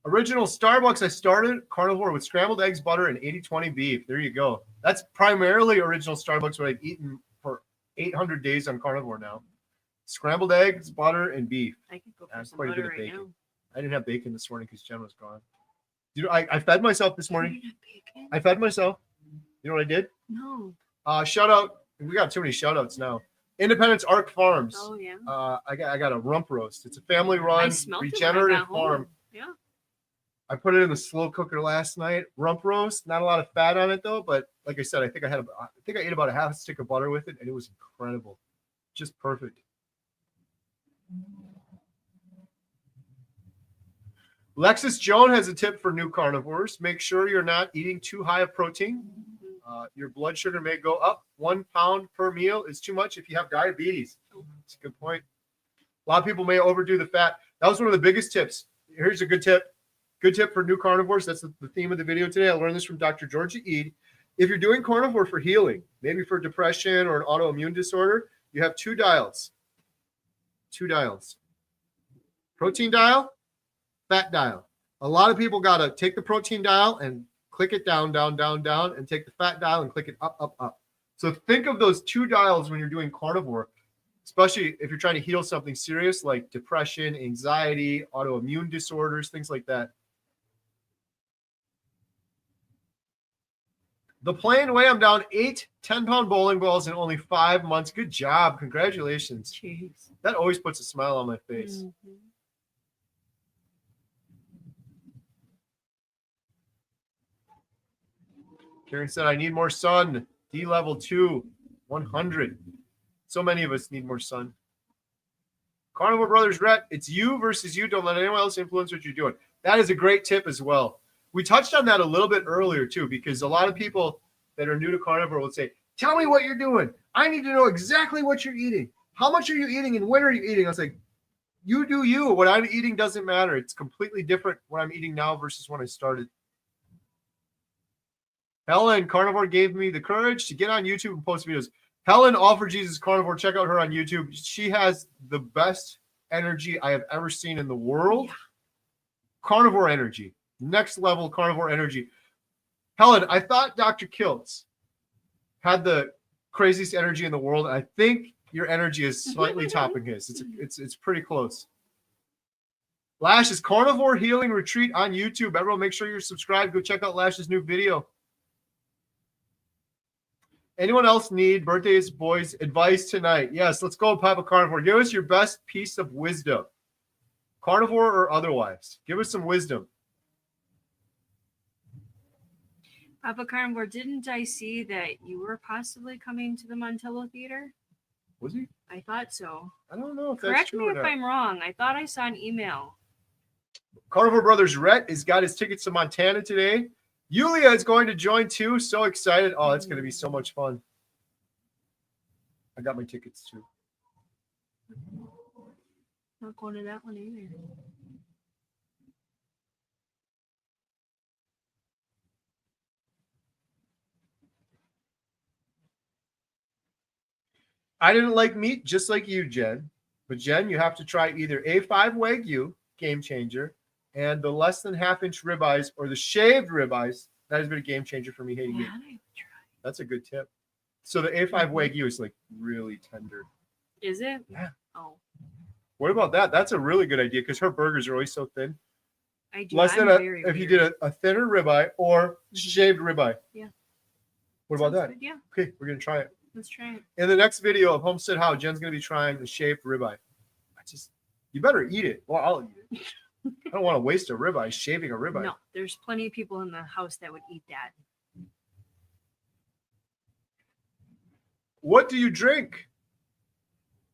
Original Starbucks. I started carnivore with scrambled eggs, butter, and 80-20 beef. There you go. That's primarily original Starbucks, what I've eaten for 800 days on carnivore now. Scrambled eggs, butter, and beef. I could go for That's some quite a bit butter of right bacon. now. I didn't have bacon this morning because Jen was gone. You know, I fed myself this morning. You didn't have bacon? I fed myself. You know what I did? No. Shout out. We got too many shout outs now. Independence Arc Farms. Oh yeah. I got a rump roast. It's a family I run smelled it when I regenerative got home. farm. Yeah. I put it in the slow cooker last night. Rump roast, not a lot of fat on it though, but like I said, I think I ate about a half a stick of butter with it, and it was incredible, just perfect. Lexus Joan has a tip for new carnivores. Make sure you're not eating too high of protein. Your blood sugar may go up. 1 pound per meal is too much if you have diabetes. That's a good point. A lot of people may overdo the fat. That was one of the biggest tips. Here's a good tip. Good tip for new carnivores. That's the theme of the video today. I learned this from Dr. Georgia Eid. If you're doing carnivore for healing, maybe for depression or an autoimmune disorder, you have 2 dials. 2 dials. Protein dial, fat dial. A lot of people got to take the protein dial and click it down, down, down, down, and take the fat dial and click it up, up, up. So think of those 2 dials when you're doing carnivore, especially if you're trying to heal something serious like depression, anxiety, autoimmune disorders, things like that. The plain way, I'm down 8 10-pound bowling balls in only 5 months. Good job. Congratulations. Jeez. That always puts a smile on my face. Mm-hmm. Karen said, I need more sun. D level 2, 100. So many of us need more sun. Carnivore Brothers Rhett, it's you versus you. Don't let anyone else influence what you're doing. That is a great tip as well. We touched on that a little bit earlier too, because a lot of people that are new to carnivore will say, tell me what you're doing. I need to know exactly what you're eating. How much are you eating and when are you eating? I was like, you do you. What I'm eating doesn't matter. It's completely different what I'm eating now versus when I started. Helen, Carnivore gave me the courage to get on YouTube and post videos. Helen, All for Jesus Carnivore, check out her on YouTube. She has the best energy I have ever seen in the world. Yeah. Carnivore energy. Next level carnivore energy. Helen, I thought Dr. Kiltz had the craziest energy in the world. I think your energy is slightly topping his. It's pretty close. Lash's Carnivore Healing Retreat on YouTube. Everyone, make sure you're subscribed. Go check out Lash's new video. Anyone else need birthdays boys advice tonight? Yes, let's go, Papa Carnivore. Give us your best piece of wisdom, carnivore or otherwise. Give us some wisdom. Papa Carnivore, didn't I see that you were possibly coming to the Montello Theater? Was he? I thought so. I don't know if Correct that's true me or if not. I'm wrong. I thought I saw an email. Carnivore Brothers Rhett has got his tickets to Montana today. Yulia is going to join too. So excited. Oh, it's going to be so much fun. I got my tickets too. Not going to that one either. I didn't like meat just like you, Jen. But Jen, you have to try either A5 Wagyu, game changer, and the less than half-inch ribeyes or the shaved ribeyes. That has been a game changer for me hating meat. That's a good tip. So the A5 Wagyu is like really tender. Is it? Yeah. Oh. What about that? That's a really good idea because her burgers are always so thin. I do. Less than if you did a thinner ribeye or shaved ribeye. Yeah. What about that? Good, yeah. Okay, we're gonna try it. Let's try it. In the next video of Homestead How, Jen's gonna be trying the shaved ribeye. You better eat it. Well, I'll eat it. I don't want to waste a ribeye, shaving a ribeye. No, there's plenty of people in the house that would eat that. What do you drink?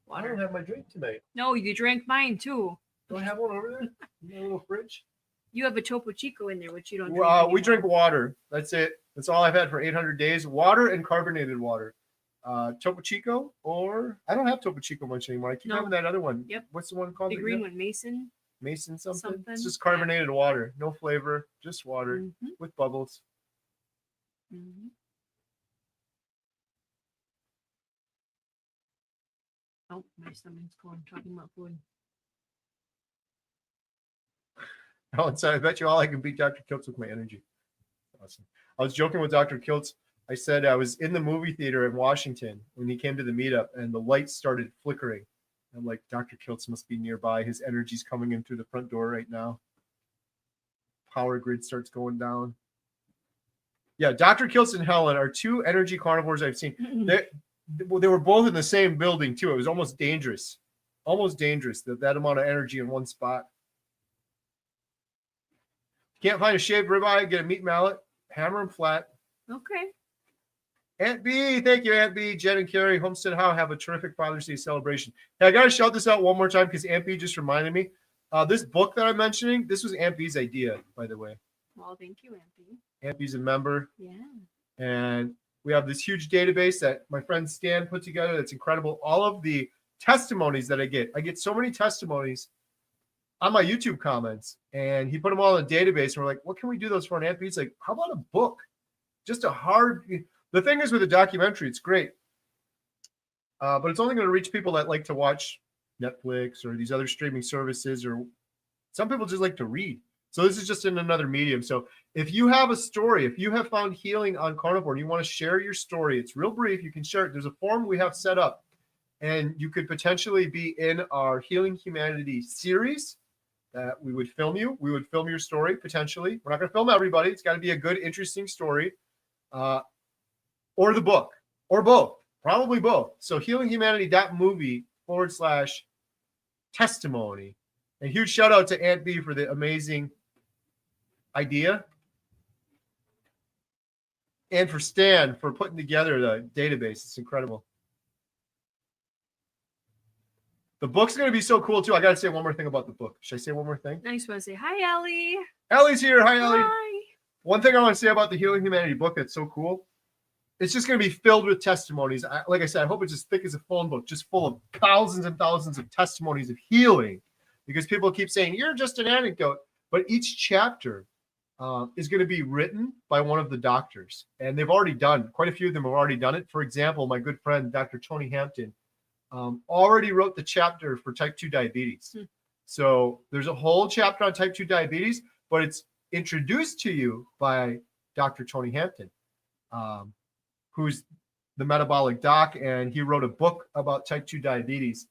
Water. I don't have my drink tonight. No, you drank mine too. Do I have one over there? In a little fridge? You have a Topo Chico in there, which you don't drink. We drink water. That's it. That's all I've had for 800 days. Water and carbonated water. Topo Chico, or I don't have Topo Chico much anymore. I keep having that other one. Yep. What's the one called? The green one, Mason. Mason something. Something. It's just carbonated water. No flavor, just water with bubbles. Mm-hmm. Oh, my stomach's going. Talking about food. Oh, so I bet you all I can beat Dr. Kiltz with my energy. Awesome. I was joking with Dr. Kiltz. I said I was in the movie theater in Washington when he came to the meetup and the lights started flickering. I'm like, Dr. Kiltz must be nearby. His energy's coming in through the front door right now. Power grid starts going down. Yeah, Dr. Kiltz and Helen are 2 energy carnivores I've seen. they were both in the same building too. It was almost dangerous that amount of energy in one spot. Can't find a shaved ribeye, get a meat mallet, hammer them flat. Okay. Aunt B, thank you, Aunt B. Jen and Kerry, HomesteadHow have a terrific Father's Day celebration. Hey, I got to shout this out one more time because Aunt B just reminded me. This book that I'm mentioning, this was Aunt B's idea, by the way. Well, thank you, Aunt B. Aunt B's a member. Yeah. And we have this huge database that my friend Stan put together that's incredible. All of the testimonies that I get so many testimonies on my YouTube comments, and he put them all in a database. And we're like, what can we do those for? And Aunt B's like, how about a book? Just a hard... The thing is with a documentary, it's great. But it's only going to reach people that like to watch Netflix or these other streaming services, or some people just like to read. So this is just in another medium. So if you have a story, if you have found healing on carnivore and you want to share your story, it's real brief. You can share it. There's a form we have set up, and you could potentially be in our Healing Humanity series that we would film you. We would film your story potentially. We're not going to film everybody. It's got to be a good, interesting story. Or the book, or both, probably both. So healinghumanity.movie/testimony. And huge shout out to Aunt B for the amazing idea. And for Stan for putting together the database. It's incredible. The book's going to be so cool too. I got to say one more thing about the book. Should I say one more thing? I just want to say hi, Ellie. Ellie's here. Hi, Ellie. Hi. One thing I want to say about the Healing Humanity book that's so cool. It's just going to be filled with testimonies. Like I said, I hope it's as thick as a phone book, just full of thousands and thousands of testimonies of healing, because people keep saying, you're just an anecdote. But each chapter is going to be written by one of the doctors. And they've already done, quite a few of them have already done it. For example, my good friend, Dr. Tony Hampton, already wrote the chapter for type 2 diabetes. So there's a whole chapter on type 2 diabetes, but it's introduced to you by Dr. Tony Hampton. Who's the metabolic doc, and he wrote a book about type 2 diabetes.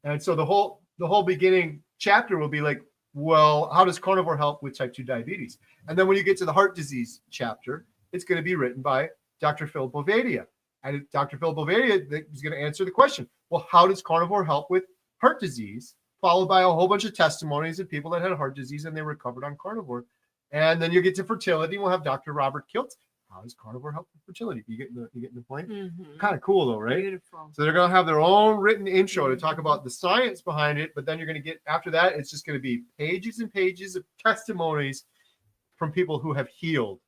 And so the whole beginning chapter will be like, well, how does carnivore help with type 2 diabetes? And then when you get to the heart disease chapter, it's going to be written by Dr. Phil Boveda. And Dr. Phil Boveda is going to answer the question, well, how does carnivore help with heart disease? Followed by a whole bunch of testimonies of people that had heart disease and they recovered on carnivore. And then you get to fertility. We'll have Dr. Robert Kiltz. How does carnivore help with fertility? You getting the point? Mm-hmm. Kind of cool though, right? Beautiful. So they're going to have their own written intro to talk about the science behind it, but then you're going to get, after that, it's just going to be pages and pages of testimonies from people who have healed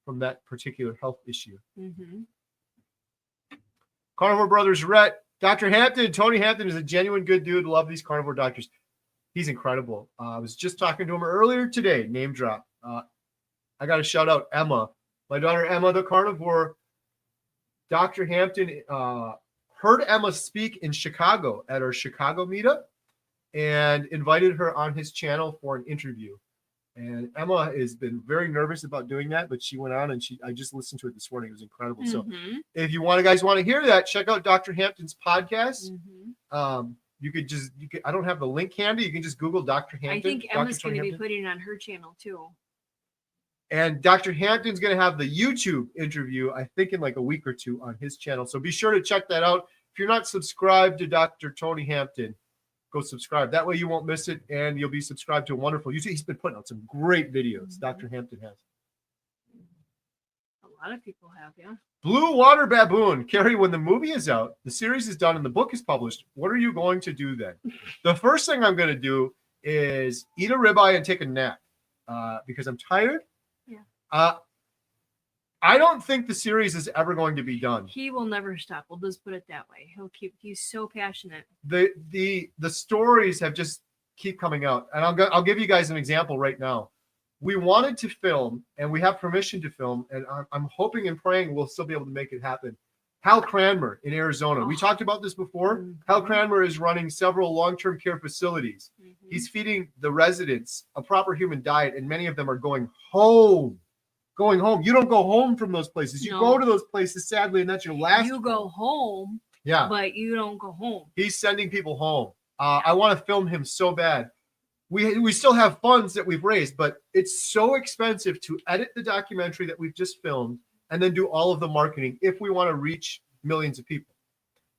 from that particular health issue. Mm-hmm. Carnivore Brothers Rhett, Dr. Hampton, Tony Hampton is a genuine good dude. Love these carnivore doctors. He's incredible. I was just talking to him earlier today, name drop. I got to shout out Emma. My daughter Emma, the carnivore. Dr. Hampton heard Emma speak in Chicago at our Chicago meetup and invited her on his channel for an interview. And Emma has been very nervous about doing that, but she went on and I just listened to it this morning. It was incredible. Mm-hmm. So if you guys want to hear that, check out Dr. Hampton's podcast. Mm-hmm. You could I don't have the link handy. You can just Google Dr. Hampton. I think Emma's going to be putting it on her channel too. And Dr. Hampton's going to have the YouTube interview, I think, in like a week or two on his channel. So be sure to check that out. If you're not subscribed to Dr. Tony Hampton, go subscribe. That way you won't miss it, and you'll be subscribed to a wonderful YouTube. He's been putting out some great videos. Mm-hmm. Dr. Hampton has. A lot of people have, yeah. Blue Water Baboon. Kerry, when the movie is out, the series is done, and the book is published, what are you going to do then? The first thing I'm going to do is eat a ribeye and take a nap because I'm tired. I don't think the series is ever going to be done. He will never stop. We'll just put it that way. He's so passionate. The stories have just keep coming out. And I'll give you guys an example right now. We wanted to film, and we have permission to film, and I'm hoping and praying we'll still be able to make it happen. Hal Cranmer in Arizona. We talked about this before. Mm-hmm. Hal Cranmer is running several long-term care facilities. Mm-hmm. He's feeding the residents a proper human diet, and many of them are going home. You don't go home from those places. You go to those places, sadly, and that's your last. You go home, but you don't go home. He's sending people home. I want to film him so bad. We still have funds that we've raised, but it's so expensive to edit the documentary that we've just filmed and then do all of the marketing if we want to reach millions of people.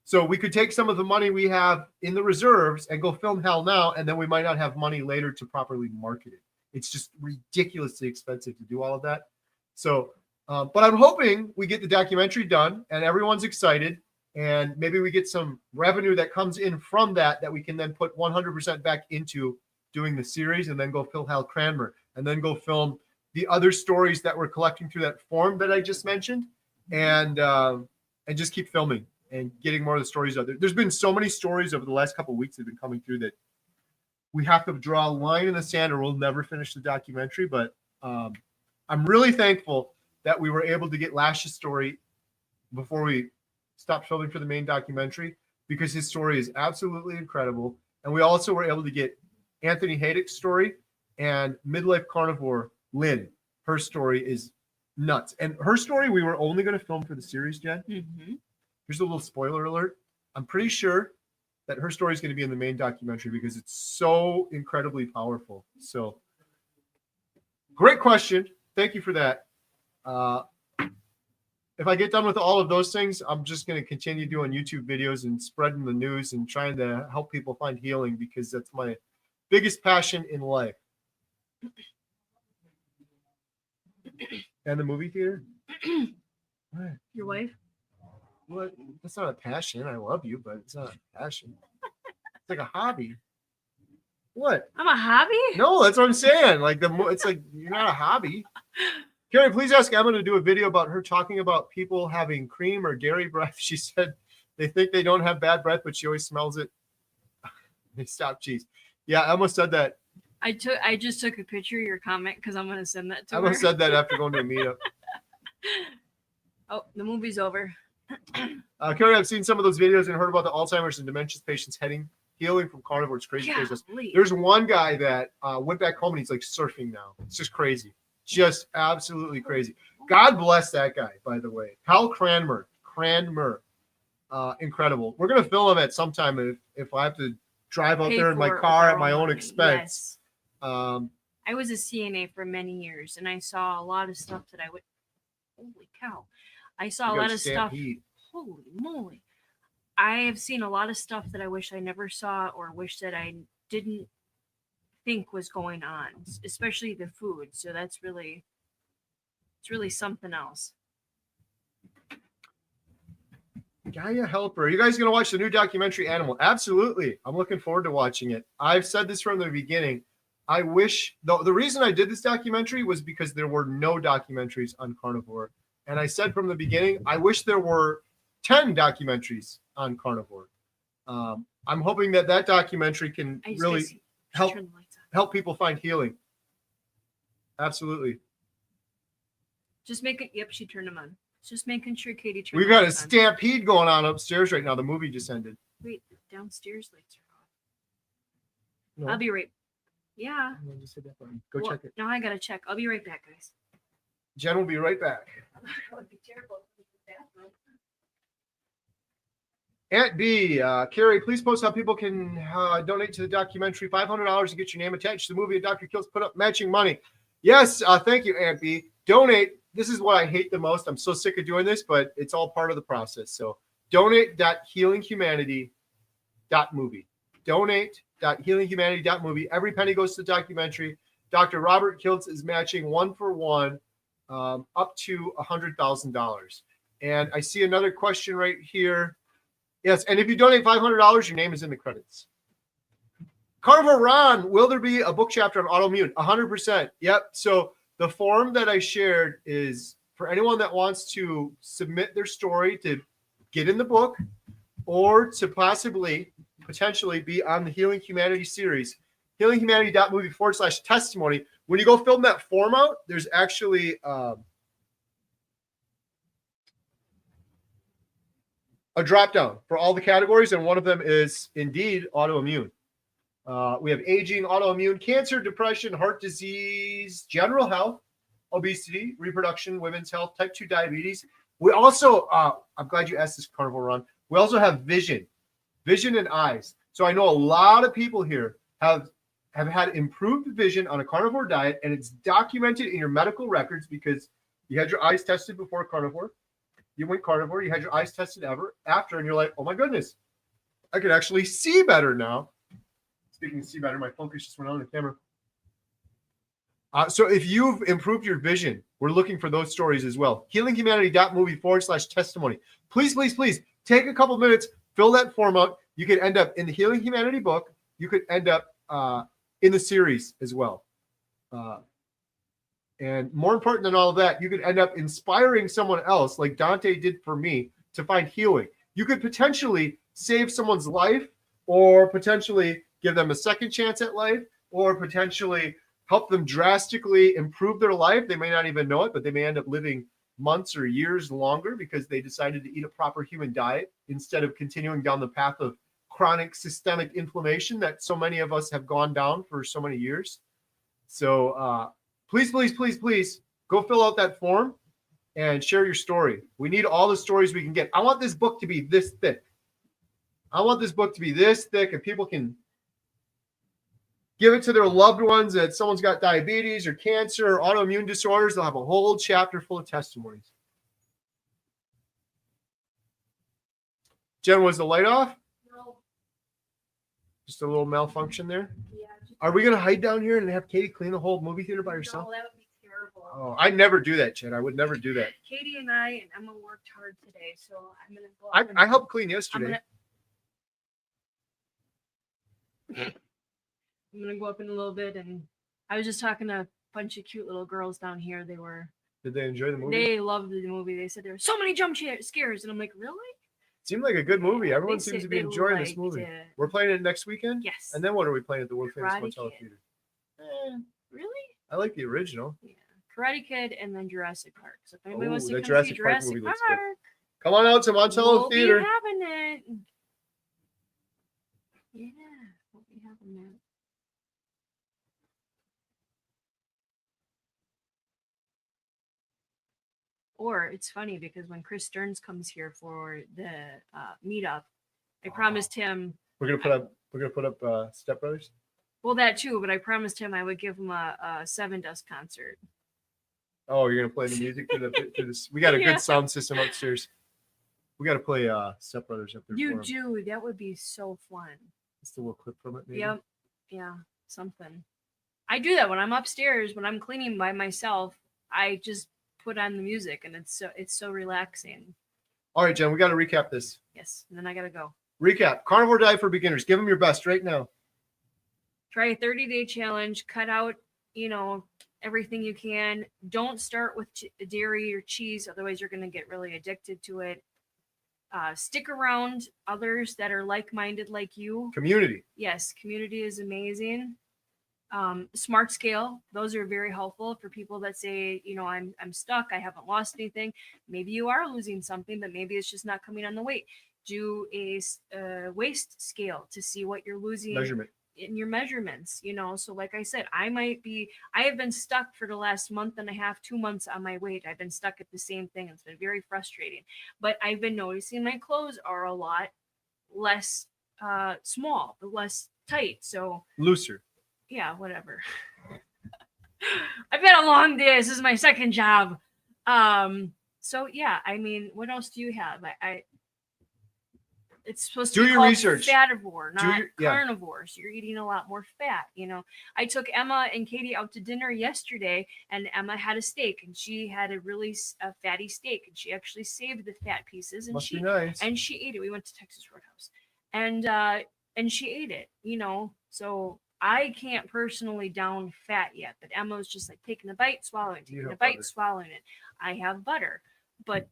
So we could take some of the money we have in the reserves and go film hell now, and then we might not have money later to properly market it. It's just ridiculously expensive to do all of that. So, but I'm hoping we get the documentary done and everyone's excited, and maybe we get some revenue that comes in from that we can then put 100% back into doing the series, and then go film Hal Cranmer, and then go film the other stories that we're collecting through that form that I just mentioned, and just keep filming and getting more of the stories out there. There's been so many stories over the last couple of weeks that have been coming through that we have to draw a line in the sand or we'll never finish the documentary. But I'm really thankful that we were able to get Lash's story before we stopped filming for the main documentary, because his story is absolutely incredible. And we also were able to get Anthony Haydick's story and midlife carnivore Lynn. Her story is nuts. And her story we were only going to film for the series, Jen. Mm-hmm. Here's a little spoiler alert. I'm pretty sure that her story is going to be in the main documentary because it's so incredibly powerful. So great question. Thank you for that. If I get done with all of those things, I'm just going to continue doing YouTube videos and spreading the news and trying to help people find healing, because that's my biggest passion in life. And the movie theater? Your wife? What? That's not a passion. I love you, but it's not a passion. It's like a hobby. What? I'm a hobby? No, that's what I'm saying. Like it's like you're not a hobby. Kerry, please ask Emma to do a video about her talking about people having cream or dairy breath. She said they think they don't have bad breath, but she always smells it. They stop cheese. Yeah, Emma said that. I just took a picture of your comment because I'm gonna send that to Emma her. said that after going to a meetup. Oh, the movie's over. Kerry, I've seen some of those videos and heard about the Alzheimer's and dementia patients healing from carnivore. It's crazy. Golly. There's one guy that went back home and he's like surfing now. It's just crazy. Just absolutely crazy. God bless that guy, by the way. Hal Cranmer. Incredible. We're going to film him at some time if I have to drive out there in my car at my own expense. Yes. I was a CNA for many years, and I saw a lot of stuff that I would. Holy cow! I saw a lot of stuff. Holy moly! I have seen a lot of stuff that I wish I never saw, or wish that I didn't think was going on, especially the food. So it's really something else. Gaia Helper. Are you guys going to watch the new documentary Animal? Absolutely. I'm looking forward to watching it. I've said this from the beginning. I wish the reason I did this documentary was because there were no documentaries on carnivore. And I said from the beginning, I wish there were 10 documentaries on carnivore. I'm hoping that documentary can really help people find healing. Absolutely. Just make it. Yep, she turned them on. Just making sure Katie turned. We've got a stampede going on upstairs right now. The movie just ended. Wait, the downstairs lights are off. No. I'll be right. Yeah. Go check it. No, I gotta check. I'll be right back, guys. Jen will be right back. That would be terrible. Aunt B, Kerry, please post how people can donate to the documentary. $500 to get your name attached to the movie. And Dr. Kills put up matching money. Yes, thank you, Aunt B. Donate. This is what I hate the most. I'm so sick of doing this, but it's all part of the process. So donate.healinghumanity.movie. Donate.healinghumanity.movie. Every penny goes to the documentary. Dr. Robert Kiltz is matching 1-for-1 up to $100,000. And I see another question right here. Yes, and if you donate $500, your name is in the credits. Carnivore Ron, will there be a book chapter on autoimmune? 100%. Yep. So the form that I shared is for anyone that wants to submit their story to get in the book or to potentially be on the Healing Humanity series. HealingHumanity.movie/testimony. When you go fill that form out, there's actually a drop down for all the categories, and one of them is indeed autoimmune. We have aging, autoimmune, cancer, depression, heart disease, general health, obesity, reproduction, women's health, type 2 diabetes. We also, I'm glad you asked this, Carnivore Run. We also have vision and eyes. So I know a lot of people here have had improved vision on a carnivore diet, and it's documented in your medical records because you had your eyes tested before carnivore. you went carnivore, you had your eyes tested after, and you're like, oh my goodness, I could actually see better now. Speaking of see better, my focus just went on the camera. So if you've improved your vision, we're looking for those stories as well. HealingHumanity.movie/testimony. Please, please, please take a couple minutes, fill that form out. You could end up in the Healing Humanity book. You could end up in the series as well. And more important than all of that, you could end up inspiring someone else, like Dante did for me, to find healing. You could potentially save someone's life, or potentially give them a second chance at life, or potentially help them drastically improve their life. They may not even know it, but they may end up living months or years longer because they decided to eat a proper human diet instead of continuing down the path of chronic systemic inflammation that so many of us have gone down for so many years. So please, please, please, please go fill out that form and share your story. We need all the stories we can get. I want this book to be this thick. I want this book to be this thick, and people can give it to their loved ones that someone's got diabetes or cancer or autoimmune disorders. They'll have a whole chapter full of testimonies. Jen, was the light off? No. Just a little malfunction there? Yeah. Are we going to hide down here and have Katie clean the whole movie theater by herself? No, that would be terrible. Oh, I never do that, Jen. I would never do that. Katie and I and Emma worked hard today, so I'm going to go. I helped clean yesterday. I'm gonna go up in a little bit, and I was just talking to a bunch of cute little girls down here. Did they enjoy the movie? They loved the movie. They said there were so many jump scares, and I'm like, really? Seemed like a good movie. Everyone seems to be enjoying this liked movie. it. We're playing it next weekend? Yes. And then what are we playing at the World Famous Karate Motel Kid. Theater? Really? I like the original. Yeah. Karate Kid and then Jurassic Park. So if anybody wants to that come Jurassic see Park Jurassic movie Park, looks good. Come on out to Montello we'll Theater. be having it. Yeah, we'll be having it. Or it's funny because when Chris Stearns comes here for the meetup, I promised him. We're gonna put up Step Brothers. Well, that too, but I promised him I would give him a Seven Dust concert. Oh, you're gonna play the music to this. We got a good sound system upstairs. We got to play Step Brothers up there. You do. That would be so fun. Just a little clip from it, maybe. Yep. Yeah. Something. I do that when I'm upstairs when I'm cleaning by myself. I just put on the music, and it's so relaxing. All right, Jen, we got to recap this. Yes, and then I gotta go. Recap: Carnivore Diet for beginners. Give them your best right now. Try a 30-day challenge. Cut out, everything you can. Don't start with dairy or cheese, otherwise you're gonna get really addicted to it. Stick around others that are like-minded like you. Community. Yes, community is amazing. Smart scale, those are very helpful for people that say, I'm stuck, I haven't lost anything. Maybe you are losing something, but maybe it's just not coming on the weight. Do a waist scale to see what you're losing Measurement in your measurements. So like I said, I have been stuck for the last month and a half, 2 months on my weight. I've been stuck at the same thing. It's been very frustrating, but I've been noticing my clothes are a lot less small, but less tight. So looser. Yeah, whatever. I've had a long day. This is my second job. So yeah, what else do you have? It's supposed to do be your called research. Fativore, not carnivores. You're eating a lot more fat. I took Emma and Katie out to dinner yesterday, and Emma had a steak, and she had a really fatty steak, and she actually saved the fat pieces, and Must be nice. And she ate it. We went to Texas Roadhouse, and she ate it. So I can't personally down fat yet, but Emma was just like taking a bite, swallowing, taking a bite, swallowing it. I have butter, but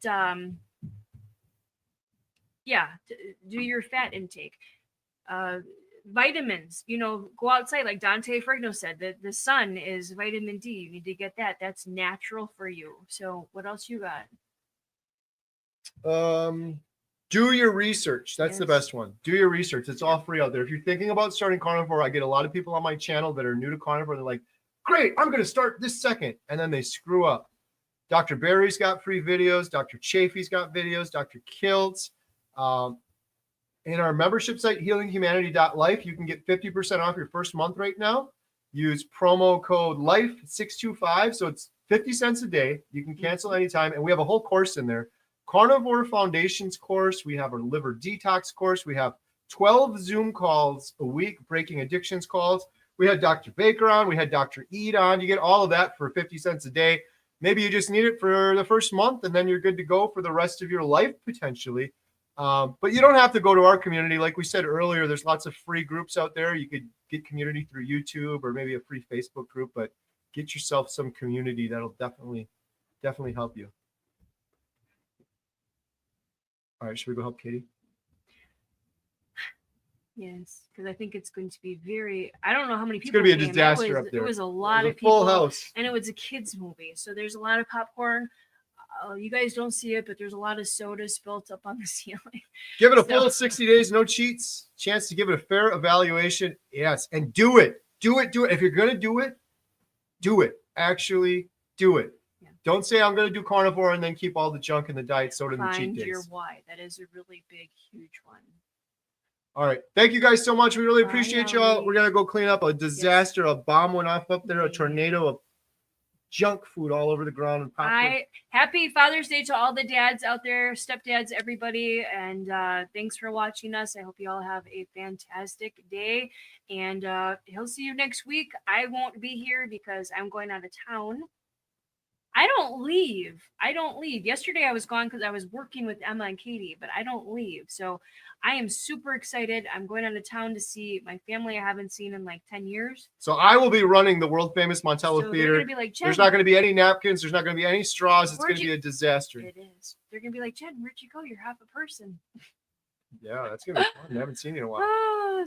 yeah, do your fat intake. Vitamins, go outside, like Dante Fregno said, that the sun is vitamin D. You need to get that. That's natural for you. So what else you got? Do your research. That's the best one. Do your research. It's all free out there. If you're thinking about starting carnivore, I get a lot of people on my channel that are new to carnivore. They're like, great, I'm going to start this second. And then they screw up. Dr. Barry's got free videos. Dr. Chafee's got videos. Dr. Kiltz. In our membership site, healinghumanity.life, you can get 50% off your first month right now. Use promo code LIFE625. So it's 50 cents a day. You can cancel anytime. And we have a whole course in there Carnivore Foundations course. We have our liver detox course. We have 12 Zoom calls a week, breaking addictions calls. We had Dr. Baker on. We had Dr. Eid on. You get all of that for 50 cents a day. Maybe you just need it for the first month, and then you're good to go for the rest of your life, potentially. But you don't have to go to our community. Like we said earlier, there's lots of free groups out there. You could get community through YouTube or maybe a free Facebook group, but get yourself some community. That'll definitely help you. All right, should we go help Katie? Yes, because I think it's going to be very. I don't know how many It's people. going to be a came. disaster up there. It was a lot of full people, house, and it was a kids movie, so there's a lot of popcorn. You guys don't see it, but there's a lot of soda spilt up on the ceiling. Give it a full 60 days, no cheats. Chance to give it a fair evaluation. Yes, and do it. Do it. If you're going to do it. Actually do it. Yeah. Don't say I'm going to do carnivore and then keep all the junk in the diet soda and the cheat Find days. your why. That is a really big, huge one. All right. Thank you guys so much. We really appreciate y'all. Ollie. We're going to go clean up a disaster. A bomb went off up there, a Yeah. tornado of junk food all over the ground. And popcorn. Happy Father's Day to all the dads out there, stepdads, everybody. And thanks for watching us. I hope you all have a fantastic day. And he'll see you next week. I won't be here because I'm going out of town. I don't leave. Yesterday I was gone because I was working with Emma and Katie, but I don't leave. So I am super excited. I'm going out of town to see my family I haven't seen in like 10 years. So I will be running the world famous Montello So they're Theater. gonna be like, Jen, There's not going to be any napkins. There's not going to be any straws. It's Where'd going to be a disaster. It is. They're going to be like, Jen, where'd you go? You're half a person. Yeah, that's going to be fun. I haven't seen you in a while.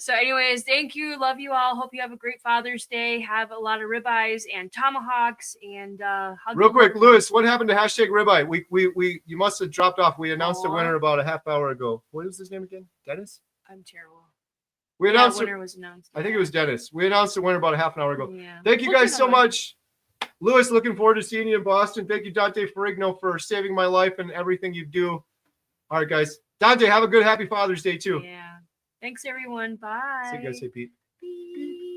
So anyways, thank you. Love you all. Hope you have a great Father's Day. Have a lot of ribeyes and tomahawks and Real quick, Lewis, what happened to hashtag ribeye? We you must have dropped off. We announced a winner about a half hour ago. What was his name again? Dennis? I'm terrible. We announced winner was announced. I think it was Dennis. We announced the winner about a half an hour ago. Yeah. Thank you guys so much. Lewis, looking forward to seeing you in Boston. Thank you, Dante Ferrigno, for saving my life and everything you do. All right, guys. Dante, have a good, happy Father's Day, too. Yeah. Thanks, everyone. Bye. See you guys. Hey, Pete. Bye.